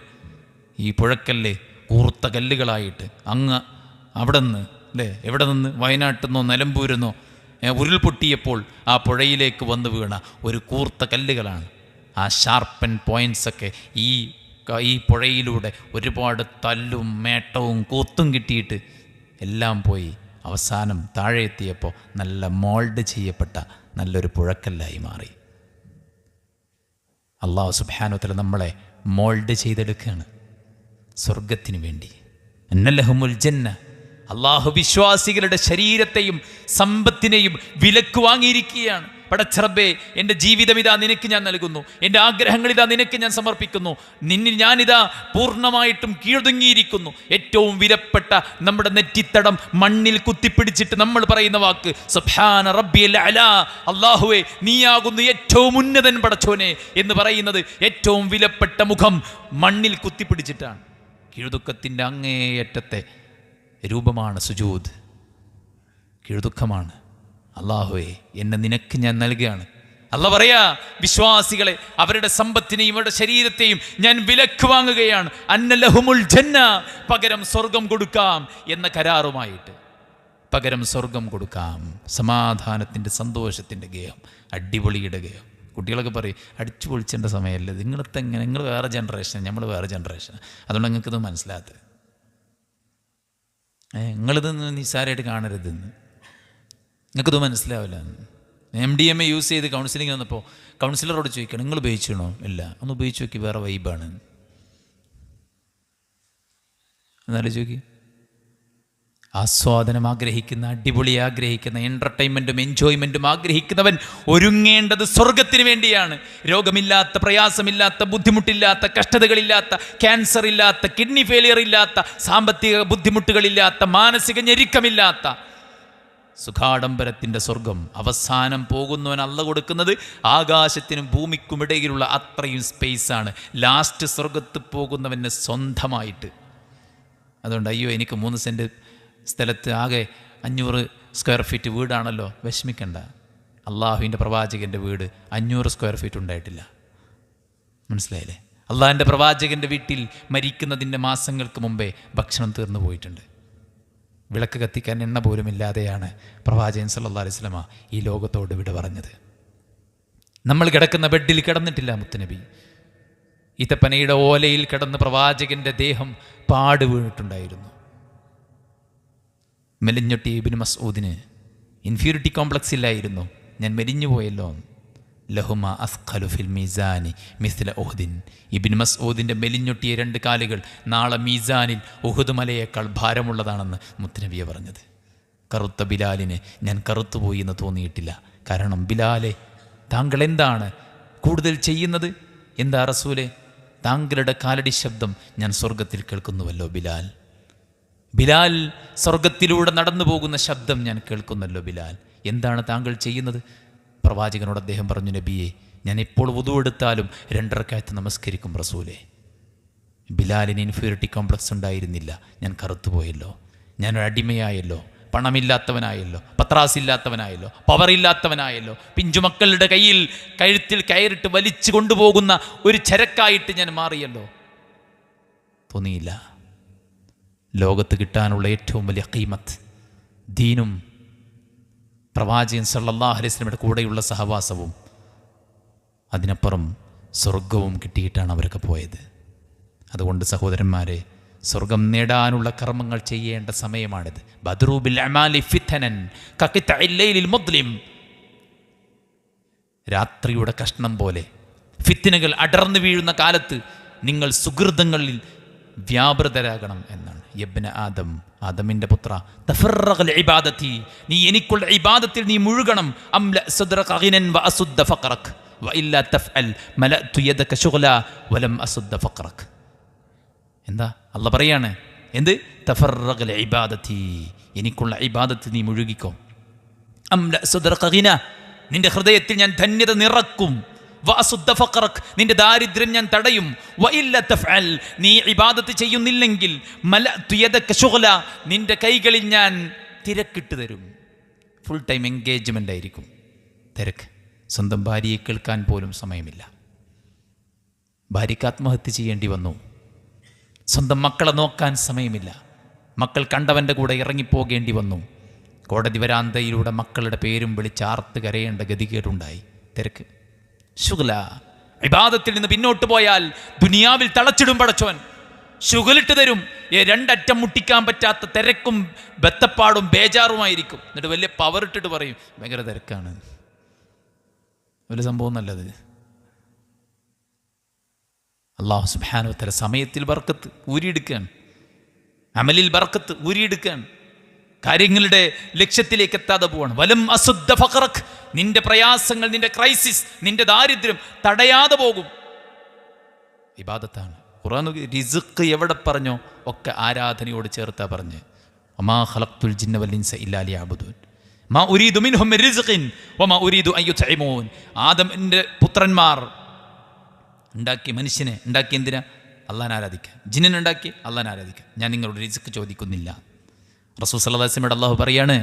ഈ പുഴക്കല്ല് കൂർത്ത കല്ലുകളായിട്ട് അങ്ങ് അവിടെ നിന്ന്, അല്ലേ, എവിടെ നിന്ന്, വയനാട്ടിൽ നിന്നോ നിലമ്പൂരിൽ നിന്നോ ഉരുൾപൊട്ടിയപ്പോൾ ആ പുഴയിലേക്ക് വന്ന് വീണ ഒരു കൂർത്ത കല്ലുകളാണ്. ആ ഷാർപ്പൻ പോയിൻറ്റ്സൊക്കെ ഈ പുഴയിലൂടെ ഒരുപാട് തല്ലും മേട്ടവും കൂത്തും കിട്ടിയിട്ട് എല്ലാം പോയി അവസാനം താഴെ എത്തിയപ്പോൾ നല്ല മോൾഡ് ചെയ്യപ്പെട്ട നല്ലൊരു പുഴക്കല്ലായി മാറി. അല്ലാഹു സുബ്ഹാനഹു വ തആല നമ്മളെ മോൾഡ് ചെയ്തെടുക്കുകയാണ് സ്വർഗത്തിന് വേണ്ടി. അന്നലഹുമുൽ ജന്ന, അള്ളാഹു വിശ്വാസികളുടെ ശരീരത്തെയും സമ്പത്തിനെയും വിലക്ക് വാങ്ങിയിരിക്കുകയാണ്. പടച്ചറബ്ബേ, എൻ്റെ ജീവിതം ഇതാ നിനക്ക് ഞാൻ നൽകുന്നു, എൻ്റെ ആഗ്രഹങ്ങൾ ഇതാ നിനക്ക് ഞാൻ സമർപ്പിക്കുന്നു, നിന്നിൽ ഞാനിതാ പൂർണ്ണമായിട്ടും കീഴൊതുങ്ങിയിരിക്കുന്നു. ഏറ്റവും വിലപ്പെട്ട നമ്മുടെ നെറ്റിത്തടം മണ്ണിൽ കുത്തിപ്പിടിച്ചിട്ട് നമ്മൾ പറയുന്ന വാക്ക് സുബ്ഹാന റബ്ബിയൽ അലാ, അല്ലാഹുവേ നീയാകുന്നു ഏറ്റവും ഉന്നതൻ പടച്ചോനെ എന്ന് പറയുന്നത് ഏറ്റവും വിലപ്പെട്ട മുഖം മണ്ണിൽ കുത്തിപ്പിടിച്ചിട്ടാണ്. കീഴ്ദുഃഖത്തിൻ്റെ അങ്ങേയറ്റത്തെ രൂപമാണ് സുജൂദ്. കീഴ്ദുഃഖമാണ്. അല്ലാഹുവേ, എന്നെ നിനക്ക് ഞാൻ നൽകുകയാണ്. അല്ല പറയാ, വിശ്വാസികളെ അവരുടെ സമ്പത്തിനെയും അവരുടെ ശരീരത്തെയും ഞാൻ വിലക്ക് വാങ്ങുകയാണ്. അന്നലഹുമുൽ ജന്ന, പകരം സ്വർഗം കൊടുക്കാം എന്ന കരാറുമായിട്ട്. പകരം സ്വർഗം കൊടുക്കാം. സമാധാനത്തിൻ്റെ, സന്തോഷത്തിൻ്റെ ഗേഹം, അടിപൊളിയുടെ ഗേഹം. കുട്ടികളൊക്കെ പറയും അടിച്ചു പൊളിച്ചേണ്ട സമയമല്ലേ, നിങ്ങളത്തെ എങ്ങനെ, നിങ്ങൾ വേറെ ജനറേഷൻ, നമ്മൾ വേറെ ജനറേഷൻ, അതുകൊണ്ട് നിങ്ങൾക്കിത് മനസ്സിലാത്തത്. നിങ്ങളിതൊന്ന് നിസ്സാരമായിട്ട് കാണരുതെന്ന്, നിങ്ങൾക്കിത് മനസ്സിലാവില്ല. MDMA യൂസ് ചെയ്ത് കൗൺസിലിംഗ് വന്നപ്പോൾ കൗൺസിലറോട് ചോദിക്കണം, നിങ്ങൾ ഉപയോഗിച്ചണോ? ഇല്ല. ഒന്ന് ഉപയോഗിച്ച് നോക്കി, വേറെ വൈബാണ്. എന്നാലും ചോദിക്കും. ആസ്വാദനം ആഗ്രഹിക്കുന്ന, അടിപൊളി ആഗ്രഹിക്കുന്ന, എൻ്റർടൈൻമെൻറ്റും എൻജോയ്മെൻറ്റും ആഗ്രഹിക്കുന്നവൻ ഒരുങ്ങേണ്ടത് സ്വർഗത്തിന് വേണ്ടിയാണ്. രോഗമില്ലാത്ത, പ്രയാസമില്ലാത്ത, ബുദ്ധിമുട്ടില്ലാത്ത, കഷ്ടതകളില്ലാത്ത, ക്യാൻസർ ഇല്ലാത്ത, കിഡ്നി ഫെയിലിയർ ഇല്ലാത്ത, സാമ്പത്തിക ബുദ്ധിമുട്ടുകളില്ലാത്ത, മാനസിക ഞെരുക്കമില്ലാത്ത സുഖാഡംബരത്തിൻ്റെ സ്വർഗം. അവസാനം പോകുന്നവൻ അല്ല കൊടുക്കുന്നത് ആകാശത്തിനും ഭൂമിക്കുമിടയിലുള്ള അത്രയും സ്പേസാണ്. ലാസ്റ്റ് സ്വർഗത്ത് പോകുന്നവന് സ്വന്തമായിട്ട്. അതുകൊണ്ട് അയ്യോ, എനിക്ക് 3 സെൻറ്റ് സ്ഥലത്ത് ആകെ 500 സ്ക്വയർ ഫീറ്റ് വീടാണല്ലോ, വിഷമിക്കണ്ട. അള്ളാഹുവിൻ്റെ പ്രവാചകൻ്റെ വീട് 500 സ്ക്വയർ ഫീറ്റ് ഉണ്ടായിട്ടില്ല. മനസ്സിലായില്ലേ? അള്ളാഹിൻ്റെ പ്രവാചകൻ്റെ വീട്ടിൽ മരിക്കുന്നതിൻ്റെ മാസങ്ങൾക്ക് മുമ്പേ ഭക്ഷണം തീർന്നു പോയിട്ടുണ്ട്. വിളക്ക് കത്തിക്കാൻ എണ്ണ പോലും ഇല്ലാതെയാണ് പ്രവാചകൻ സല്ലല്ലാഹു അലൈഹി വസല്ലമ ഈ ലോകത്തോട് വിട പറഞ്ഞത്. നമ്മൾ കിടക്കുന്ന ബെഡിൽ കിടന്നിട്ടില്ല മുത്തുനബി. ഈത്തപ്പനയുടെ ഓലയിൽ കിടന്ന് പ്രവാചകൻ്റെ ദേഹം പാട് വീണിട്ടുണ്ടായിരുന്നു. മെലിഞ്ഞൊട്ടി ഇബ്നു മസ്ഊദിന് ഇൻഫീരിറ്റി കോംപ്ലക്സ് ഇല്ലായിരുന്നു. ഞാൻ മെലിഞ്ഞു പോയല്ലോ. ലഹുമ അസ്ഖലു ഫിൽ മീസാനി മിസ്ല ഉഹുദിൻ. ഇബ്നു മസ്ഊദിൻ്റെ മെലിഞ്ഞൊട്ടിയ 2 കാലുകൾ നാളെ മീസാനിൽ ഉഹുദ് മലയേക്കാൾ ഭാരമുള്ളതാണെന്ന് മുത്തുനബിയെ പറഞ്ഞത്. കറുത്ത ബിലാലിന് ഞാൻ കറുത്തുപോയി എന്ന് തോന്നിയിട്ടില്ല. കാരണം ബിലാലെ, താങ്കൾ എന്താണ് കൂടുതൽ ചെയ്യുന്നത്? എന്താ റസൂലെ? താങ്കളുടെ കാലടി ശബ്ദം ഞാൻ സ്വർഗത്തിൽ കേൾക്കുന്നുവല്ലോ ബിലാൽ. ബിലാൽ, സ്വർഗത്തിലൂടെ നടന്നു പോകുന്ന ശബ്ദം ഞാൻ കേൾക്കുന്നല്ലോ ബിലാൽ. എന്താണ് താങ്കൾ ചെയ്യുന്നത്? പ്രവാചകനോട് അദ്ദേഹം പറഞ്ഞു, നബിയെ, ഞാൻ എപ്പോൾ വുദു എടുത്താലും 2 റക്അത്ത് നമസ്കരിക്കും റസൂലേ. ബിലാലിന് ഇൻഫീരിറ്റി കോംപ്ലക്സ് ഉണ്ടായിരുന്നില്ല. ഞാൻ കറുത്തുപോയല്ലോ, ഞാനൊരു അടിമയായല്ലോ, പണമില്ലാത്തവനായല്ലോ, പത്രാസില്ലാത്തവനായല്ലോ, പവറില്ലാത്തവനായല്ലോ, പിഞ്ചുമക്കളുടെ കയ്യിൽ കഴുത്തിൽ കയറിട്ട് വലിച്ചു കൊണ്ടുപോകുന്ന ഒരു ചരക്കായിട്ട് ഞാൻ മാറിയല്ലോ. തോന്നിയില്ല. ലോകത്ത് കിട്ടാനുള്ള ഏറ്റവും വലിയ ഖീമത്ത് ദീനും പ്രവാചകൻ സല്ലല്ലാഹു അലൈഹി വസല്ലമയുടെ കൂടെയുള്ള സഹവാസവും, അതിനപ്പുറം സ്വർഗവും കിട്ടിയിട്ടാണ് അവരൊക്കെ പോയത്. അതുകൊണ്ട് സഹോദരന്മാരെ, സ്വർഗം നേടാനുള്ള കർമ്മങ്ങൾ ചെയ്യേണ്ട സമയമാണിത്. ബദ്റു ബിൽ അമാലി ഫിതനൻ കഖിതഇൽ ലൈലിൽ മുദ്ലിം. രാത്രിയുടെ കഷ്ണം പോലെ ഫിത്നകൾ അടർന്നു വീഴുന്ന കാലത്ത് നിങ്ങൾ സുഹൃതങ്ങളിൽ വ്യാപൃതരാകണം എന്നാണ്. യബ്ന ആദം, ആദമിൻ്റെ പുത്ര, തഫറഖ് ഇബാദതി, നീ എനിക്കുള്ള ഇബാദത്തിൽ നീ മുഴുകണം. അംല സദ്റക ഗിനൻ വഅസുദ്ദ ഫഖറക വഇല്ലാ തഫ്അൽ മലഅതു യദക ശുഗ്ല വലം അസുദ്ദ ഫഖറക. എന്താ അല്ലാഹ് പറയാണ്? എന്ത്? തഫറഖ് ഇബാദതി, എനിക്കുള്ള ഇബാദത്തിൽ നീ മുഴുകിക്കോ. അംല സദ്റക ഗിന, നിന്റെ ഹൃദയത്തിൽ ഞാൻ ധന്യത നിറക്കും. വഅസുദ്ദ ഫഖറക, നിന്റെ ദാരിദ്ര്യം ഞാൻ തടയും. വഇല്ല തഫ്അൽ, നീ ഇബാദത്ത് ചെയ്യുന്നില്ലെങ്കിൽ മലഅതു യദക ശുഗ്ല, നിന്റെ കൈകളിൽ ഞാൻ തിരക്കിട്ട് തരും. ഫുൾ ടൈം എൻഗേജ്മെൻ്റ് ആയിരിക്കും, തിരക്ക്. സ്വന്തം ഭാര്യയെ കേൾക്കാൻ പോലും സമയമില്ല. ഭാര്യയ്ക്ക് ആത്മഹത്യ ചെയ്യേണ്ടി വന്നു. സ്വന്തം മക്കളെ നോക്കാൻ സമയമില്ല. മക്കൾ കണ്ടവൻ്റെ കൂടെ ഇറങ്ങിപ്പോകേണ്ടി വന്നു. കോടതി വരാന്തയിലൂടെ മക്കളുടെ പേരും വിളിച്ചാർത്ത് കരയേണ്ട ഗതികേടുണ്ടായി. തിരക്ക്, ശുഗ്ല. ഇബാദത്തിൽ നിന്ന് പിന്നോട്ട് പോയാൽ ദുനിയാവിൽ തളച്ചിടും പടച്ചോൻ. ശുഗലിട്ട് തരും. 2 അറ്റം മുട്ടിക്കാൻ പറ്റാത്ത തിരക്കും ബത്തപ്പാടും ബേജാറുമായിരിക്കും. എന്നിട്ട് വലിയ പവർ ഇട്ടിട്ട് പറയും ഭയങ്കര തിരക്കാണ്. വലിയ സംഭവം നല്ലത്. അല്ലാഹു സുബ്ഹാനഹു വ തആല സമയത്തിൽ ബർക്കത്ത് ഊരിയെടുക്കുകയാണ്. അമലിൽ ബർക്കത്ത് ഊരിയെടുക്കുകയാണ്. കാര്യങ്ങളുടെ ലക്ഷ്യത്തിലേക്ക് എത്താതെ പോവാണ്. വലം അസുദ്ദ ഫഖറക്, നിന്റെ പ്രയാസങ്ങൾ, നിന്റെ ക്രൈസിസ്, നിന്റെ ദാരിദ്ര്യം തടയാതെ പോകും. ഇബാദത്താണ്. ഖുർആൻ റിസ്ഖ് എവിടെ പറഞ്ഞോ ഒക്കെ ആരാധനയോട് ചേർത്താ പറഞ്ഞ്. വമാ ഖലഖ്തുൽ ജിന്ന വൽ ഇൻസ ഇല്ലാ ലിയഅ്ബുദൂൻ മാ ഉരീദു മിൻഹും മിൻ റിസ്ഖിൻ വമാ ഉരീദു അൻ യുത്ഇമൂൻ. ആദമിൻ്റെ പുത്രന്മാർ ഉണ്ടാക്കി, മനുഷ്യനെ ഉണ്ടാക്കി എന്തിനാ? അള്ളാഹനെ ആരാധിക്കാൻ. ജിന്നിനെ ഉണ്ടാക്കി അള്ളാഹനെ ആരാധിക്കാൻ. ഞാൻ നിങ്ങളോട് റിസ്ഖ് ചോദിക്കുന്നില്ല. റസൂൽ സല്ലല്ലാഹു അലൈഹി വസല്ലം അല്ലാഹു പറയാണ്,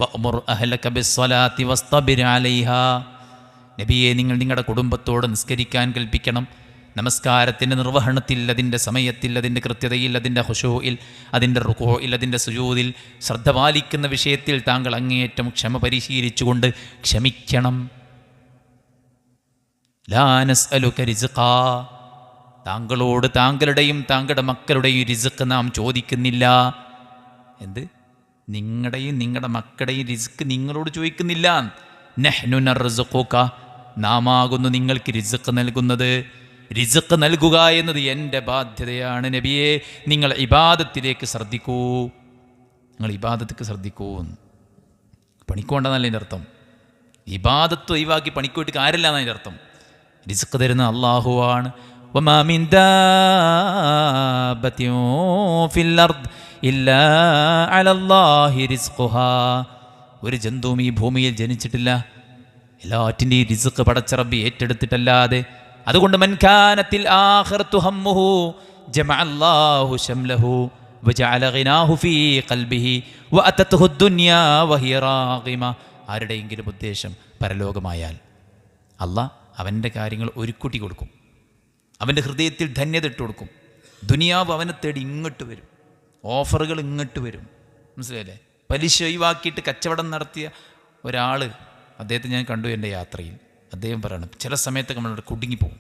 വഅ്മുർ അഹ്ലക ബിസ്സലാത്തി വസ്തബിർ അലൈഹാ. നബിയെ, നിങ്ങൾ നിങ്ങളുടെ കുടുംബത്തോട് നിസ്കരിക്കാൻ കൽപ്പിക്കണം. നമസ്കാരത്തിൻ്റെ നിർവഹണത്തിൽ, അതിൻ്റെ സമയത്തിൽ, അതിൻ്റെ കൃത്യതയിൽ, അതിൻ്റെ ഖുശൂഇൽ, അതിൻ്റെ റുകൂഇൽ, അതിൻ്റെ സുജൂദിൽ ശ്രദ്ധ പാലിക്കുന്ന വിഷയത്തിൽ താങ്കൾ അങ്ങേയറ്റം ക്ഷമ പരിശീലിച്ചുകൊണ്ട് ക്ഷമിക്കണം. ലാ നസ്അലുക റിസ്ഖാ, താങ്കളോട് താങ്കളുടെയും താങ്കളുടെ മക്കളുടെയും റിസ്ഖ് നാം ചോദിക്കുന്നില്ല. എന്ത്? നിങ്ങളുടെയും നിങ്ങളുടെ മക്കളുടെയും റിസ്ക് നിങ്ങളോട് ചോദിക്കുന്നില്ല. നഹ്നു നർസുഖുക, നാം ആകുന്നു നിങ്ങൾക്ക് റിസ്ക് നൽകുന്നത്. റിസ്ക് നൽകുക എന്നത് എൻ്റെ ബാധ്യതയാണ്. നബിയെ, നിങ്ങൾ ഇബാദത്തിലേക്ക് ശ്രദ്ധിക്കൂ, നിങ്ങൾ ഇബാദത്തേക്ക് ശ്രദ്ധിക്കൂ. പണിക്കോണ്ടെന്നല്ല എൻ്റെ അർത്ഥം. ഇബാദത്ത് ഒഴിവാക്കി പണിക്കോയിട്ട് കാര്യമില്ല എന്നതിൻ്റെ അർത്ഥം. റിസ്ക് തരുന്ന അള്ളാഹുവാണ്. വമാ മിൻ ദാബത്തിൻ ഫിൽ അർദ് ഇല്ലാ അലല്ലാഹി റിസ്ഖുഹാ. ഒരു ജന്തുവും ഈ ഭൂമിയിൽ ജനിച്ചിട്ടില്ല, എല്ലാറ്റിൻ്റെയും റിസ്ക് പടച്ച റബ്ബ് ഏറ്റെടുത്തിട്ടല്ലാതെ. അതുകൊണ്ട് മൻ കാനത്തിൽ ആഖിറതു ഹമ്മുഹു ജമഅല്ലാഹു ശംലഹു വജഅല ഗിനാഹു ഫീ ഖൽബിഹി വഅതതുഹു ദുനിയാ വഹിയ റാഗിമ. ആരുടെയെങ്കിലും ഉദ്ദേശം പരലോകമായാൽ അല്ലാഹ് അവൻ്റെ കാര്യങ്ങൾ ഒരുക്കൂട്ടി കൊടുക്കും, അവൻ്റെ ഹൃദയത്തിൽ ധന്യത ഇട്ട് കൊടുക്കും. ദുനിയാവ് അവനെ തേടി ഇങ്ങോട്ട് വരും, ഓഫറുകൾ ഇങ്ങോട്ട് വരും. മനസ്സിലായില്ലേ? പലിശ ഒഴിവാക്കിയിട്ട് കച്ചവടം നടത്തിയ ഒരാൾ, അദ്ദേഹത്തെ ഞാൻ കണ്ടു എൻ്റെ യാത്രയിൽ. അദ്ദേഹം പറയണം, ചില സമയത്തൊക്കെ നമ്മളവിടെ കുടുങ്ങിപ്പോകും,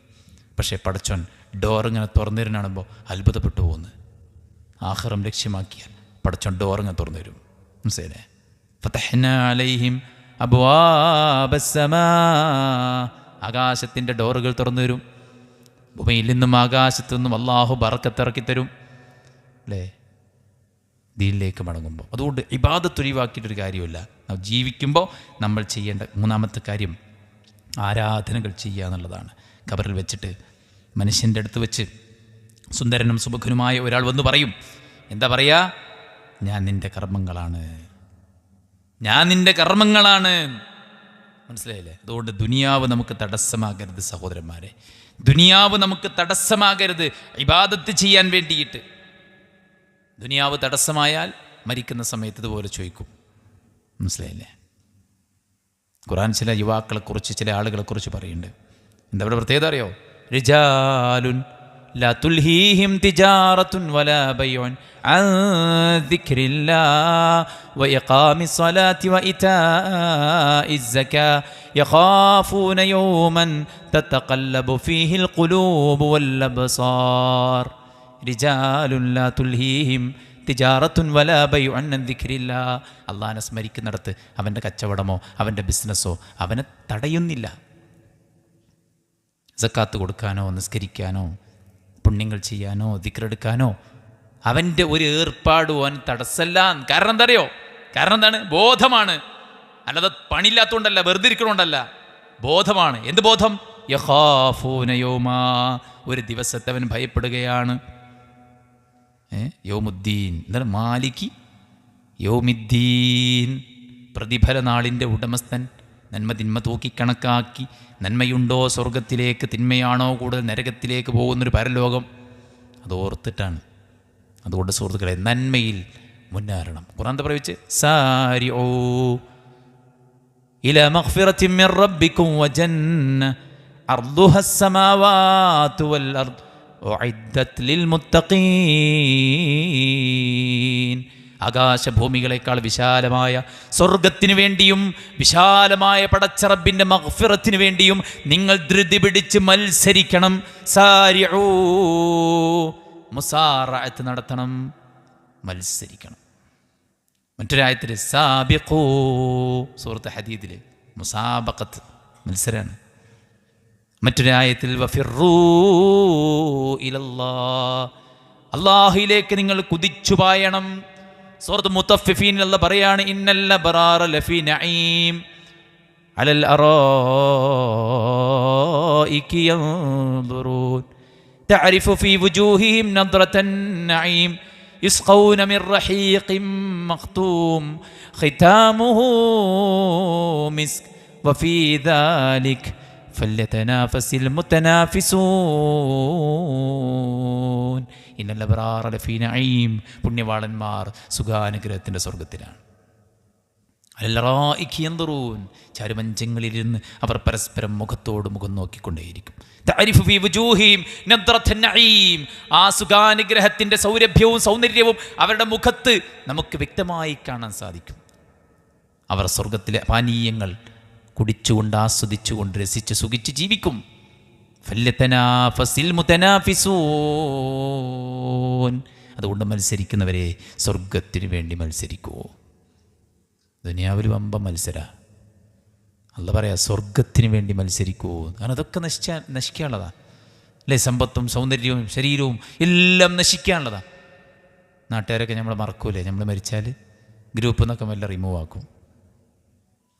പക്ഷേ പടച്ചോൻ ഡോറിങ്ങനെ തുറന്നിരുന്ന് കാണുമ്പോൾ അത്ഭുതപ്പെട്ടു പോകുന്നു. ആഖിറം ലക്ഷ്യമാക്കിയാൽ പടച്ചോൻ ഡോറിങ്ങനെ തുറന്നു വരും. മനസ്സിലായില്ലേ? ഫതഹ്നാ അലൈഹിം അബ്വാബസ്സമാ, ആകാശത്തിൻ്റെ ഡോറുകൾ തുറന്നു വരും. ഭൂമിയിൽ നിന്നും ആകാശത്തു നിന്നും അള്ളാഹു ബറക്കത്തിറക്കി തരും. അല്ലേ? ദീനിലേക്ക് മടങ്ങുമ്പോൾ. അതുകൊണ്ട് ഇബാദത്ത് ഒഴിവാക്കിയിട്ടൊരു കാര്യമില്ല. നാം ജീവിക്കുമ്പോൾ നമ്മൾ ചെയ്യേണ്ട മൂന്നാമത്തെ കാര്യം ആരാധനകൾ ചെയ്യുക എന്നുള്ളതാണ്. ഖബറിൽ വെച്ചിട്ട്, മനുഷ്യൻ്റെ അടുത്ത് വെച്ച് സുന്ദരനും സുമുഖനുമായ ഒരാൾ വന്ന് പറയും, എന്താ പറയുക? ഞാൻ നിൻ്റെ കർമ്മങ്ങളാണ്, ഞാൻ നിൻ്റെ കർമ്മങ്ങളാണ്. മനസ്സിലായില്ലേ? അതുകൊണ്ട് ദുനിയാവ് നമുക്ക് തടസ്സമാകരുത് സഹോദരന്മാരെ, ദുനിയാവ് നമുക്ക് തടസ്സമാകരുത് ഇബാദത്ത് ചെയ്യാൻ വേണ്ടിയിട്ട്. ദുനിയാവ് തടസ്സമായാൽ മരിക്കുന്ന സമയത്ത് ഇതുപോലെ ചോദിക്കും. മനസ്സിലായില്ലേ? ഖുർആൻ ചില യുവാക്കളെക്കുറിച്ച്, ചില ആളുകളെക്കുറിച്ച് പറയുന്നുണ്ട്. എന്താ അവിടെ പ്രത്യേകത അറിയോ? റിജാലുൻ ലാ തുൽഹീഹിം തിജാറത്തുൻ വലാ ബൈഉൻ അൻ ദിക്രില്ലാഹ് വഇഖാമിസ് സ്വലാത്തി വഇതാഇസ് സകാ യഖാഫൂന യൗമൻ തതഖല്ലബു ഫീഹിൽ ഖുലൂബു വൽ അബ്സാർ. റിജാലുൻ ലാ തുൽഹീഹിം തിജാറത്തുൻ വലാ ബൈഉൻ അൻ ദിക്രില്ലാഹ്. അള്ളാഹനെ സ്മരിക്കുന്നിടത്ത് അവൻ്റെ കച്ചവടമോ അവൻ്റെ ബിസിനസ്സോ അവനെ തടയുന്നില്ല. സക്കാത്ത് കൊടുക്കാനോ നിസ്കരിക്കാനോ പുണ്യങ്ങൾ ചെയ്യാനോ ദിക്റെടുക്കാനോ അവൻ്റെ ഒരു ഏർപ്പാടും അവൻ തടസ്സമല്ല. കാരണം എന്താ അറിയോ? കാരണം എന്താണ്? ബോധമാണ്. അല്ലാതെ പണിയില്ലാത്തതുകൊണ്ടല്ല, വെറുതെ ഇരിക്കണോണ്ടല്ല, ബോധമാണ്. എന്ത് ബോധം? യഖാഫൂന യൗമാ, ഒരു ദിവസത്തെ അവൻ ഭയപ്പെടുകയാണ്. യൗമുദ്ദീൻ എന്താണ്? മാലികി യൗമിദ്ദീൻ, പ്രതിഫല നാളിൻ്റെ ഉടമസ്ഥൻ. നന്മ തിന്മ തൂക്കിക്കണക്കാക്കി, നന്മയുണ്ടോ സ്വർഗത്തിലേക്ക്, തിന്മയാണോ കൂടുതൽ നരകത്തിലേക്ക് പോകുന്നൊരു പരലോകം, അതോർത്തിട്ടാണ്. അതുകൊണ്ട് സുഹൃത്തുക്കളെ, നന്മയിൽ മുന്നേറണം. ഖുർആൻ പ്രയോഗിച്ച് സാരിഊ ഇലാ മഗ്ഫിറത്തിൻ മിർ റബ്ബിക്കും വജന്ന അർദുഹസ് സമാവാതു വൽ അർദ് ഉഇദ്ദത് ലിൽ മുത്തഖീൻ. ആകാശഭൂമികളെക്കാൾ വിശാലമായ സ്വർഗത്തിന് വേണ്ടിയും വിശാലമായ പടച്ചറബിൻ്റെ മഗ്ഫിറത്തിന് വേണ്ടിയും നിങ്ങൾ ധൃതി പിടിച്ച് മത്സരിക്കണം. സാരിഊ, മുസാറഅത്ത് നടത്തണം, മത്സരിക്കണം. മറ്റൊരായത്തിൽ സാബിഖൂ, സൂറത്ത് ഹദീദിൽ മുസാബഖത്ത്, മത്സരമാണ്. മറ്റൊരായത്തിൽ വഫിറൂ ഇലല്ലാഹ്, അല്ലാഹുവിലേക്ക് നിങ്ങൾ കുതിച്ചു പായണം. സൂറത്ത് മുത്തഫിഫീൻ അല്ലാഹ് പറയാണ്, ഇന്നൽ അബ്റാറ ലഫീ നഈം അലൽ അറായികി യൻദുറൂൻ തഅരിഫു ഫീ വുജൂഹിഹിം നദ്റതൻ നഈം യുസ്ഖൗന മിർ റഹീഖിൻ മഖ്തൂം ഖിതാമുഹു മിസ്ക് വഫീ ദാലിക ഫല്യതനാഫസിൽ മുതനാഫിസൂൻ. ഇന്നൽ അബ്റാറ ലഫീ നഈം, പുണ്യവാളന്മാർ സുഖാനുഗ്രഹത്തിൻ്റെ സ്വർഗത്തിലാണ്. അലറായിക്ക് യൻദുറൂൻ, ചരുമഞ്ചങ്ങളിലിരുന്ന് അവർ പരസ്പരം മുഖത്തോട് മുഖം നോക്കിക്കൊണ്ടേയിരിക്കും. തഅരിഫു ഫീ വുജൂഹിഹിം നദ്റത്തുൻ നഈം, ആ സുഖാനുഗ്രഹത്തിൻ്റെ സൗരഭ്യവും സൗന്ദര്യവും അവരുടെ മുഖത്ത് നമുക്ക് വ്യക്തമായി കാണാൻ സാധിക്കും. അവർ സ്വർഗത്തിലെ പാനീയങ്ങൾ കുടിച്ചുകൊണ്ട് ആസ്വദിച്ചുകൊണ്ട് രസിച്ച് സുഖിച്ച് ജീവിക്കും. ഫല്യതനാഫസിൽ മുതനാഫിസൂൻ, അതുകൊണ്ട് മത്സരിക്കുന്നവരെ സ്വർഗത്തിന് വേണ്ടി മത്സരിക്കൂ. ദുനിയാവിൽ വമ്പ മത്സര, അല്ല പറയാ സ്വർഗത്തിന് വേണ്ടി മത്സരിക്കൂ. കാരണം അതൊക്കെ നശിക്കാനുള്ളതാ അല്ലേ? സമ്പത്തും സൗന്ദര്യവും ശരീരവും എല്ലാം നശിക്കാനുള്ളതാ. നാട്ടുകാരൊക്കെ നമ്മൾ മറക്കൂലേ? നമ്മൾ മരിച്ചാൽ ഗ്രൂപ്പിൽ നിന്നൊക്കെ വല്ല റിമൂവ് ആക്കും.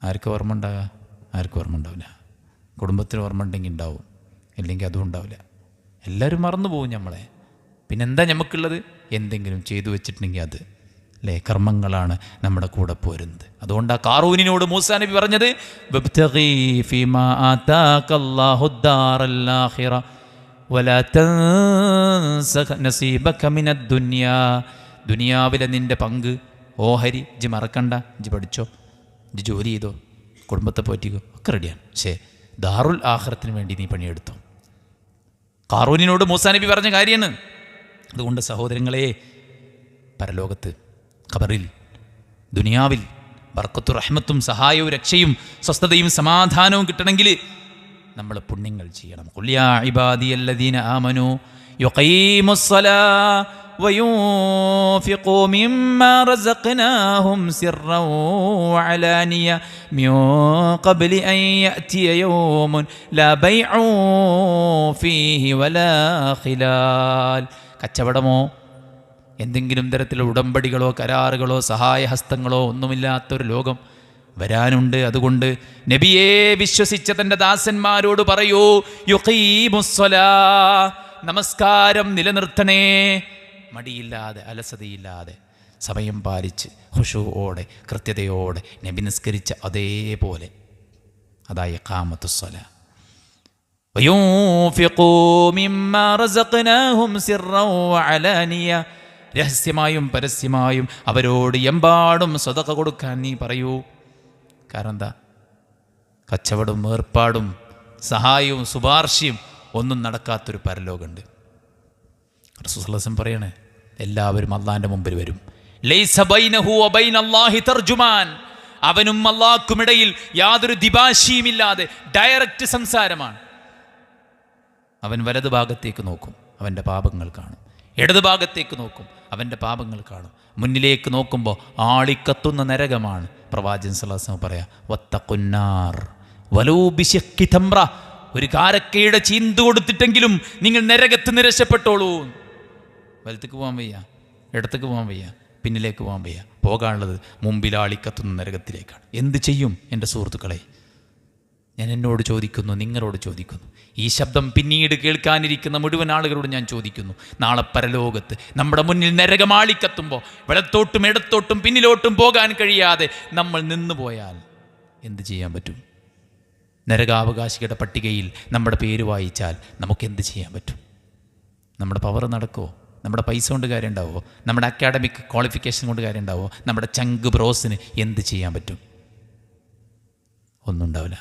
ആർക്കും ഓർമ്മ ഉണ്ടാകുക? ആർക്കും ഓർമ്മ ഉണ്ടാവില്ല. കുടുംബത്തിന് ഓർമ്മ ഉണ്ടെങ്കിൽ ഉണ്ടാവും, ഇല്ലെങ്കിൽ അതും ഉണ്ടാവില്ല. എല്ലാവരും മറന്നു പോകും നമ്മളെ. പിന്നെന്താ നമുക്കുള്ളത്? എന്തെങ്കിലും ചെയ്തു വെച്ചിട്ടുണ്ടെങ്കിൽ അത് അല്ലേ, കർമ്മങ്ങളാണ് നമ്മുടെ കൂടെ പോരുന്നത്. അതുകൊണ്ടാണ് കാറൂനിനോട് മൂസാ നബി പറഞ്ഞത്, വബ്തഗി ഫീമാ ആതാകല്ലാഹു ദാറൽ ആഖിറ വലാ തൻസ നസീബക മിനദ് ദുനിയാ, ദുനിയാവിലെ നിൻ്റെ പങ്ക് ഓഹരി ഇജ്ജ് മറക്കണ്ട. ഇജ്ജ് പഠിച്ചോ, ഇജ്ജ് ജോലി ചെയ്തോ, കുടുംബത്തെ പോറ്റിക്കോ, ഒക്കെ റെഡിയാണ്. പക്ഷേ ദാറുൽ ആഖിറത്തിന് വേണ്ടി നീ പണിയെടുത്തോ. കാറൂനിനോട് മൂസാ നബി പറഞ്ഞ കാര്യമാണ്. അതുകൊണ്ട് സഹോദരങ്ങളെ, പരലോകത്ത് ഖബറിൽ ദുനിയാവിൽ ബർക്കത്തും റഹ്മത്തും സഹായവും രക്ഷയും സ്വസ്ഥതയും സമാധാനവും കിട്ടണമെങ്കിൽ നമ്മൾ പുണ്യങ്ങൾ ചെയ്യണം. ഖുൽ യാ ഇബാദിയല്ലദീന ആമനൂ യുഖീമുസ്സലാ വയൂൻഫിഖൂ മിമ്മാ റസഖ്നാഹും സിർറൻ വഅലാനിയ മിൻ ഖബ്ലി അൻ യഅതിയ യൗമുൻ ലാ ബൈഉ ഫീഹി വലാ ഖിലാൽ. കച്ചവടമോ എന്തെങ്കിലും തരത്തിലുള്ള ഉടമ്പടികളോ കരാറുകളോ സഹായഹസ്തങ്ങളോ ഒന്നുമില്ലാത്തൊരു ലോകം വരാനുണ്ട്. അതുകൊണ്ട് നബിയെ വിശ്വസിച്ച തൻ്റെ ദാസന്മാരോട് പറയൂ, യുഖീമുസ്സലാ, നമസ്കാരം നിലനിർത്തണേ. മടിയില്ലാതെ അലസതയില്ലാതെ സമയം പാലിച്ച് ഖുശൂഓടെ കൃത്യതയോടെ നബി നിസ്കരിച്ച അതേപോലെ, അതായ ഇഖാമത്തുസ്സലാ. വയൂൻഫിഖൂ മിമ്മാ റസഖ്നാഹും സിർറൻ വഅലാനിയ, രഹസ്യമായും പരസ്യമായും അവരോട് എമ്പാടും സ്വതക്ക കൊടുക്കാൻ നീ പറയൂ. കാരണം എന്താ? കച്ചവടവും ഏർപ്പാടും സഹായവും ശുപാർശയും ഒന്നും നടക്കാത്തൊരു പരലോകമുണ്ട്. റസൂലുള്ളാഹി സ്വല്ലല്ലാഹു അലൈഹി വസല്ലം പറയണേ, എല്ലാവരും അള്ളാഹിൻ്റെ മുമ്പിൽ വരും. ലൈസ ബൈനഹു വബൈന അല്ലാഹി തർജുമാൻ, അവനും അള്ളാഹ്ക്കുമിടയിൽ യാതൊരു ദിഭാഷിയുമില്ലാതെ ഡയറക്റ്റ് സംസാരമാണ്. അവൻ വലതു ഭാഗത്തേക്ക് നോക്കും, അവൻ്റെ പാപങ്ങൾ കാണും. ഇടതു ഭാഗത്തേക്ക് നോക്കും, അവൻ്റെ പാപങ്ങൾ കാണും. മുന്നിലേക്ക് നോക്കുമ്പോൾ ആളിക്കത്തുന്ന നരകമാണ്. പ്രവാചകൻ സല്ലല്ലാഹു അലൈഹി വസല്ലം പറയാ, വത്തഖുന്നാർ വലൂ ബിശഖ്ഖി തംറ, ഒരു കാരക്കയുടെ ചീന്തു കൊടുത്തിട്ടെങ്കിലും നിങ്ങൾ നരകത്ത് നിരക്ഷപ്പെട്ടോളൂ. വലത്തേക്ക് പോകാൻ വയ്യ, ഇടത്തേക്ക് പോകാൻ വയ്യ, പിന്നിലേക്ക് പോകാൻ വയ്യ. പോകാനുള്ളത് മുമ്പിൽ ആളിക്കത്തുന്ന നരകത്തിലേക്കാണ്. എന്ത് ചെയ്യും എൻ്റെ സുഹൃത്തുക്കളെ? ഞാൻ എന്നോട് ചോദിക്കുന്നു, നിങ്ങളോട് ചോദിക്കുന്നു, ഈ ശബ്ദം പിന്നീട് കേൾക്കാനിരിക്കുന്ന മുഴുവൻ ആളുകളോട് ഞാൻ ചോദിക്കുന്നു. നാളെ പരലോകത്ത് നമ്മുടെ മുന്നിൽ നരകമാളിക്കത്തുമ്പോൾ വലത്തോട്ടും ഇടത്തോട്ടും പിന്നിലോട്ടും പോകാൻ കഴിയാതെ നമ്മൾ നിന്നുപോയാൽ എന്ത് ചെയ്യാൻ പറ്റും? നരകാവകാശികളുടെ പട്ടികയിൽ നമ്മുടെ പേര് വായിച്ചാൽ നമുക്ക് എന്ത് ചെയ്യാൻ പറ്റും? നമ്മുടെ പവർ നടക്കുമോ? നമ്മുടെ പൈസ കൊണ്ട് കാര്യം ഉണ്ടാവുമോ? നമ്മുടെ അക്കാഡമിക് ക്വാളിഫിക്കേഷൻ കൊണ്ട് കാര്യം ഉണ്ടാവുമോ? നമ്മുടെ ചങ്ക് ബ്രോസിന് എന്ത് ചെയ്യാൻ പറ്റും? ഒന്നും ഉണ്ടാവില്ല.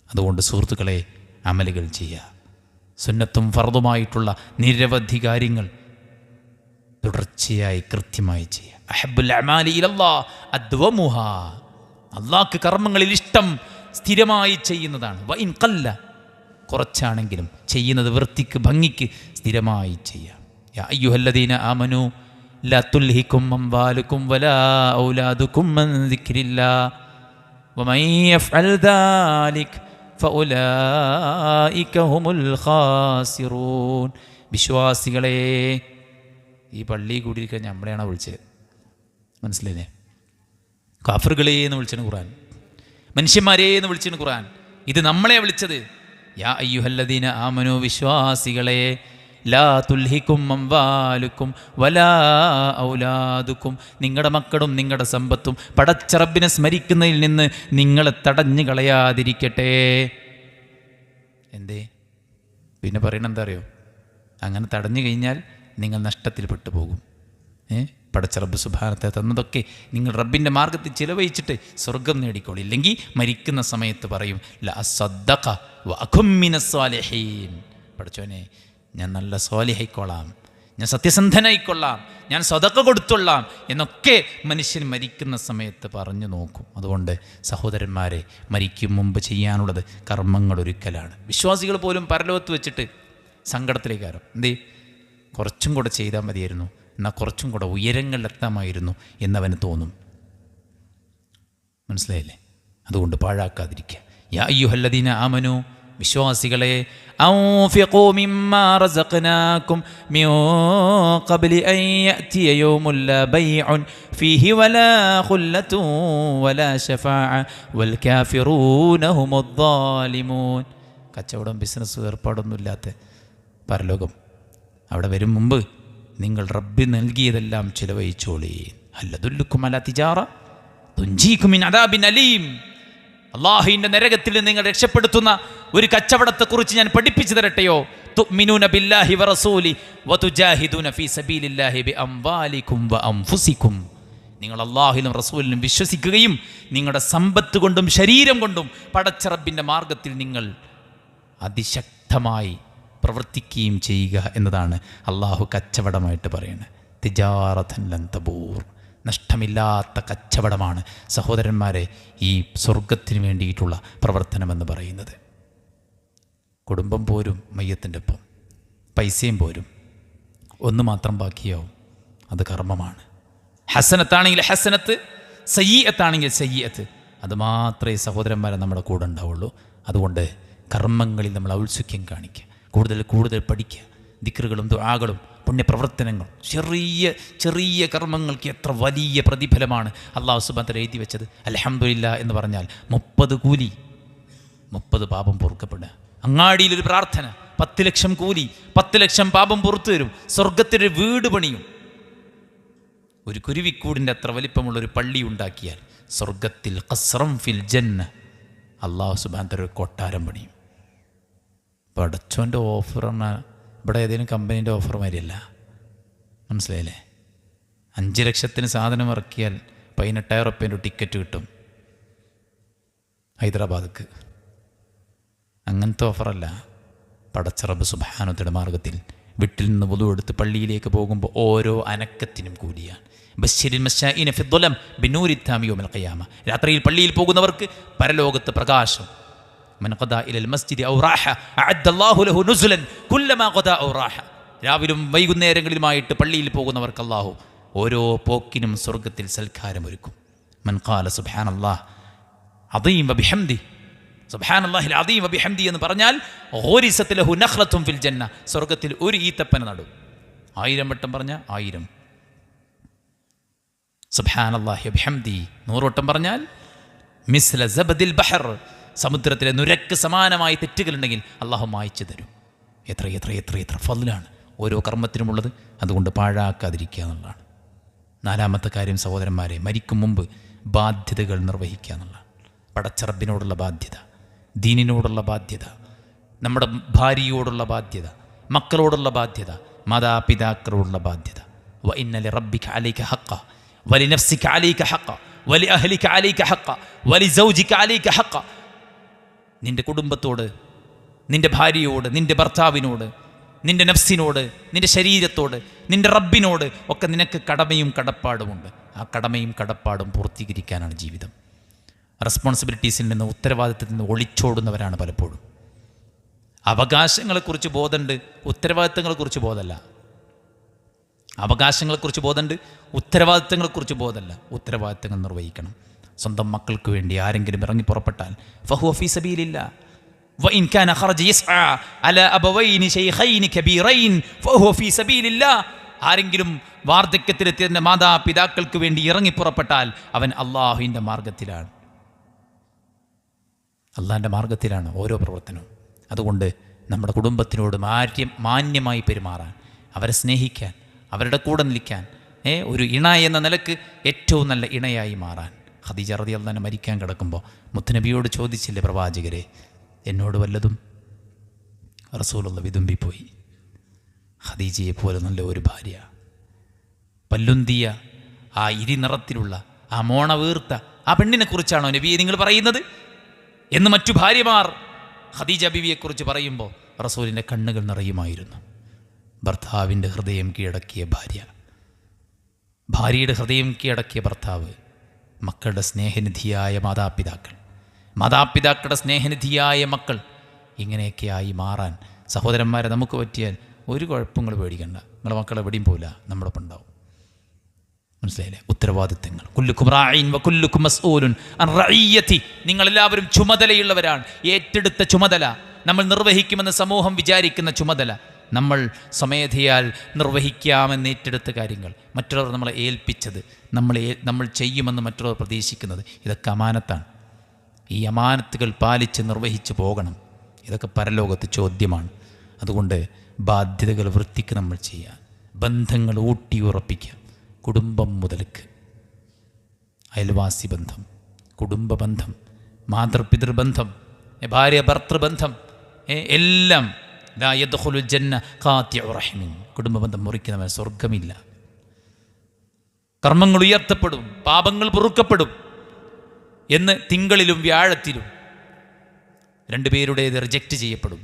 അതുകൊണ്ട് സുഹൃത്തുക്കളെ, അമലുകൾ ചെയ്യുക. സുന്നത്തും ഫർദുമായിട്ടുള്ള നിരവധി കാര്യങ്ങൾ തുടർച്ചയായി കൃത്യമായി ചെയ്യുക. അഹബ്ബുൽ അമാലി ഇലല്ലാഹ് അദ്വമുഹാ, അള്ളാഹ്ക്ക് കർമ്മങ്ങളിൽ ഇഷ്ടം സ്ഥിരമായി ചെയ്യുന്നതാണ്. വഇൻ ഖല്ല, കുറച്ചാണെങ്കിലും ചെയ്യുന്നത് വൃത്തിക്ക് ഭംഗിക്ക് സ്ഥിരമായി ചെയ്യുക. യാ അയ്യുഹല്ലദീന ആമനൂ ലാ തുൽഹികും അംവാലുകും വലാ ഔലാദുകും അൻ ദിക്രില്ലാഹ് വമൻ യഫ്അൽ ദാലിക ഫഉലൈക ഹുമുൽ ഖാസിറൂൻ. വിശ്വാസികളെ, ഈ പള്ളി കൂടിയിരിക്കാൻ നമ്മളെയാണോ വിളിച്ചത്? മനസ്സിലായില്ലേ? കാഫറുകളെ എന്ന് വിളിച്ചാണ് ഖുർആൻ, മനുഷ്യന്മാരെ എന്ന് വിളിച്ചാണ് ഖുർആൻ. ഇത് നമ്മളെ വിളിച്ചത്. യാ അയ്യുഹല്ലദീന ആമനു, വിശ്വാസികളെ, ലാ തുൽഹിക്കും അംവാലുക്കും വലാ ഔലാദുക്കും, നിങ്ങളുടെ മക്കളും നിങ്ങളുടെ സമ്പത്തും പടച്ച റബ്ബിനെ സ്മരിക്കുന്നതിൽ നിന്ന് നിങ്ങളെ തടഞ്ഞു കളയാതിരിക്കട്ടെ. എന്തേ പിന്നെ പറയണ എന്താ അറിയോ? അങ്ങനെ തടഞ്ഞു കഴിഞ്ഞാൽ നിങ്ങൾ നഷ്ടത്തിൽ പെട്ടുപോകും. പടച്ച റബ്ബ് സുബ്ഹാനഹു തന്നതൊക്കെ നിങ്ങൾ റബ്ബിൻ്റെ മാർഗ്ഗത്തിൽ ചിലവഴിച്ചിട്ട് സ്വർഗം നേടിക്കോളൂ. ഇല്ലെങ്കിൽ മരിക്കുന്ന സമയത്ത് പറയും ല അസ്സദ്ദഖ വ അകും മിനസ് സ്വാലിഹീൻ. പടച്ചോനെ, ഞാൻ നല്ല സ്വാലിഹായിക്കോളാം, ഞാൻ സത്യസന്ധനായിക്കൊള്ളാം, ഞാൻ സദഖ കൊടുത്തോളാം എന്നൊക്കെ മനുഷ്യൻ മരിക്കുന്ന സമയത്ത് പറഞ്ഞു നോക്കും. അതുകൊണ്ട് സഹോദരന്മാരെ, മരിക്കും മുമ്പ് ചെയ്യാനുള്ളത് കർമ്മങ്ങൾ ഒരുക്കലാണ്. വിശ്വാസികൾ പോലും പരലോകത്ത് വെച്ചിട്ട് സങ്കടത്തിലേക്കാരും എന്തേ കുറച്ചും കൂടെ ചെയ്താൽ മതിയായിരുന്നു, എന്നാൽ കുറച്ചും കൂടെ ഉയരങ്ങളിലെത്താമായിരുന്നു എന്നവന് തോന്നും. മനസ്സിലായില്ലേ? അതുകൊണ്ട് പാഴാക്കാതിരിക്കുക. യാ അയ്യുഹല്ലദീന ആമനു, വിശ്വാസികളെ, അൻഫിഖൂ മിമ്മാ റസഖ്നാകും മിൻ ഖബ്ലി അൻ യഅതിയ യൗമുൻ ലാ ബൈഉൻ ഫീഹി വലാ ഖുല്ലത്തുൻ വലാ ശഫാഅ വൽ കാഫിറൂന ഹുമുദ് ളാലിമൂൻ. കച്ചവടം ബിസിനസ് ഏർപ്പാടൊന്നുമില്ലാത്ത പരലോകം അവിടെ വരും മുമ്പ് നിങ്ങൾ റബ്ബ് നൽകിയതെല്ലാം ചിലവഴിച്ചോളീ. ഹൽ അദുല്ലുക്കും അലാ തിജാറ തുൻജീകും മിൻ അദാബിൻ അലീം. അല്ലാഹുവിൻ്റെ നരകത്തിൽ നിങ്ങൾ രക്ഷപ്പെടുത്തുന്ന ഒരു കച്ചവടത്തെക്കുറിച്ച് ഞാൻ പഠിപ്പിച്ചു തരട്ടെയോ? തുഅ്മിനൂന ബില്ലാഹി വറസൂലി വതുജാഹിദൂന ഫീ സബീലില്ലാഹി ബിഅംവാലികും വഅൻഫുസികും. നിങ്ങൾ അല്ലാഹുവിലും റസൂലിലും വിശ്വസിക്കുകയും നിങ്ങളുടെ സമ്പത്ത് കൊണ്ടും ശരീരം കൊണ്ടും പടച്ച റബ്ബിൻ്റെ മാർഗത്തിൽ നിങ്ങൾ അതിശക്തമായി പ്രവർത്തിക്കുകയും ചെയ്യുക എന്നതാണ് അള്ളാഹു കച്ചവടമായിട്ട് പറയുന്നത്. തിജാറതൻ ലൻ തബൂർ, നഷ്ടമില്ലാത്ത കച്ചവടമാണ് സഹോദരന്മാരെ ഈ സ്വർഗത്തിന് വേണ്ടിയിട്ടുള്ള പ്രവർത്തനമെന്ന് പറയുന്നത്. കുടുംബം പോരും മയ്യത്തിൻ്റെ ഒപ്പം, പൈസയും പോരും, ഒന്ന് മാത്രം ബാക്കിയാവും, അത് കർമ്മമാണ്. ഹസനത്താണെങ്കിൽ ഹസനത്ത്, സയ്യിഅത്താണെങ്കിൽ സയ്യിഅത്ത്, അത് മാത്രമേ സഹോദരന്മാരെ നമ്മുടെ കൂടെ ഉണ്ടാവുള്ളൂ. അതുകൊണ്ട് കർമ്മങ്ങളിൽ നമ്മൾ ഔത്സുക്യം കാണിക്കുക, കൂടുതൽ കൂടുതൽ പഠിക്കുക. ദിക്റുകളും ദുആകളും പുണ്യപ്രവർത്തനങ്ങളും ചെറിയ ചെറിയ കർമ്മങ്ങൾക്ക് എത്ര വലിയ പ്രതിഫലമാണ് അല്ലാഹു സുബ്ഹാനഹു വ തആല എഴുതി വെച്ചത്. അൽഹംദുലില്ലാഹ് എന്ന് പറഞ്ഞാൽ 30 കൂലി, 30 പാപം പൊറുക്കപ്പെടുക. അങ്ങാടിയിലൊരു പ്രാർത്ഥന, 10 ലക്ഷം കൂലി, 10 ലക്ഷം പാപം പുറത്തു വരും. സ്വർഗത്തിൻ്റെ വീട് പണിയും. ഒരു കുരുവിക്കൂടിൻ്റെ അത്ര വലിപ്പമുള്ളൊരു പള്ളി ഉണ്ടാക്കിയാൽ സ്വർഗത്തിൽ ഖസ്റം ഫിൽ ജന്ന, അല്ലാഹു സുബ്ഹാനഹു വ തആല ഒരു കൊട്ടാരം പണിയും. പടച്ചോൻ്റെ ഓഫർ പറഞ്ഞാൽ ഇവിടെ ഏതെങ്കിലും കമ്പനീൻ്റെ ഓഫർ മാതിരിയല്ല. മനസ്സിലായില്ലേ? 5 ലക്ഷത്തിന് സാധനം ഇറക്കിയാൽ 18,000 റുപ്യേൻ്റെ ടിക്കറ്റ് കിട്ടും ഹൈദരാബാദിക്ക്. അങ്ങനത്തെ ഓഫറല്ല. പടച്ച റബ്ബ് സുബ്ഹാനഹു വ തആല മാർഗത്തിൽ വീട്ടിൽ നിന്ന് വുളു എടുത്ത് പള്ളിയിലേക്ക് പോകുമ്പോൾ ഓരോ അനക്കത്തിനും കൂലിയാണ്. ബശ്ശിരിൽ മശാഇന ഫിദ്ദുലം ബിനൂരി താമി യൗമൽ ഖിയാമ. രാത്രിയിൽ പള്ളിയിൽ പോകുന്നവർക്ക് പരലോകത്ത് പ്രകാശം. മൻ ഖദാ ഇലൽ മസ്ജിദി ഔ റാഹ അഅദ്ദല്ലാഹു ലഹു നുസുലൻ കുല്ലമാ ഖദാ ഔ റാഹ. രാവിലും വൈകുന്നേരങ്ങളിലുമായിട്ട് പള്ളിയിൽ പോകുന്നവർക്ക് അല്ലാഹു ഓരോ പോക്കിനും സ്വർഗത്തിൽ സൽക്കാരമൊരുക്കും. മൻ ഖാല സുബ്ഹാനല്ലാഹ് അദീം വബിഹംദി, സുബ്ഹാനല്ലാഹിൽ അദീം വബിഹംദി എന്ന് പറഞ്ഞാൽ ഗുരിസത് ലഹു നഖ്ലത്തുൻ ഫിൽ ജന്ന, സ്വർഗത്തിൽ ഒരു ഈത്തപ്പന നടും. 1000 വട്ടം പറഞ്ഞാൽ 1000. സുബ്ഹാനല്ലാഹി വബിഹംദി 100 വട്ടം പറഞ്ഞാൽ മിസ്ല സബദിൽ ബഹർ, സമുദ്രത്തിലെ നുരക്ക് സമാനമായി തെറ്റുകളുണ്ടെങ്കിൽ അള്ളാഹു മായ്ച്ചു തരും. എത്ര എത്ര എത്ര എത്ര ഫضലാണ് ഓരോ കർമ്മത്തിനുമുള്ളത്. അതുകൊണ്ട് പാഴാക്കാതിരിക്കുക എന്നുള്ളതാണ്. 4ാമത്തെ കാര്യം സഹോദരന്മാരെ, മരിക്കും മുമ്പ് ബാധ്യതകൾ നിർവഹിക്കുക എന്നുള്ളതാണ്. പടച്ച റബ്ബിനോടുള്ള ബാധ്യത, ദീനിനോടുള്ള ബാധ്യത, നമ്മുടെ ഭാര്യയോടുള്ള ബാധ്യത, മക്കളോടുള്ള ബാധ്യത, മാതാപിതാക്കളോടുള്ള ബാധ്യത. വ ഇന്ന ലിറബ്ബിക അലൈക ഹഖ്ഖ വലിനഫ്സിക അലൈക ഹഖ്ഖ വലിഅഹ്ലിക അലൈക ഹഖ്ഖ വലിസൗജിക അലൈക ഹഖ്ഖ. നിൻ്റെ കുടുംബത്തോട്, നിൻ്റെ ഭാര്യയോട്, നിൻ്റെ ഭർത്താവിനോട്, നിൻ്റെ നഫ്സിനോട്, നിൻ്റെ ശരീരത്തോട്, നിൻ്റെ റബ്ബിനോട് ഒക്കെ നിനക്ക് കടമയും കടപ്പാടുമുണ്ട്. ആ കടമയും കടപ്പാടും പൂർത്തീകരിക്കാനാണ് ജീവിതം. റെസ്പോൺസിബിലിറ്റീസിൽ നിന്ന്, ഉത്തരവാദിത്തത്തിൽ നിന്ന് ഒളിച്ചോടുന്നവരാണ് പലപ്പോഴും. അവകാശങ്ങളെക്കുറിച്ച് ബോധമുണ്ട്, ഉത്തരവാദിത്തങ്ങളെക്കുറിച്ച് ബോധമല്ല. അവകാശങ്ങളെക്കുറിച്ച് ബോധമുണ്ട്, ഉത്തരവാദിത്തങ്ങളെക്കുറിച്ച് ബോധമല്ല. ഉത്തരവാദിത്തങ്ങൾ നിർവഹിക്കണം. സ്വന്തം മക്കൾക്ക് വേണ്ടി ആരെങ്കിലും ഇറങ്ങി പുറപ്പെട്ടാൽ ഫഹുവ ഫീ സബീലില്ലാഹ് വഇൻ കാന ഖറജ യസ്ആ അലാ അബവൈനി ശൈഖൈനി കബീറൈൻ ഫഹുവ ഫീ സബീലില്ലാഹ്. ആരെങ്കിലും വാർദ്ധക്യത്തിലെത്തിയ മാതാപിതാക്കൾക്ക് വേണ്ടി ഇറങ്ങി പുറപ്പെട്ടാൽ അവൻ അള്ളാഹുവിൻ്റെ മാർഗത്തിലാണ്. അള്ളാഹിൻ്റെ മാർഗത്തിലാണ് ഓരോ പ്രവർത്തനവും. അതുകൊണ്ട് നമ്മുടെ കുടുംബത്തിനോട് മാന്യമായി പെരുമാറാൻ, അവരെ സ്നേഹിക്കാൻ, അവരുടെ കൂടെ നിൽക്കാൻ, ഒരു ഇണ എന്ന നിലക്ക് ഏറ്റവും നല്ല ഇണയായി മാറാൻ. ഖദീജ റളിയല്ലാഹു അൻഹ മരിക്കാൻ കിടക്കുമ്പോൾ മുത്തുനബിയോട് ചോദിച്ചില്ലേ പ്രവാചകരെ, എന്നോട് വല്ലതും? റസൂലുള്ളാഹി വിതുമ്പിപ്പോയി. ഖദീജയെ പോലെ നല്ല ഒരു ഭാര്യ, പല്ലുന്തിയ ആ നിറത്തിലുള്ള ആ മോണ വീർത്ത ആ പെണ്ണിനെ കുറിച്ചാണോ നബിയെ നിങ്ങൾ പറയുന്നത് എന്ന് മറ്റു ഭാര്യമാർ ഖദീജ ബീവിയെക്കുറിച്ച് പറയുമ്പോൾ റസൂലിൻ്റെ കണ്ണുകൾ നിറയുമായിരുന്നു. ഭർത്താവിൻ്റെ ഹൃദയം കീഴടക്കിയ ഭാര്യ, ഭാര്യയുടെ ഹൃദയം കീഴടക്കിയ ഭർത്താവ്, മക്കളുടെ സ്നേഹനിധിയായ മാതാപിതാക്കൾ, മാതാപിതാക്കളുടെ സ്നേഹനിധിയായ മക്കൾ, ഇങ്ങനെയൊക്കെയായി മാറാൻ സഹോദരന്മാരെ നമുക്ക് പറ്റിയാൽ ഒരു കുഴപ്പങ്ങൾ പേടിക്കണ്ട. നിങ്ങളുടെ മക്കൾ എവിടെയും പോവില്ല, നമ്മളൊപ്പം ഉണ്ടാവും. മനസ്സിലായില്ലേ? ഉത്തരവാദിത്തങ്ങൾ. കുല്ലുക്കും റാഇൻ വ കുല്ലുക്കും മസ്ഊലുൻ അൻ റഇയ്യതി. നിങ്ങളെല്ലാവരും ചുമതലയുള്ളവരാണ്. ഏറ്റെടുത്ത ചുമതല, നമ്മൾ നിർവഹിക്കുമെന്ന് സമൂഹം വിചാരിക്കുന്ന ചുമതല, നമ്മൾ സ്വമേധയാൽ നിർവഹിക്കാമെന്ന് ഏറ്റെടുത്ത കാര്യങ്ങൾ, മറ്റുള്ളവർ നമ്മളെ ഏൽപ്പിച്ചത്, നമ്മൾ ചെയ്യുമെന്ന് മറ്റുള്ളവർ പ്രതീക്ഷിക്കുന്നത്, ഇതൊക്കെ അമാനത്താണ്. ഈ അമാനത്തുകൾ പാലിച്ച് നിർവഹിച്ച് പോകണം. ഇതൊക്കെ പരലോകത്ത് ചോദ്യമാണ്. അതുകൊണ്ട് ബാധ്യതകൾ വൃത്തിക്ക് നമ്മൾ ചെയ്യുക, ബന്ധങ്ങൾ ഊട്ടിയുറപ്പിക്കുക. കുടുംബം മുതൽക്ക് അയൽവാസി ബന്ധം, കുടുംബ ബന്ധം, മാതൃപിതൃബന്ധം, ഭാര്യ ഭർത്തൃബന്ധം, എല്ലാം ലാ യദ്ഖുലുൽ ജന്ന ഖാതിഉ റഹിമിൻ. കുടുംബബന്ധം മുറിക്കുന്നവൻ സ്വർഗമില്ല. കർമ്മങ്ങൾ ഉയർത്തപ്പെടും, പാപങ്ങൾ പൊറുക്കപ്പെടും എന്ന് തിങ്കളിലും വ്യാഴത്തിലും രണ്ടുപേരുടേത് റിജക്റ്റ് ചെയ്യപ്പെടും.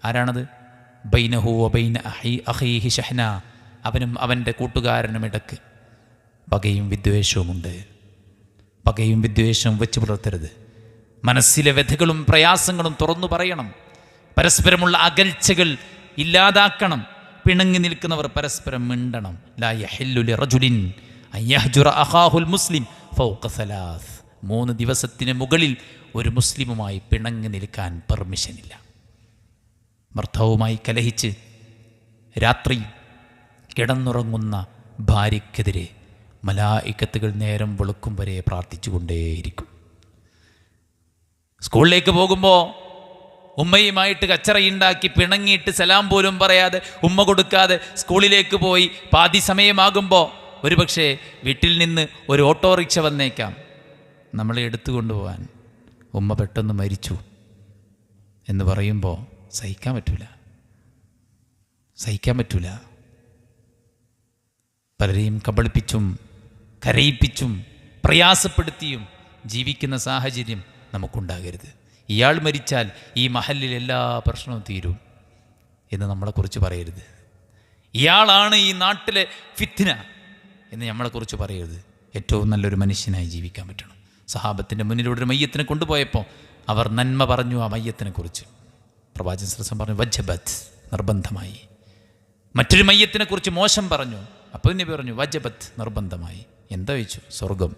ആരാണത്? ബൈനഹു വ ബൈന അഖീഹി ഷഹ്ന. അവനും അവൻ്റെ കൂട്ടുകാരനും ഇടക്ക് പകയും വിദ്വേഷവുമുണ്ട്. പകയും വിദ്വേഷവും വെച്ച് പുലർത്തരുത്. മനസ്സിലെ വ്യഥകളും പ്രയാസങ്ങളും തുറന്നു പറയണം. പരസ്പരമുള്ള അകൽച്ചകൾ ഇല്ലാതാക്കണം. പിണങ്ങി നിൽക്കുന്നവർ പരസ്പരം മിണ്ടണം. ലാ യഹില്ലു ലിറജുലിൻ അൻ യഹ്ജുറ അഖാഹുൽ മുസ്ലിം ഫൗഖ സലാസ്. 3 ദിവസത്തിന് മുകളിൽ ഒരു മുസ്ലിമുമായി പിണങ്ങി നിൽക്കാൻ പെർമിഷനില്ല. ഭർത്താവുമായി കലഹിച്ച് രാത്രി കിടന്നുറങ്ങുന്ന ഭാര്യയ്ക്കെതിരെ മലായിക്കത്തുകൾ നേരം വെളുക്കും വരെ പ്രാർത്ഥിച്ചുകൊണ്ടേയിരിക്കും. സ്കൂളിലേക്ക് പോകുമ്പോൾ ഉമ്മയുമായിട്ട് കച്ചറയുണ്ടാക്കി പിണങ്ങിയിട്ട് സലാം പോലും പറയാതെ ഉമ്മ കൊടുക്കാതെ സ്കൂളിലേക്ക് പോയി പാതി സമയമാകുമ്പോൾ ഒരുപക്ഷെ വീട്ടിൽ നിന്ന് ഒരു ഓട്ടോറിക്ഷ വന്നേക്കാം. നമ്മളെ എടുത്തു കൊണ്ടുപോകാൻ ഉമ്മ പെട്ടെന്ന് മരിച്ചു എന്ന് പറയുമ്പോൾ സഹിക്കാൻ പറ്റൂല. പലരെയും കബളിപ്പിച്ചും കരയിപ്പിച്ചും പ്രയാസപ്പെടുത്തിയും ജീവിക്കുന്ന സാഹചര്യം നമുക്കുണ്ടാകരുത്. ഇയാൾ മരിച്ചാൽ ഈ മഹല്ലിൽ എല്ലാ പ്രശ്നവും തീരും എന്ന് നമ്മളെക്കുറിച്ച് പറയരുത്. ഇയാളാണ് ഈ നാട്ടിലെ ഫിത്ന എന്ന് നമ്മളെക്കുറിച്ച് പറയരുത്. ഏറ്റവും നല്ലൊരു മനുഷ്യനായി ജീവിക്കാൻ പറ്റണം. സഹാബത്തിൻ്റെ മുന്നിലൂടെ ഒരു മയ്യത്തിനെ കൊണ്ടുപോയപ്പോൾ അവർ നന്മ പറഞ്ഞു ആ മയ്യത്തിനെ കുറിച്ച്. പ്രവാചകൻ സല്ലല്ലാഹു അലൈഹി വസല്ലം പറഞ്ഞു വജബത്ത്, നിർബന്ധമായി. മറ്റൊരു മയ്യത്തിനെ കുറിച്ച് മോശം പറഞ്ഞു, അപ്പോൾ നബി പറഞ്ഞു വജബത്ത്, നിർബന്ധമായി. എന്താ ചോദിച്ചു? സ്വർഗം.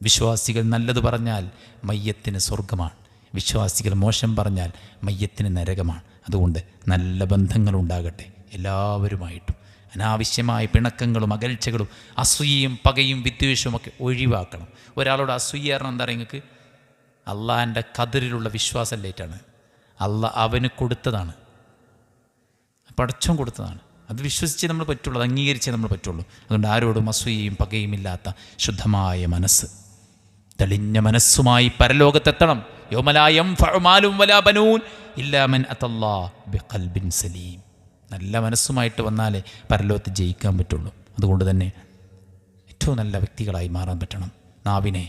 വിശ്വാസികൾ നല്ലത് പറഞ്ഞാൽ മയ്യത്തിന് സ്വർഗമാണ്, വിശ്വാസികൾ മോശം പറഞ്ഞാൽ മയ്യത്തിന് നരകമാണ്. അതുകൊണ്ട് നല്ല ബന്ധങ്ങളുണ്ടാകട്ടെ എല്ലാവരുമായിട്ടും. അനാവശ്യമായ പിണക്കങ്ങളും അകൽച്ചകളും അസൂയയും പകയും വിദ്വേഷവും ഒക്കെ ഒഴിവാക്കണം. ഒരാളോട് അസൂയ കാരണം എന്താ പറയുക? നിങ്ങൾക്ക് അള്ളാഹിൻ്റെ ഖദറിലുള്ള വിശ്വാസമല്ലേറ്റാണ്. അവന് കൊടുത്തതാണ്, പടച്ചോൻ കൊടുത്തതാണ്. അത് വിശ്വസിച്ചേ നമ്മൾ പറ്റുള്ളൂ, അത് അംഗീകരിച്ചേ നമ്മൾ പറ്റുള്ളൂ. അതുകൊണ്ട് ആരോടും അസൂയയും പകയും ഇല്ലാത്ത ശുദ്ധമായ മനസ്സ്, തെളിഞ്ഞ മനസ്സുമായി പരലോകത്തെത്തണം. യൗമലാ യൻഫഉ മാലും വലാ ബനൂൻ ഇല്ലാ മൻ അത്തല്ലാഹ ബിഖൽബിൻ സലീം. നല്ല മനസ്സുമായിട്ട് വന്നാലേ പരലോകത്ത് ജയിക്കാൻ പറ്റുള്ളൂ. അതുകൊണ്ട് തന്നെ ഏറ്റവും നല്ല വ്യക്തികളായി മാറാൻ പറ്റണം. നാവിനെ,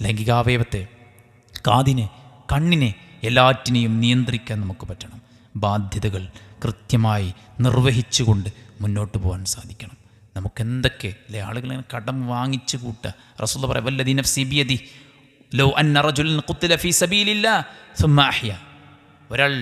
ലൈംഗികാവയവത്തെ, കാതിനെ, കണ്ണിനെ, എല്ലാറ്റിനെയും നിയന്ത്രിക്കാൻ നമുക്ക് പറ്റണം. ബാധ്യതകൾ കൃത്യമായി നിർവഹിച്ചുകൊണ്ട് മുന്നോട്ട് പോകാൻ സാധിക്കണം. നമുക്കെന്തൊക്കെ അല്ലേ, ആളുകളിങ്ങനെ കടം വാങ്ങിച്ചു കൂട്ടുക. റസൂലുള്ളാഹി പറയുക വല്ലദീ നഫ്സി ബിയദിഹി ലൗ അന്ന റജുലൻ ഖുത്തില ഫീ സബീലില്ലാഹ് സുമ്മ അഹ്യ. ഒരാൾ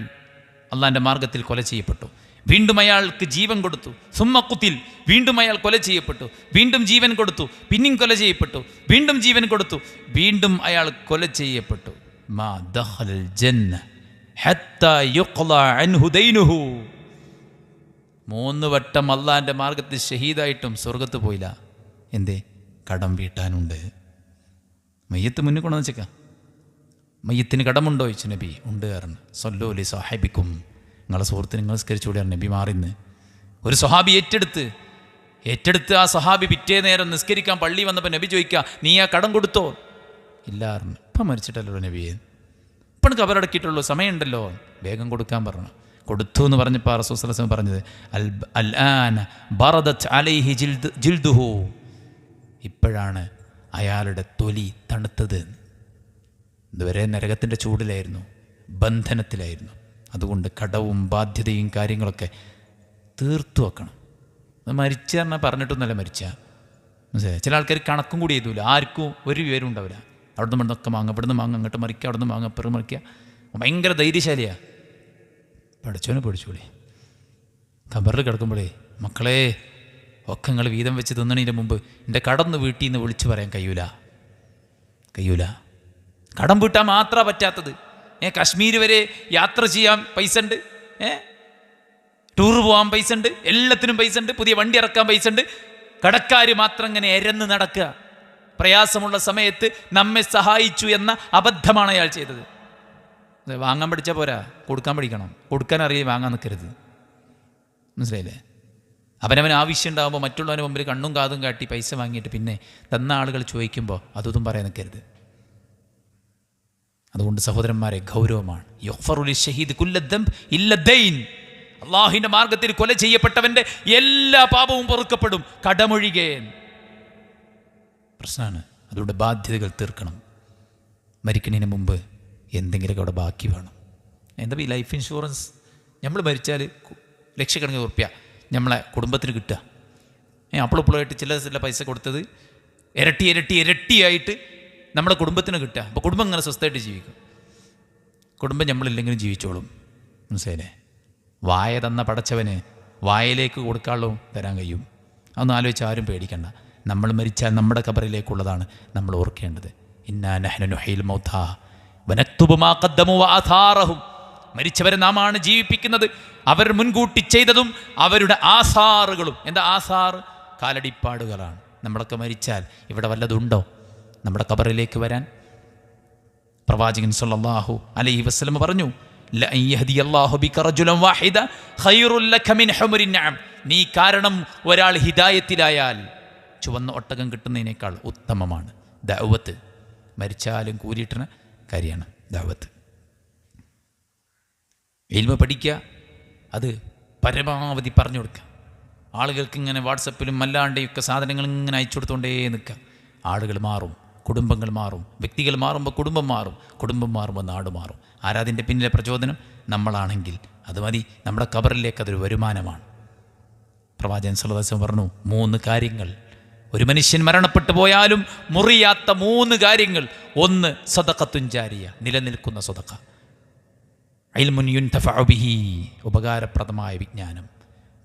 അള്ളാഹിൻ്റെ മാർഗത്തിൽ കൊല ചെയ്യപ്പെട്ടു, വീണ്ടും അയാൾക്ക് ജീവൻ കൊടുത്തു. സുമ്മ ഖുതിൽ, വീണ്ടും അയാൾ കൊല ചെയ്യപ്പെട്ടു, വീണ്ടും ജീവൻ കൊടുത്തു, പിന്നെയും കൊല ചെയ്യപ്പെട്ടു, വീണ്ടും ജീവൻ കൊടുത്തു, വീണ്ടും അയാൾ കൊല ചെയ്യപ്പെട്ടു. മാ ദഖലൽ ജന്ന ഹത്താ യുഖ്ളാ അൻഹു ദൈനുഹു. 3 വട്ടം അള്ളാഹിൻ്റെ മാർഗത്തിൽ ഷഹീദായിട്ടും സ്വർഗത്ത് പോയില്ല. എന്തേ? കടം വീട്ടാനുണ്ട്. മയ്യത്ത് മുന്നിൽ കൊണ്ടുവന്ന് വെച്ചേക്കാം. മയ്യത്തിന് കടമുണ്ടോ ചോദിച്ചു നബി. ഉണ്ട് കാരണം. സല്ലു ലി സാഹിബിക്കും, നിങ്ങളെ സുഹൃത്തിന് നിങ്ങൾ നിസ്കരിച്ചുകൂടിയാണ്. നബി മാറിന്ന് ഒരു സ്വഹാബി ഏറ്റെടുത്ത് ആ സ്വഹാബി പിറ്റേ നേരം നിസ്കരിക്കാൻ പള്ളി വന്നപ്പോൾ നബി ചോദിക്കുക, നീ ആ കടം കൊടുത്തോ? ഇല്ലായിരുന്നു. ഇപ്പം മരിച്ചിട്ടല്ലോ നബിയെ, ഇപ്പം കബറടക്കിയിട്ടുള്ളൂ, സമയമുണ്ടല്ലോ, വേഗം കൊടുക്കാൻ പറഞ്ഞു. കൊടുത്തു എന്ന് പറഞ്ഞപ്പോൾ റസൂൽ സ്വല്ലല്ലാഹു അലൈഹി വസല്ലം പറഞ്ഞത് അൽ ആന ബറദത് അലൈഹി ജിൽദുഹു, ഇപ്പോഴാണ് അയാളുടെ തൊലി തണുത്തത്. ഇതുവരെ നരകത്തിൻ്റെ ചൂടിലായിരുന്നു, ബന്ധനത്തിലായിരുന്നു. അതുകൊണ്ട് കടവും ബാധ്യതയും കാര്യങ്ങളൊക്കെ തീർത്തു വെക്കണം. മരിച്ച പറഞ്ഞാൽ പറഞ്ഞിട്ടൊന്നല്ല മരിച്ച, മനസ്സിലായി? ചില ആൾക്കാർ കണക്കും കൂടി ചെയ്തൂല, ആർക്കും ഒരു വിവരം ഉണ്ടാവില്ല. അവിടുന്ന് ഇവിടുന്നൊക്കെ വാങ്ങുക, ഇവിടുന്ന് വാങ്ങുക, അങ്ങോട്ട് മറിക്കുക, അവിടുന്ന് വാങ്ങുക, ഇപ്പുറം മറിക്കുക. ഭയങ്കര ധൈര്യശാലിയാണ്. പഠിച്ചോനെ പഠിച്ചോളി. ഖബറിൽ കിടക്കുമ്പോഴേ മക്കളെ ഒക്കെ നിങ്ങൾ വീതം വെച്ച് തിന്നണതിൻ്റെ മുമ്പ് എൻ്റെ കടന്ന് വീട്ടിൽ നിന്ന് വിളിച്ചു പറയാൻ കഴിയൂല. കടം വീട്ടാൻ മാത്രമാണ് പറ്റാത്തത്. കശ്മീർ വരെ യാത്ര ചെയ്യാൻ പൈസ ഉണ്ട്, ടൂർ പോകാൻ പൈസ ഉണ്ട്, എല്ലാത്തിനും പൈസ ഉണ്ട്, പുതിയ വണ്ടി ഇറക്കാൻ പൈസ ഉണ്ട്. കടക്കാർ മാത്രം ഇങ്ങനെ എരന്ന് നടക്കുക. പ്രയാസമുള്ള സമയത്ത് നമ്മെ സഹായിച്ചു എന്ന അബദ്ധമാണ് അയാൾ ചെയ്തത്. വാങ്ങാൻ പഠിച്ചാൽ പോരാ, കൊടുക്കാൻ പഠിക്കണം. കൊടുക്കാൻ അറിയാൻ വാങ്ങാൻ നിൽക്കരുത്, മനസ്സിലായില്ലേ? അവനവന് ആവശ്യം ഉണ്ടാകുമ്പോൾ മറ്റുള്ളവന് മുമ്പിൽ കണ്ണും കാതും കാട്ടി പൈസ വാങ്ങിയിട്ട് പിന്നെ തന്ന ആളുകൾ ചോദിക്കുമ്പോൾ അതും പറയാൻ നിൽക്കരുത്. അതുകൊണ്ട് സഹോദരന്മാരെ, ഗൗരവമാണ്. യുഗ്ഫറുൽ ഷഹീദ് കുല്ല ദംബ് ഇല്ല ദൈൻ. അള്ളാഹുവിൻ്റെ മാർഗത്തിൽ കൊല ചെയ്യപ്പെട്ടവൻ്റെ എല്ലാ പാപവും പൊറുക്കപ്പെടും, കടമൊഴികെ. പ്രശ്നമാണ്. അതുകൊണ്ട് ബാധ്യതകൾ തീർക്കണം. മരിക്കുന്നതിന് മുമ്പ് എന്തെങ്കിലുമൊക്കെ അവിടെ ബാക്കി വേണം. എന്താ ഈ ലൈഫ് ഇൻഷുറൻസ്? നമ്മൾ മരിച്ചാൽ ലക്ഷക്കണക്കിന് ഉറുപ്പ്യ നമ്മളെ കുടുംബത്തിന് കിട്ടുക. അപ്പോഴപ്പോഴായിട്ട് ചില പൈസ കൊടുത്തത് ഇരട്ടിയായിട്ട് നമ്മുടെ കുടുംബത്തിന് കിട്ടുക. അപ്പോൾ കുടുംബം ഇങ്ങനെ സ്വസ്ഥമായിട്ട് ജീവിക്കും. കുടുംബം നമ്മളില്ലെങ്കിലും ജീവിച്ചോളും, മനസ്സിലായില്ലേ? വായ തന്ന പടച്ചവന് വായയിലേക്ക് കൊടുക്കാനുള്ളൂ തരാൻ കഴിയും. അതൊന്നും ആലോചിച്ച് ആരും പേടിക്കണ്ട. നമ്മൾ മരിച്ചാൽ നമ്മുടെ ഖബറിലേക്കുള്ളതാണ് നമ്മൾ ഓർക്കേണ്ടത്. ഇന്നാ നഹ്നു നുഹ്യിൽ മൗതാ വനക്തുബു മാ ഖദ്ദമു വആഥാറഹും. മരിച്ചവരെ നാമാണ് ജീവിപ്പിക്കുന്നത്, അവർ മുൻകൂട്ടി ചെയ്തതും അവരുടെ ആസാറുകളും. എന്താ ആസാർ? കാലടിപ്പാടുകളാണ്. നമ്മളൊക്കെ മരിച്ചാൽ ഇവിടെ വല്ലതുണ്ടോ നമ്മുടെ ഖബറിലേക്ക് വരാൻ? പ്രവാചകൻ സല്ലല്ലാഹു അലൈഹി വസല്ലം പറഞ്ഞു, ലഅൻ യഹ്ദിയല്ലാഹു ബിക റജുലൻ വാഹിദ ഖൈറുൽ ലക മിൻ ഹുമരിൻ നഅം. നീ കാരണം ഒരാൾ ഹിദായത്തിലായാൽ ചുവന്ന ഒട്ടകം കിട്ടുന്നതിനേക്കാൾ ഉത്തമമാണ് ദഅവത്ത്. മരിച്ചാലും കൂലിയിട്ടുന്ന കാര്യമാണ് ദഅവത്ത്. ഇൽമ പഠിക്കുക, അത് പരമാവധി പറഞ്ഞു കൊടുക്കുക. ആളുകൾക്ക് ഇങ്ങനെ വാട്സപ്പിലും അല്ലാണ്ടെയൊക്കെ സാധനങ്ങൾ ഇങ്ങനെ അയച്ചു കൊടുത്തുകൊണ്ടേ നിൽക്കുക. ആളുകൾ മാറും, കുടുംബങ്ങൾ മാറും, വ്യക്തികൾ മാറുമ്പോൾ കുടുംബം മാറും, കുടുംബം മാറുമ്പോൾ നാട് മാറും. ആരാതിൻ്റെ പിന്നിലെ പ്രചോദനം? നമ്മളാണെങ്കിൽ അത് മതി. നമ്മുടെ ഖബറിലേക്ക് അതൊരു വരുമാനമാണ്. പ്രവാചകൻ സല്ലല്ലാഹു അലൈഹി വസല്ലം പറഞ്ഞു, 3 കാര്യങ്ങൾ ഒരു മനുഷ്യൻ മരണപ്പെട്ടു പോയാലും മുറിയാത്ത 3 കാര്യങ്ങൾ. 1 സദഖത്തുൻ ജാരിയ, നിലനിൽക്കുന്ന സദഖ. ഇൽമുൻ യുൻതഫഉ ബിഹി, ഉപകാരപ്രദമായ വിജ്ഞാനം.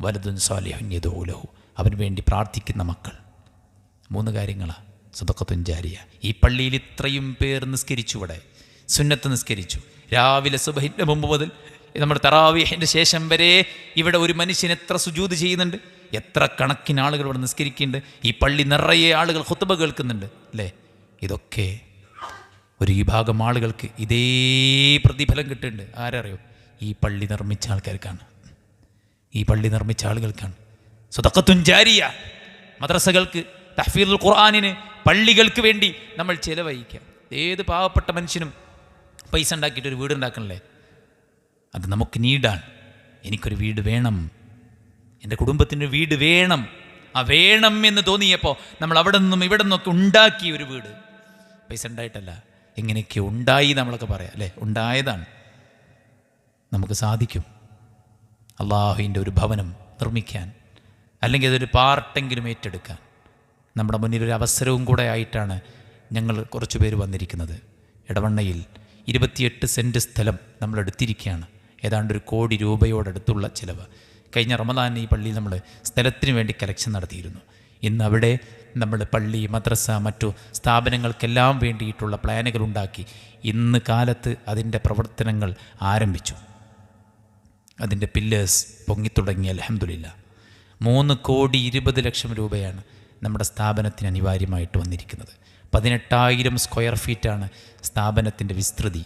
വലദുൻ സാലിഹുൻ യദഉ ലഹു, അവന് വേണ്ടി പ്രാർത്ഥിക്കുന്ന മക്കൾ. 3 കാര്യങ്ങളാണ് സദഖത്തുൻ ജാരിയ. ഈ പള്ളിയിൽ ഇത്രയും പേർ നിസ്കരിച്ചു, ഇവിടെ സുന്നത്ത് നിസ്കരിച്ചു. രാവിലെ സുബഹിൻ്റെ മുമ്പ് മുതൽ നമ്മുടെ തറാവീഹിൻ്റെ ശേഷം വരെ ഇവിടെ ഒരു മനുഷ്യൻ എത്ര സുജൂദ് ചെയ്യുന്നുണ്ട്, എത്ര കണക്കിന് ആളുകൾ ഇവിടെ നിസ്കരിക്കുന്നുണ്ട്. ഈ പള്ളി നിറയെ ആളുകൾ ഖുത്ബ കേൾക്കുന്നുണ്ട്, അല്ലേ? ഇതൊക്കെ ഒരു വിഭാഗം ആളുകൾക്ക് ഇതേ പ്രതിഫലം കിട്ടുന്നുണ്ട്. ആരറിയോ? ഈ പള്ളി നിർമ്മിച്ച ആൾക്കാർക്കാണ്, ഈ പള്ളി നിർമ്മിച്ച ആളുകൾക്കാണ്. സദഖത്തുൻ ജാരിയ. മദ്രസകൾക്ക്, തഹ്ഫീദുൽ ഖുർആനിന്, പള്ളികൾക്ക് വേണ്ടി നമ്മൾ ചിലവഴിക്കാം. ഏത് പാവപ്പെട്ട മനുഷ്യനും പൈസ ഉണ്ടാക്കിയിട്ട് ഒരു വീട് ഉണ്ടാക്കണല്ലേ? അത് നമുക്ക് നീഡാണ്. എനിക്കൊരു വീട് വേണം, എൻ്റെ കുടുംബത്തിൻ്റെ വീട് വേണം. ആ വേണം എന്ന് തോന്നിയപ്പോൾ നമ്മൾ അവിടെ നിന്നും ഇവിടെ നിന്നൊക്കെ ഉണ്ടാക്കി ഒരു വീട്. പൈസ ഉണ്ടായിട്ടല്ല, എങ്ങനെയൊക്കെ ഉണ്ടായി നമ്മളൊക്കെ പറയാം, അല്ലേ? ഉണ്ടായതാണ്. നമുക്ക് സാധിക്കും അള്ളാഹുവിൻ്റെ ഒരു ഭവനം നിർമ്മിക്കാൻ, അല്ലെങ്കിൽ അതൊരു പാർട്ടെങ്കിലും ഏറ്റെടുക്കാൻ. നമ്മുടെ മുന്നിലൊരു അവസരവും കൂടെ ആയിട്ടാണ് ഞങ്ങൾ കുറച്ച് പേര് വന്നിരിക്കുന്നത്. ഇടവണ്ണയിൽ 28 സെൻറ്റ് സ്ഥലം നമ്മൾ എടുത്തിരിക്കുകയാണ്. ഏതാണ്ട് 1 കോടി രൂപയോടടുത്തുള്ള ചിലവ്. കഴിഞ്ഞ റമദാൻ ഈ പള്ളിയിൽ നമ്മൾ സ്ഥലത്തിന് വേണ്ടി കലക്ഷൻ നടത്തിയിരുന്നു. ഇന്ന് അവിടെ നമ്മൾ പള്ളി, മദ്രസ, മറ്റു സ്ഥാപനങ്ങൾക്കെല്ലാം വേണ്ടിയിട്ടുള്ള പ്ലാനുകൾ ഉണ്ടാക്കി. ഇന്ന് കാലത്ത് അതിൻ്റെ പ്രവർത്തനങ്ങൾ ആരംഭിച്ചു. അതിൻ്റെ പില്ലേഴ്സ് പൊങ്ങിത്തുടങ്ങി. അൽഹംദുലില്ലാ. 3,20,00,000 രൂപയാണ് നമ്മുടെ സ്ഥാപനത്തിന് അനിവാര്യമായിട്ട് വന്നിരിക്കുന്നത്. 18,000 സ്ക്വയർ ഫീറ്റാണ് സ്ഥാപനത്തിൻ്റെ വിസ്തൃതി.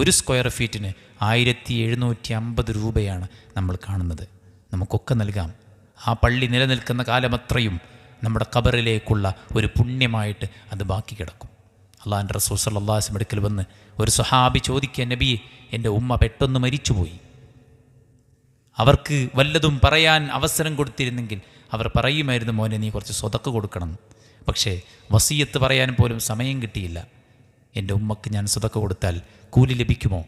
1 സ്ക്വയർ ഫീറ്റിന് 1,750 രൂപയാണ് നമ്മൾ കാണുന്നത്. നമുക്കൊക്കെ നൽകാം. ആ പള്ളി നിലനിൽക്കുന്ന കാലമത്രയും നമ്മുടെ ഖബറിലേക്കുള്ള ഒരു പുണ്യമായിട്ട് അത് ബാക്കി കിടക്കും. അള്ളാഹുവിൻ്റെ റസൂൽ സല്ലല്ലാഹു അലൈഹി വസല്ലം അടുക്കൽ വന്ന് ഒരു സ്വഹാബി ചോദിക്കുക, നബിയെ, എൻ്റെ ഉമ്മ പെട്ടെന്ന് മരിച്ചുപോയി, അവർക്ക് വല്ലതും പറയാൻ അവസരം കൊടുത്തിരുന്നെങ്കിൽ അവർ പറയുമായിരുന്നു, മോനെ നീ കുറച്ച് സ്വതക്ക കൊടുക്കണം. പക്ഷേ വസിയത്ത് പറയാൻ പോലും സമയം കിട്ടിയില്ല. എൻ്റെ ഉമ്മക്ക് ഞാൻ സ്വതക്ക കൊടുത്താൽ കൂലി ലഭിക്കുമോ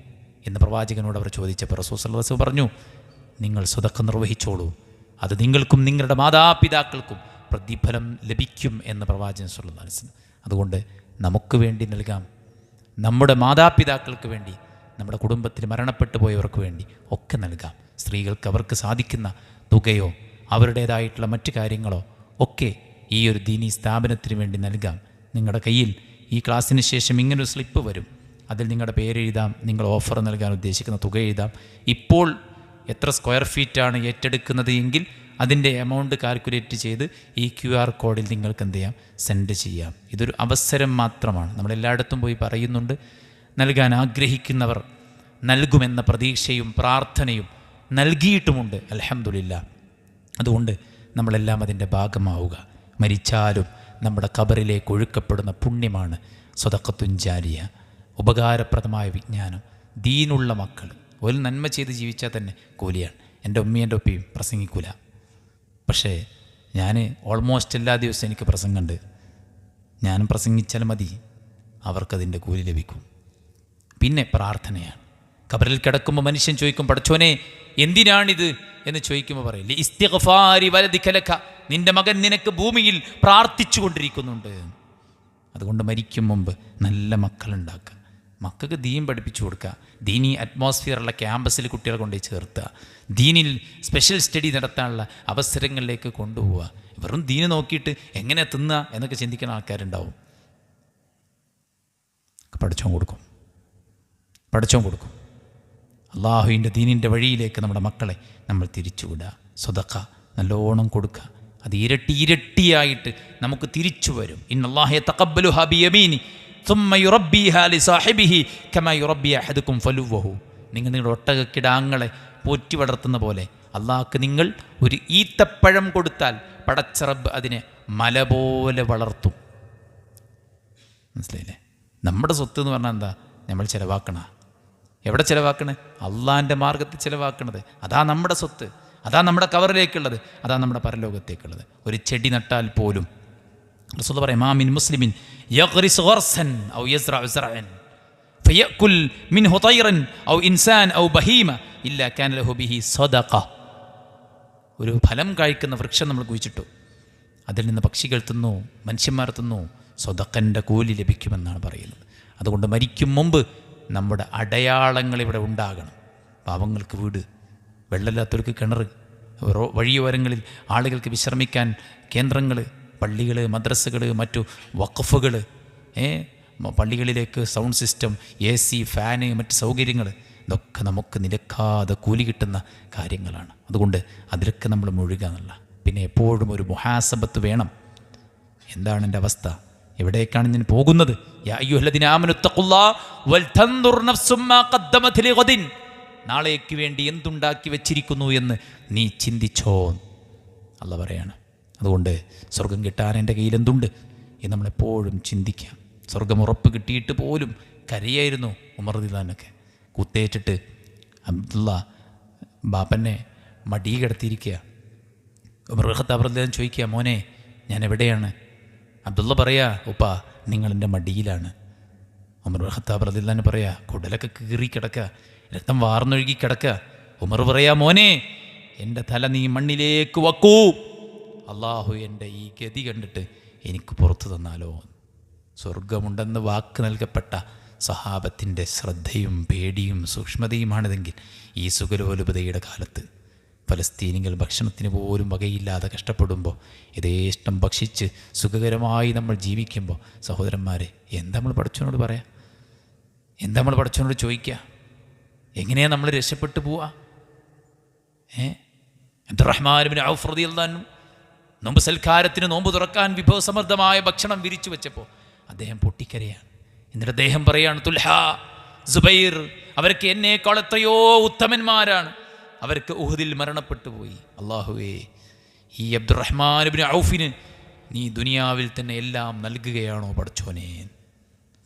എന്ന് പ്രവാചകനോട് അവർ ചോദിച്ചപ്പോൾ റസൂൽ സല്ലല്ലാഹു അലൈഹി വസല്ലം പറഞ്ഞു, നിങ്ങൾ സ്വതക്ക നിർവഹിച്ചോളൂ, അത് നിങ്ങൾക്കും നിങ്ങളുടെ മാതാപിതാക്കൾക്കും പ്രതിഫലം ലഭിക്കും എന്ന് പ്രവാചകൻ സല്ലല്ലാഹു അലൈഹി വസല്ലം. അതുകൊണ്ട് നമുക്ക് വേണ്ടി നൽകാം, നമ്മുടെ മാതാപിതാക്കൾക്ക് വേണ്ടി, നമ്മുടെ കുടുംബത്തിൽ മരണപ്പെട്ടു പോയവർക്ക് വേണ്ടി ഒക്കെ നൽകാം. സ്ത്രീകൾക്ക് അവർക്ക് സാധിക്കുന്ന തുകയോ അവരുടേതായിട്ടുള്ള മറ്റു കാര്യങ്ങളോ ഒക്കെ ഈ ഒരു ദീനീ സ്ഥാപനത്തിന് വേണ്ടി നൽകാം. നിങ്ങളുടെ കയ്യിൽ ഈ ക്ലാസ്സിന് ശേഷം ഇങ്ങനൊരു സ്ലിപ്പ് വരും, അതിൽ നിങ്ങളുടെ പേരെഴുതാം, നിങ്ങൾ ഓഫർ നൽകാൻ ഉദ്ദേശിക്കുന്ന തുക എഴുതാം, ഇപ്പോൾ എത്ര സ്ക്വയർ ഫീറ്റാണ് ഏറ്റെടുക്കുന്നത് എങ്കിൽ അതിൻ്റെ എമൗണ്ട് കാൽക്കുലേറ്റ് ചെയ്ത് ഈ QR കോഡിൽ നിങ്ങൾക്ക് എന്ത് ചെയ്യാം, സെൻഡ് ചെയ്യാം. ഇതൊരു അവസരം മാത്രമാണ്. നമ്മളെല്ലായിടത്തും പോയി പറയുന്നുണ്ട്, നൽകാൻ ആഗ്രഹിക്കുന്നവർ നൽകുമെന്ന പ്രതീക്ഷയും പ്രാർത്ഥനയും നൽകിയിട്ടുമുണ്ട്, അൽഹംദുലില്ലാ. അതുകൊണ്ട് നമ്മളെല്ലാം അതിൻ്റെ ഭാഗമാവുക. മരിച്ചാലും നമ്മുടെ ഖബറിലേക്ക് ഒഴുക്കപ്പെടുന്ന പുണ്യമാണ് സ്വതഖത്തുൻ ജാരിയ, ഉപകാരപ്രദമായ വിജ്ഞാനം. ദീനുള്ള മക്കൾ ഒരു നന്മ ചെയ്ത് ജീവിച്ചാൽ തന്നെ കൂലിയാണ്. എൻ്റെ ഉമ്മയും എൻ്റെ ഒപ്പയും പ്രസംഗിക്കൂല, പക്ഷേ ഞാൻ ഓൾമോസ്റ്റ് എല്ലാ ദിവസവും എനിക്ക് പ്രസംഗമുണ്ട്. ഞാനും പ്രസംഗിച്ചാൽ മതി, അവർക്കതിൻ്റെ കൂലി ലഭിക്കും. പിന്നെ പ്രാർത്ഥനയാണ്. ഖബറിൽ കിടക്കുമ്പോൾ മനുഷ്യൻ ചോദിക്കും, പടച്ചോനെ എന്തിനാണിത് എന്ന് ചോദിക്കുമ്പോൾ പറയില്ലേ, ഇസ്തിഗ്ഫാരി വലദിക ലക, നിൻ്റെ മകൻ നിനക്ക് ഭൂമിയിൽ പ്രാർത്ഥിച്ചു കൊണ്ടിരിക്കുന്നുണ്ട്. അതുകൊണ്ട് മരിക്കും മുമ്പ് നല്ല മക്കളുണ്ടാക്കുക, മക്കൾക്ക് ദീൻ പഠിപ്പിച്ചു കൊടുക്കുക, ദീനി അറ്റ്മോസ്ഫിയറുള്ള ക്യാമ്പസിൽ കുട്ടികളെ കൊണ്ടുപോയി ചേർത്തുക, ദീനിൽ സ്പെഷ്യൽ സ്റ്റഡി നടത്താനുള്ള അവസരങ്ങളിലേക്ക് കൊണ്ടുപോവുക. വെറും ദീന് നോക്കിയിട്ട് എങ്ങനെ തിന്നുക എന്നൊക്കെ ചിന്തിക്കുന്ന ആൾക്കാരുണ്ടാവും. പഠിച്ചോൻ കൊടുക്കും. അള്ളാഹുവിൻ്റെ ദീനിൻ്റെ വഴിയിലേക്ക് നമ്മുടെ മക്കളെ നമ്മൾ തിരിച്ചുവിടുക. സ്വതക്ക നല്ലോണം കൊടുക്കുക, അത് ഇരട്ടിയായിട്ട് നമുക്ക് തിരിച്ചു വരും. ഇന്നല്ലാഹ യതഖബ്ബലുഹാ ബിയമീനി സുമ്മ യുറബ്ബിഹാ ലിസാഹിബിഹി കമാ യുറബ്ബി അഹദുക്കും ഫലുവഹു. നിങ്ങളുടെ ഒട്ടകക്കിടാങ്ങളെ പോറ്റി വളർത്തുന്ന പോലെ അള്ളാഹ്ക്ക് നിങ്ങൾ ഒരു ഈത്തപ്പഴം കൊടുത്താൽ പടച്ച റബ്ബ് അതിനെ മല പോലെ വളർത്തും. മനസ്സിലായില്ലേ? നമ്മുടെ സ്വത്ത് എന്ന് പറഞ്ഞാൽ എന്താ? നമ്മൾ ചിലവാക്കണ. എവിടെ ചിലവാക്കണേ? അള്ളാഹിൻ്റെ മാർഗത്തിൽ ചിലവാക്കണത്. അതാ നമ്മുടെ സ്വത്ത്, അതാ നമ്മുടെ കവറിലേക്കുള്ളത്, അതാ നമ്മുടെ പരലോകത്തേക്കുള്ളത്. ഒരു ചെടി നട്ടാൽ പോലും റസൂൽ പറയും, മാ മിൻ മുസ്ലിമിൻ യഗ്രിസു ഗർസൻ ഔ യസ്റഉ സറഅൻ ഫയഅകുൽ മിൻഹു തൈറൻ ഔ ഇൻസാൻ ഔ ബഹീമ ഇല്ലാ കാന ലഹു ബിഹി സദഖ. ഒരു ഫലം കായ്ക്കുന്ന വൃക്ഷം നമ്മൾ കുഴിച്ചിട്ടു, അതിൽ നിന്ന് പക്ഷികൾ തിന്നു, മനുഷ്യന്മാർ തിന്നു, സ്വതക്കൻ്റെ കൂലി ലഭിക്കുമെന്നാണ് പറയുന്നത്. അതുകൊണ്ട് മരിക്കും മുമ്പ് നമ്മുടെ അടയാളങ്ങൾ ഇവിടെ ഉണ്ടാകണം. പാവങ്ങൾക്ക് വീട്, വെള്ളമില്ലാത്തവർക്ക് കിണർ, വഴിയോരങ്ങളിൽ ആളുകൾക്ക് വിശ്രമിക്കാൻ കേന്ദ്രങ്ങൾ, പള്ളികൾ, മദ്രസകൾ, മറ്റു വഖഫുകൾ, പള്ളികളിലേക്ക് സൗണ്ട് സിസ്റ്റം, AC, ഫാന്, മറ്റ് സൗകര്യങ്ങൾ, ഇതൊക്കെ നമുക്ക് നിലക്കാതെ കൂലി കിട്ടുന്ന കാര്യങ്ങളാണ്. അതുകൊണ്ട് അതിലൊക്കെ നമ്മൾ മുഴുകുക എന്നുള്ള. പിന്നെ എപ്പോഴും ഒരു മുഹാസബത്ത് വേണം. എന്താണ് എൻ്റെ അവസ്ഥ? എവിടേക്കാണ് ഞാൻ പോകുന്നത്? യാ അയ്യുഹല്ലദീന ആമനു തഖുല്ലാഹ വൽതൻദുർ നഫ്സും മാ ഖദ്ദമത് ലിഗദിൻ. നാളേക്ക് വേണ്ടി എന്തുണ്ടാക്കി വെച്ചിരിക്കുന്നു എന്ന് നീ ചിന്തിച്ചോ അല്ലാഹ് പറയാണ്. അതുകൊണ്ട് സ്വർഗം കിട്ടാൻ എൻ്റെ കയ്യിൽ എന്തുണ്ട് എന്ന് നമ്മളെപ്പോഴും ചിന്തിക്കാം. സ്വർഗം ഉറപ്പ് കിട്ടിയിട്ട് പോലും കരയായിരുന്നു ഉമർ റളിയല്ലാഹുവിനൊക്കെ. കുത്തേറ്റിട്ട് അബ്ദുള്ള ബാപ്പനെ മടി കിടത്തിയിരിക്കുക. ഉമർ ഖത്താബ് റളിയല്ലാഹു ചോദിക്കുക, മോനെ ഞാൻ എവിടെയാണ്? അബ്ദുള്ള പറയാ, ഉപ്പ നിങ്ങളെൻ്റെ മടിയിലാണ്. ഉമർ ഖത്താബ് റളിയല്ലാഹു പറയാ, കുടലൊക്കെ കീറി കിടക്കുക, രക്തം വാർന്നൊഴുകി കിടക്കുക. ഉമർ പറയാ, മോനെ എൻ്റെ തല നീ മണ്ണിലേക്ക് വക്കൂ, അള്ളാഹു എൻ്റെ ഈ ഗതി കണ്ടിട്ട് എനിക്ക് പുറത്തു തന്നാലോ. സ്വർഗമുണ്ടെന്ന് വാക്ക് നൽകപ്പെട്ട സഹാബത്തിൻ്റെ ശ്രദ്ധയും പേടിയും സൂക്ഷ്മതയുമാണിതെങ്കിൽ ഈ സുഖലോലുപതയുടെ കാലത്ത് ഫലസ്തീനികൾ ഭക്ഷണത്തിന് പോലും വകയില്ലാതെ കഷ്ടപ്പെടുമ്പോൾ യഥേഷ്ടം ഭക്ഷിച്ച് സുഖകരമായി നമ്മൾ ജീവിക്കുമ്പോൾ സഹോദരന്മാരെ, എന്താ നമ്മൾ പടച്ചവനോട് പറയാം? എന്താ നമ്മൾ പടച്ചവനോട് ചോദിക്കുക? എങ്ങനെയാണ് നമ്മൾ രക്ഷപ്പെട്ടു പോവുക? അബ്ദുറഹ്മാൻ ഇബ്നു ഔഫ് റളിയല്ലാഹു അൻഹു നോമ്പ് സൽക്കാരത്തിന് നോമ്പ് തുറക്കാൻ വിഭവസമൃദ്ധമായ ഭക്ഷണം വിരിച്ചു വെച്ചപ്പോൾ അദ്ദേഹം പൊട്ടിക്കരയാണ്. എന്നിട്ട് അദ്ദേഹം പറയാണ്, തുൽഹ, സുബൈർ അവർക്ക് എന്നേക്കാൾ എത്രയോ ഉത്തമന്മാരാണ്, അവർക്ക് ഉഹദിൽ മരണപ്പെട്ടു പോയി. അള്ളാഹുവേ, ഈ അബ്ദുറഹ്മാൻ ഇബ്നു ഔഫിന് നീ ദുനിയാവിൽ തന്നെ എല്ലാം നൽകുകയാണോ പടച്ചോനെ?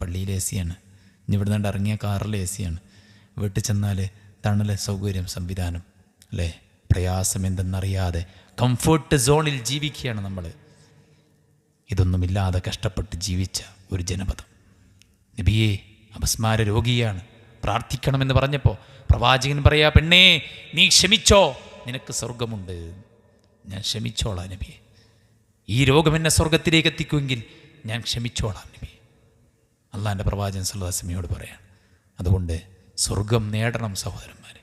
പള്ളിയിൽ AC ആണ്, ഇനി ഇവിടെ നിന്ന് ഇറങ്ങിയ കാറിൽ AC ആണ്, വീട്ടിൽ ചെന്നാൽ തണൽ സൗകര്യം സംവിധാനം അല്ലേ? പ്രയാസം എന്തെന്നറിയാതെ കംഫർട്ട് സോണിൽ ജീവിക്കുകയാണ് നമ്മൾ. ഇതൊന്നുമില്ലാതെ കഷ്ടപ്പെട്ട് ജീവിച്ച ഒരു ജനപദം. നബിയെ അപസ്മാര രോഗിയാണ്, പ്രാർത്ഥിക്കണമെന്ന് പറഞ്ഞപ്പോൾ പ്രവാചകൻ പറയാ, പെണ്ണേ നീ ക്ഷമിച്ചോ, നിനക്ക് സ്വർഗമുണ്ട്, ഞാൻ ക്ഷമിച്ചോളാം നബിയെ. ഈ രോഗം എന്നെ സ്വർഗത്തിലേക്ക് എത്തിക്കുമെങ്കിൽ ഞാൻ ക്ഷമിച്ചോളാം നബിയെ. അള്ളാഹിൻ്റെ പ്രവാചകൻ സല്ലല്ലാഹു അലൈഹി വസല്ലമയോട് പറയാൻ. അതുകൊണ്ട് സ്വർഗം നേടണം സഹോദരന്മാരെ.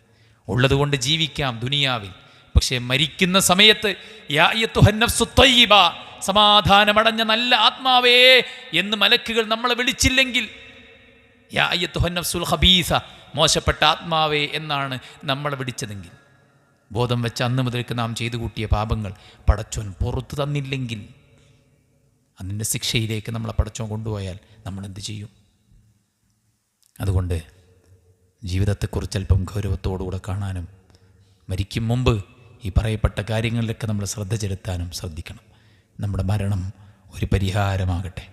ഉള്ളതുകൊണ്ട് ജീവിക്കാം ദുനിയാവിൽ. പക്ഷേ മരിക്കുന്ന സമയത്ത് യാ അയ്യത്തുഹൻ നഫ്സു ത്വയ്യിബ, സമാധാനമടഞ്ഞ നല്ല ആത്മാവേ എന്ന് മലക്കുകൾ നമ്മളെ വിളിച്ചില്ലെങ്കിൽ, യാ അയ്യത്തുഹൻ നഫ്സുൽ ഖബീസ, മോശപ്പെട്ട ആത്മാവേ എന്നാണ് നമ്മളെ വിളിച്ചതെങ്കിൽ, ബോധം വെച്ച അന്ന് മുതൽക്ക് നാം ചെയ്തു കൂട്ടിയ പാപങ്ങൾ പടച്ചോൻ പുറത്തു തന്നില്ലെങ്കിൽ, അതിൻ്റെ ശിക്ഷയിലേക്ക് നമ്മളെ പടച്ചോൻ കൊണ്ടുപോയാൽ നമ്മൾ എന്ത് ചെയ്യും? അതുകൊണ്ട് ജീവിതത്തെക്കുറിച്ച് അല്പം ഗൗരവത്തോടുകൂടെ കാണാനും മരിക്കും മുമ്പ് ഈ പറയപ്പെട്ട കാര്യങ്ങളിലൊക്കെ നമ്മൾ ശ്രദ്ധ ചെലുത്താനും ശ്രദ്ധിക്കണം. നമ്മുടെ മരണം ഒരു പരിഹാരമാകട്ടെ.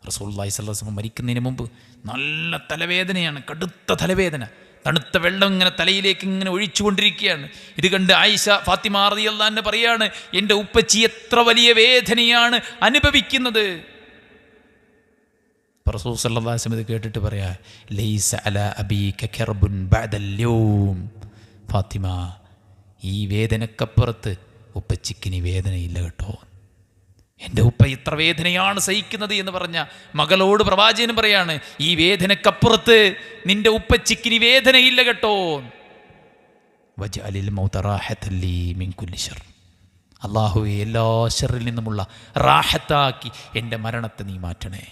റസൂലുള്ളാഹി സ്വല്ലല്ലാഹു അലൈഹി വസല്ലം മരിക്കുന്നതിന് മുമ്പ് നല്ല തലവേദനയാണ്, കടുത്ത തലവേദന. തണുത്ത വെള്ളം ഇങ്ങനെ തലയിലേക്ക് ഇങ്ങനെ ഒഴിച്ചുകൊണ്ടിരിക്കുകയാണ്. ഇത് കണ്ട് ആയിഷ ഫാത്തിമ റളിയല്ലാഹു അൻഹ പറയാണ്, എൻ്റെ ഉപ്പച്ചി എത്ര വലിയ വേദനയാണ് അനുഭവിക്കുന്നത്. റസൂൽ സല്ലല്ലാഹു അലൈഹി വസല്ലം ഇത് കേട്ടിട്ട് പറയാ, ലൈസ അലാ അബീക കർബുൻ ബഅദൽ യൗം. ഫാത്തിമ, ഈ വേദനക്കപ്പുറത്ത് ഉപ്പച്ചിക്കിനി വേദനയില്ല കേട്ടോ. എൻ്റെ ഉപ്പ ഇത്ര വേദനയാണ് സഹിക്കുന്നത് എന്ന് പറഞ്ഞ മകളോട് പ്രവാചകൻ പറയാണ്, ഈ വേദനക്കപ്പുറത്ത് നിന്റെ ഉപ്പച്ചിക്കിനി വേദനയില്ല കേട്ടോ. വജഅലിൽ മൗത റാഹത്തൻ ലീ മിൻ കുല്ലി ശർ. അല്ലാഹുവേ, എല്ലാ ശർറിൽ നിന്നുമുള്ള റാഹത്താക്കി എൻ്റെ മരണത്തെ നീ മാറ്റണേ.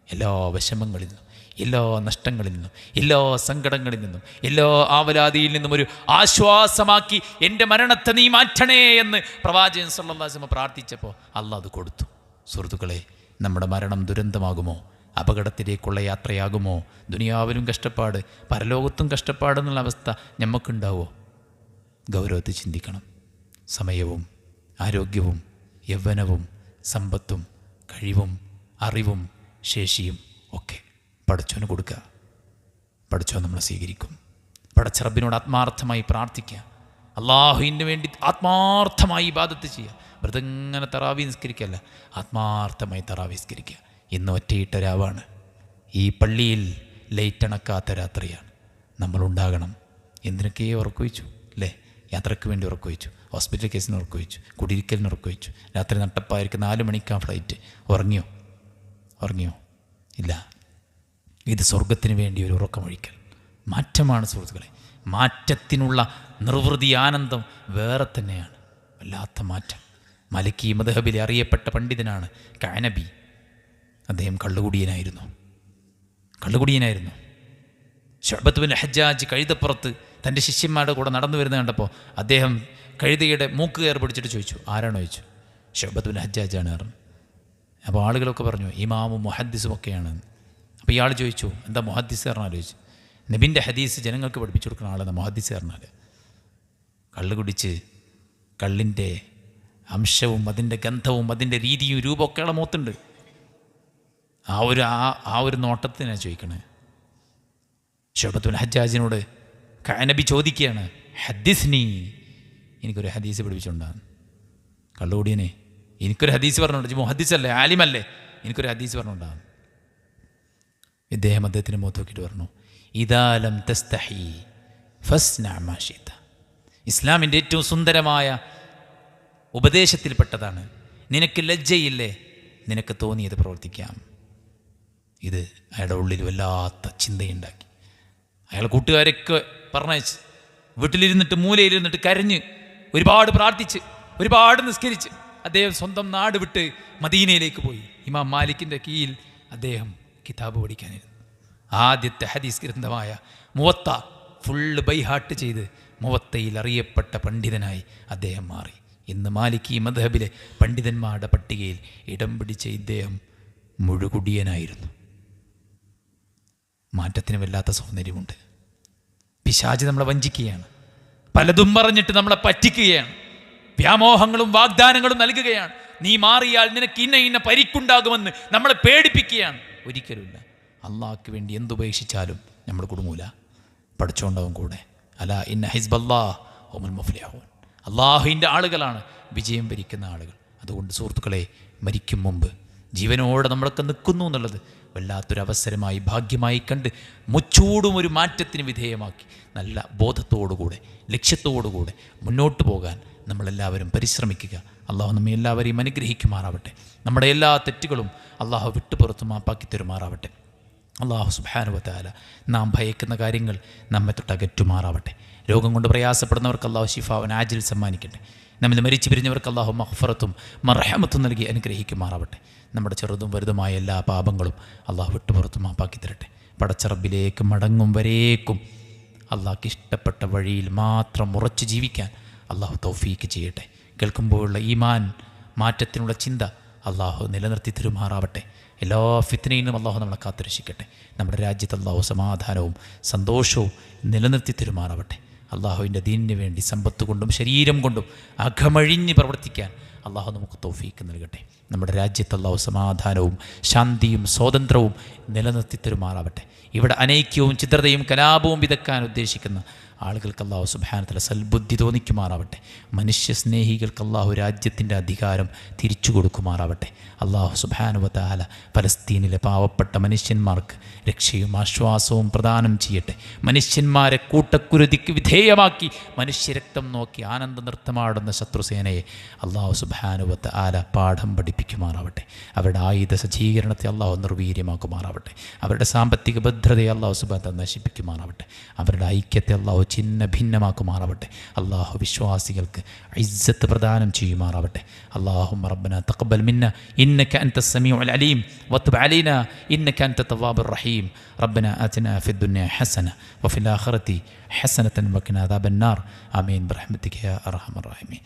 എല്ലാ വിഷമങ്ങളിൽ നിന്നും, എല്ലാ നഷ്ടങ്ങളിൽ നിന്നും, എല്ലാ സങ്കടങ്ങളിൽ നിന്നും, എല്ലാ ആവലാതിയിൽ നിന്നും ഒരു ആശ്വാസമാക്കി എൻ്റെ മരണത്തെ നീ മാറ്റണേ എന്ന് പ്രവാചകൻ സല്ലല്ലാഹു അലൈഹി വസല്ലം പ്രാർത്ഥിച്ചപ്പോൾ അള്ളാഹ് അത് കൊടുത്തു. സുഹൃത്തുക്കളെ, നമ്മുടെ മരണം ദുരന്തമാകുമോ? അപകടത്തിലേക്കുള്ള യാത്രയാകുമോ? ദുനിയാവിലും കഷ്ടപ്പാട്, പരലോകത്തും കഷ്ടപ്പാട് എന്നുള്ള അവസ്ഥ നമുക്കുണ്ടാവോ? ഗൗരവത്തിൽ ചിന്തിക്കണം. സമയവും ആരോഗ്യവും യൗവനവും സമ്പത്തും കഴിവും അറിവും ശേഷിയും ഒക്കെ പടച്ചോന് കൊടുക്കുക. പടച്ചോൻ നമ്മളെ സ്വീകരിക്കും. പടച്ച റബ്ബിനോട് ആത്മാർത്ഥമായി പ്രാർത്ഥിക്കുക. അള്ളാഹുവിന് വേണ്ടി ആത്മാർത്ഥമായി ഇബാദത്ത് ചെയ്യുക. വെറുതെ ഇങ്ങനെ തറാവി നിസ്കരിക്കല്ല, ആത്മാർത്ഥമായി തറാവി നിസ്കരിക്കുക. ഇന്ന് ഒറ്റയിട്ട രാവാണ്. ഈ പള്ളിയിൽ ലൈറ്റണക്കാത്ത രാത്രിയാണ്. നമ്മളുണ്ടാകണം. എന്തിനൊക്കെ ഉറക്കുവെച്ചു അല്ലേ? യാത്രയ്ക്ക് വേണ്ടി ഉറക്കുവെച്ചു, ഹോസ്പിറ്റൽ കേസിന് ഉറക്കുവെച്ചു, കുടിയിരിക്കലിന് ഉറക്കുവെച്ചു. രാത്രി നട്ടപ്പായിരിക്കും 4 മണിക്കാണ് ഫ്ലൈറ്റ്. ഉറങ്ങിയോ? ഇല്ല. ഇത് സ്വർഗത്തിന് വേണ്ടി ഒരു ഉറക്കമൊഴിക്കൽ. മാറ്റമാണ് സുഹൃത്തുക്കളെ. മാറ്റത്തിനുള്ള നിർവൃതി ആനന്ദം വേറെ തന്നെയാണ്. വല്ലാത്ത മാറ്റം. മലക്കി മദ്ഹബിലെ അറിയപ്പെട്ട പണ്ഡിതനാണ് കഅനബി. അദ്ദേഹം കള്ളുകുടിയനായിരുന്നു. ശുഅബത്ത് ബിൻ ഹജ്ജാജ് കഴുതപ്പുറത്ത് തൻ്റെ ശിഷ്യന്മാരുടെ കൂടെ നടന്നു വരുന്നത് കണ്ടപ്പോൾ അദ്ദേഹം കഴുതയുടെ മൂക്ക് കയറി പിടിച്ചിട്ട് ചോദിച്ചു, ആരാണോ ചോദിച്ചു. ശുഅബത്ത് ബിൻ ഹജ്ജാജാണ് പറഞ്ഞു. അപ്പോൾ ആളുകളൊക്കെ പറഞ്ഞു ഇമാമും മുഹദ്ദിസും ഒക്കെയാണ്. അപ്പോൾ ഇയാൾ ചോദിച്ചു, എന്താ മുഹദ്ദിസ് പറഞ്ഞാൽ ചോദിച്ചു. നബിൻ്റെ ഹദീസ് ജനങ്ങൾക്ക് പഠിപ്പിച്ചു കൊടുക്കുന്ന ആളെന്താ മുഹദ്ദിസ് പറഞ്ഞാൽ? കള്ള് കുടിച്ച് കള്ളിൻ്റെ അംശവും അതിൻ്റെ ഗന്ധവും അതിൻ്റെ രീതിയും രൂപമൊക്കെയുള്ള മൂത്തുണ്ട്. ആ ഒരു നോട്ടത്തിനാണ് ചോദിക്കണേ. ശുഅബത്ത് ബിൻ ഹജ്ജാജിനോട് കഅനബി ചോദിക്കുകയാണ്, ഹദ്ദിസ്നി, എനിക്കൊരു ഹദീസ് പഠിപ്പിച്ചുകൊണ്ടാണ്. കള്ളുകൂടിയനെ എനിക്കൊരു ഹദീസ് പറഞ്ഞുകൊണ്ട്, മുഹദ്ദിസല്ലേ, ആലിമല്ലേ, എനിക്കൊരു ഹദീസ് പറഞ്ഞുകൊണ്ടാണ്. ഇദ്ദേഹം അദ്ദേഹത്തിന് മുഖത്ത് നോക്കിയിട്ട് പറഞ്ഞു, ഇദാ ലം തസ്തഹി ഫസ്ന മാ ശിഅത. ഇസ്ലാമിൻ്റെ ഏറ്റവും സുന്ദരമായ ഉപദേശത്തിൽപ്പെട്ടതാണ്, നിനക്ക് ലജ്ജയില്ലേ, നിനക്ക് തോന്നിയത് പ്രവർത്തിക്കാം. ഇത് അയാളുടെ ഉള്ളിൽ വല്ലാത്ത ചിന്തയുണ്ടാക്കി. അയാൾ കൂട്ടുകാരൊക്കെ പറഞ്ഞയച്ച് വീട്ടിലിരുന്നിട്ട് മൂലയിലിരുന്നിട്ട് കരഞ്ഞ് ഒരുപാട് പ്രാർത്ഥിച്ച് ഒരുപാട് നിസ്കരിച്ച് അദ്ദേഹം സ്വന്തം നാട് വിട്ട് മദീനയിലേക്ക് പോയി. ഇമാം മാലിക്കിൻ്റെ കീഴിൽ അദ്ദേഹം കിതാബ് പഠിക്കാനിരുന്നു. ആദ്യത്തെ ഹദീസ് ഗ്രന്ഥമായ മുവത്ത ഫുള്ള് ബൈഹാട്ട് ചെയ്ത് മുവത്തയിൽ അറിയപ്പെട്ട പണ്ഡിതനായി അദ്ദേഹം മാറി. ഇന്ന് മാലിക്കി മദ്ഹബിലെ പണ്ഡിതന്മാരുടെ പട്ടികയിൽ ഇടം പിടിച്ച ഇദ്ദേഹം മുഴുകുടിയനായിരുന്നു. മാറ്റത്തിന് വല്ലാത്ത സൗന്ദര്യമുണ്ട്. പിശാച് നമ്മളെ വഞ്ചിക്കുകയാണ്, പലതും പറഞ്ഞിട്ട് നമ്മളെ പറ്റിക്കുകയാണ്, വ്യാമോഹങ്ങളും വാഗ്ദാനങ്ങളും നൽകുകയാണ്. നീ മാറിയാൽ നിനക്ക് ഇന്ന പരിക്കുണ്ടാകുമെന്ന് നമ്മളെ പേടിപ്പിക്കുകയാണ്. ഒരിക്കലുമില്ല. അള്ളാഹ്ക്ക് വേണ്ടി എന്തുപേക്ഷിച്ചാലും നമ്മൾ കുടുങ്ങൂല. പഠിച്ചോണ്ടാവും കൂടെ. അലാ ഇന്ന ഹിസ്ബല്ലാഹ് ഹുമുൽ മുഫ്ലിഹൂൻ. അള്ളാഹുവിൻ്റെ ആളുകളാണ് വിജയം വരിക്കുന്ന ആളുകൾ. അതുകൊണ്ട് സുഹൃത്തുക്കളെ, മരിക്കും മുമ്പ് ജീവനോടെ നമ്മളൊക്കെ നിൽക്കുന്നു എന്നുള്ളത് വല്ലാത്തൊരവസരമായി ഭാഗ്യമായി കണ്ട് മുച്ചൂടും ഒരു മാറ്റത്തിന് വിധേയമാക്കി നല്ല ബോധത്തോടുകൂടെ ലക്ഷ്യത്തോടുകൂടെ മുന്നോട്ട് പോകാൻ നമ്മളെല്ലാവരും പരിശ്രമിക്കുക. അള്ളാഹു നമ്മെ എല്ലാവരെയും അനുഗ്രഹിക്കുമാറാവട്ടെ. നമ്മുടെ എല്ലാ തെറ്റുകളും അള്ളാഹു വിട്ടുപുറത്ത് മാപ്പാക്കി തരുമാറാവട്ടെ. അള്ളാഹു സുബ്ഹാനഹു വ തആല നാം ഭയക്കുന്ന കാര്യങ്ങൾ നമ്മെ തൊട്ടകറ്റുമാറാവട്ടെ. രോഗം കൊണ്ട് പ്രയാസപ്പെടുന്നവർക്ക് അള്ളാഹു ശിഫാവൻ ആജിൽ സമ്മാനിക്കട്ടെ. നമ്മിൽ മരിച്ചു പിരിഞ്ഞവർക്ക് അള്ളാഹു മഗ്ഫിറത്തും മർഹമത്തും നൽകി അനുഗ്രഹിക്കുമാറാവട്ടെ. നമ്മുടെ ചെറുതും വലുതുമായ എല്ലാ പാപങ്ങളും അള്ളാഹു വിട്ടുപുറത്ത് മാപ്പാക്കി തരട്ടെ. പടച്ചറബിലേക്ക് മടങ്ങും വരേക്കും അള്ളാഹ്ക്ക് ഇഷ്ടപ്പെട്ട വഴിയിൽ മാത്രം ഉറച്ചു ജീവിക്കാൻ അള്ളാഹു തൗഫീക്ക് ചെയ്യട്ടെ. കേൾക്കുമ്പോഴുള്ള ഈമാൻ മാറ്റത്തിനുള്ള ചിന്ത അള്ളാഹു നിലനിർത്തി തരുമാറാവട്ടെ. എല്ലാ ഫിത്നയിൽ നിന്നും അള്ളാഹു നമ്മളെ കാത്തുരക്ഷിക്കട്ടെ. നമ്മുടെ രാജ്യത്ത് അള്ളാഹു സമാധാനവും സന്തോഷവും നിലനിർത്തി തരുമാറാവട്ടെ. അള്ളാഹുവിൻ്റെ ദീനിന് വേണ്ടി സമ്പത്ത് കൊണ്ടും ശരീരം കൊണ്ടും അകമഴിഞ്ഞ് പ്രവർത്തിക്കാൻ അള്ളാഹു നമുക്ക് തൗഫീക്ക് നൽകട്ടെ. നമ്മുടെ രാജ്യത്ത് അള്ളാഹു സമാധാനവും ശാന്തിയും സ്വാതന്ത്ര്യവും നിലനിർത്തി തരുമാറാവട്ടെ. ഇവിടെ അനൈക്യവും ചിത്രതയും കലാപവും വിതക്കാൻ ഉദ്ദേശിക്കുന്ന ആളുകൾക്ക് അള്ളാഹു സുബ്ഹാനഹു വ തആല സൽബുദ്ധി തോന്നിക്കുമാറാവട്ടെ. മനുഷ്യസ്നേഹികൾക്ക് അള്ളാഹു രാജ്യത്തിൻ്റെ അധികാരം തിരിച്ചു കൊടുക്കുമാറാവട്ടെ. അള്ളാഹു സുബ്ഹാനഹു വ തആല ഫലസ്തീനിലെ പാവപ്പെട്ട മനുഷ്യന്മാർക്ക് രക്ഷയും ആശ്വാസവും പ്രദാനം ചെയ്യട്ടെ. മനുഷ്യന്മാരെ കൂട്ടക്കുരുതിക്ക് വിധേയമാക്കി മനുഷ്യരക്തം നോക്കി ആനന്ദ നൃത്തമാടുന്ന ശത്രുസേനയെ അള്ളാഹു സുബ്ഹാനഹു വ തആല പാഠം പഠിപ്പിക്കുമാറാവട്ടെ. അവരുടെ ആയുധ സജ്ജീകരണത്തെ അള്ളാഹു നിർവീര്യമാക്കുമാറാവട്ടെ. അവരുടെ സാമ്പത്തിക ഭദ്രതയെ അള്ളാഹു സുബ്ഹാനഹു വ തആല നശിപ്പിക്കുമാറാവട്ടെ. അവരുടെ ഐക്യത്തെ അള്ളാഹു ചിന്ന ഭിന്നമാക്കുമാറാവട്ടെ. അള്ളാഹു വിശ്വാസികൾക്ക് ഇസ്സത്ത് പ്രദാനം ചെയ്യുമാറാവട്ടെ. അല്ലാഹുമ്മ റബ്ബനാ തഖബ്ബൽ മിന്നാ ഇന്നക അൻതസ് സമീഉൽ അലീം വതുബ് അലൈനാ ഇന്നക അൻത തവ്വാബുർ റഹീം. റബ്ബനാ ആതിനാ ഫിദ് ദുനിയാ ഹസന വഫിൽ ആഖിറതി ഹസനതൻ വഖിനാ അദാബൻ നാർ. ആമീൻ ബിറഹ്മതിക യാ അർഹമർ റഹീമീൻ.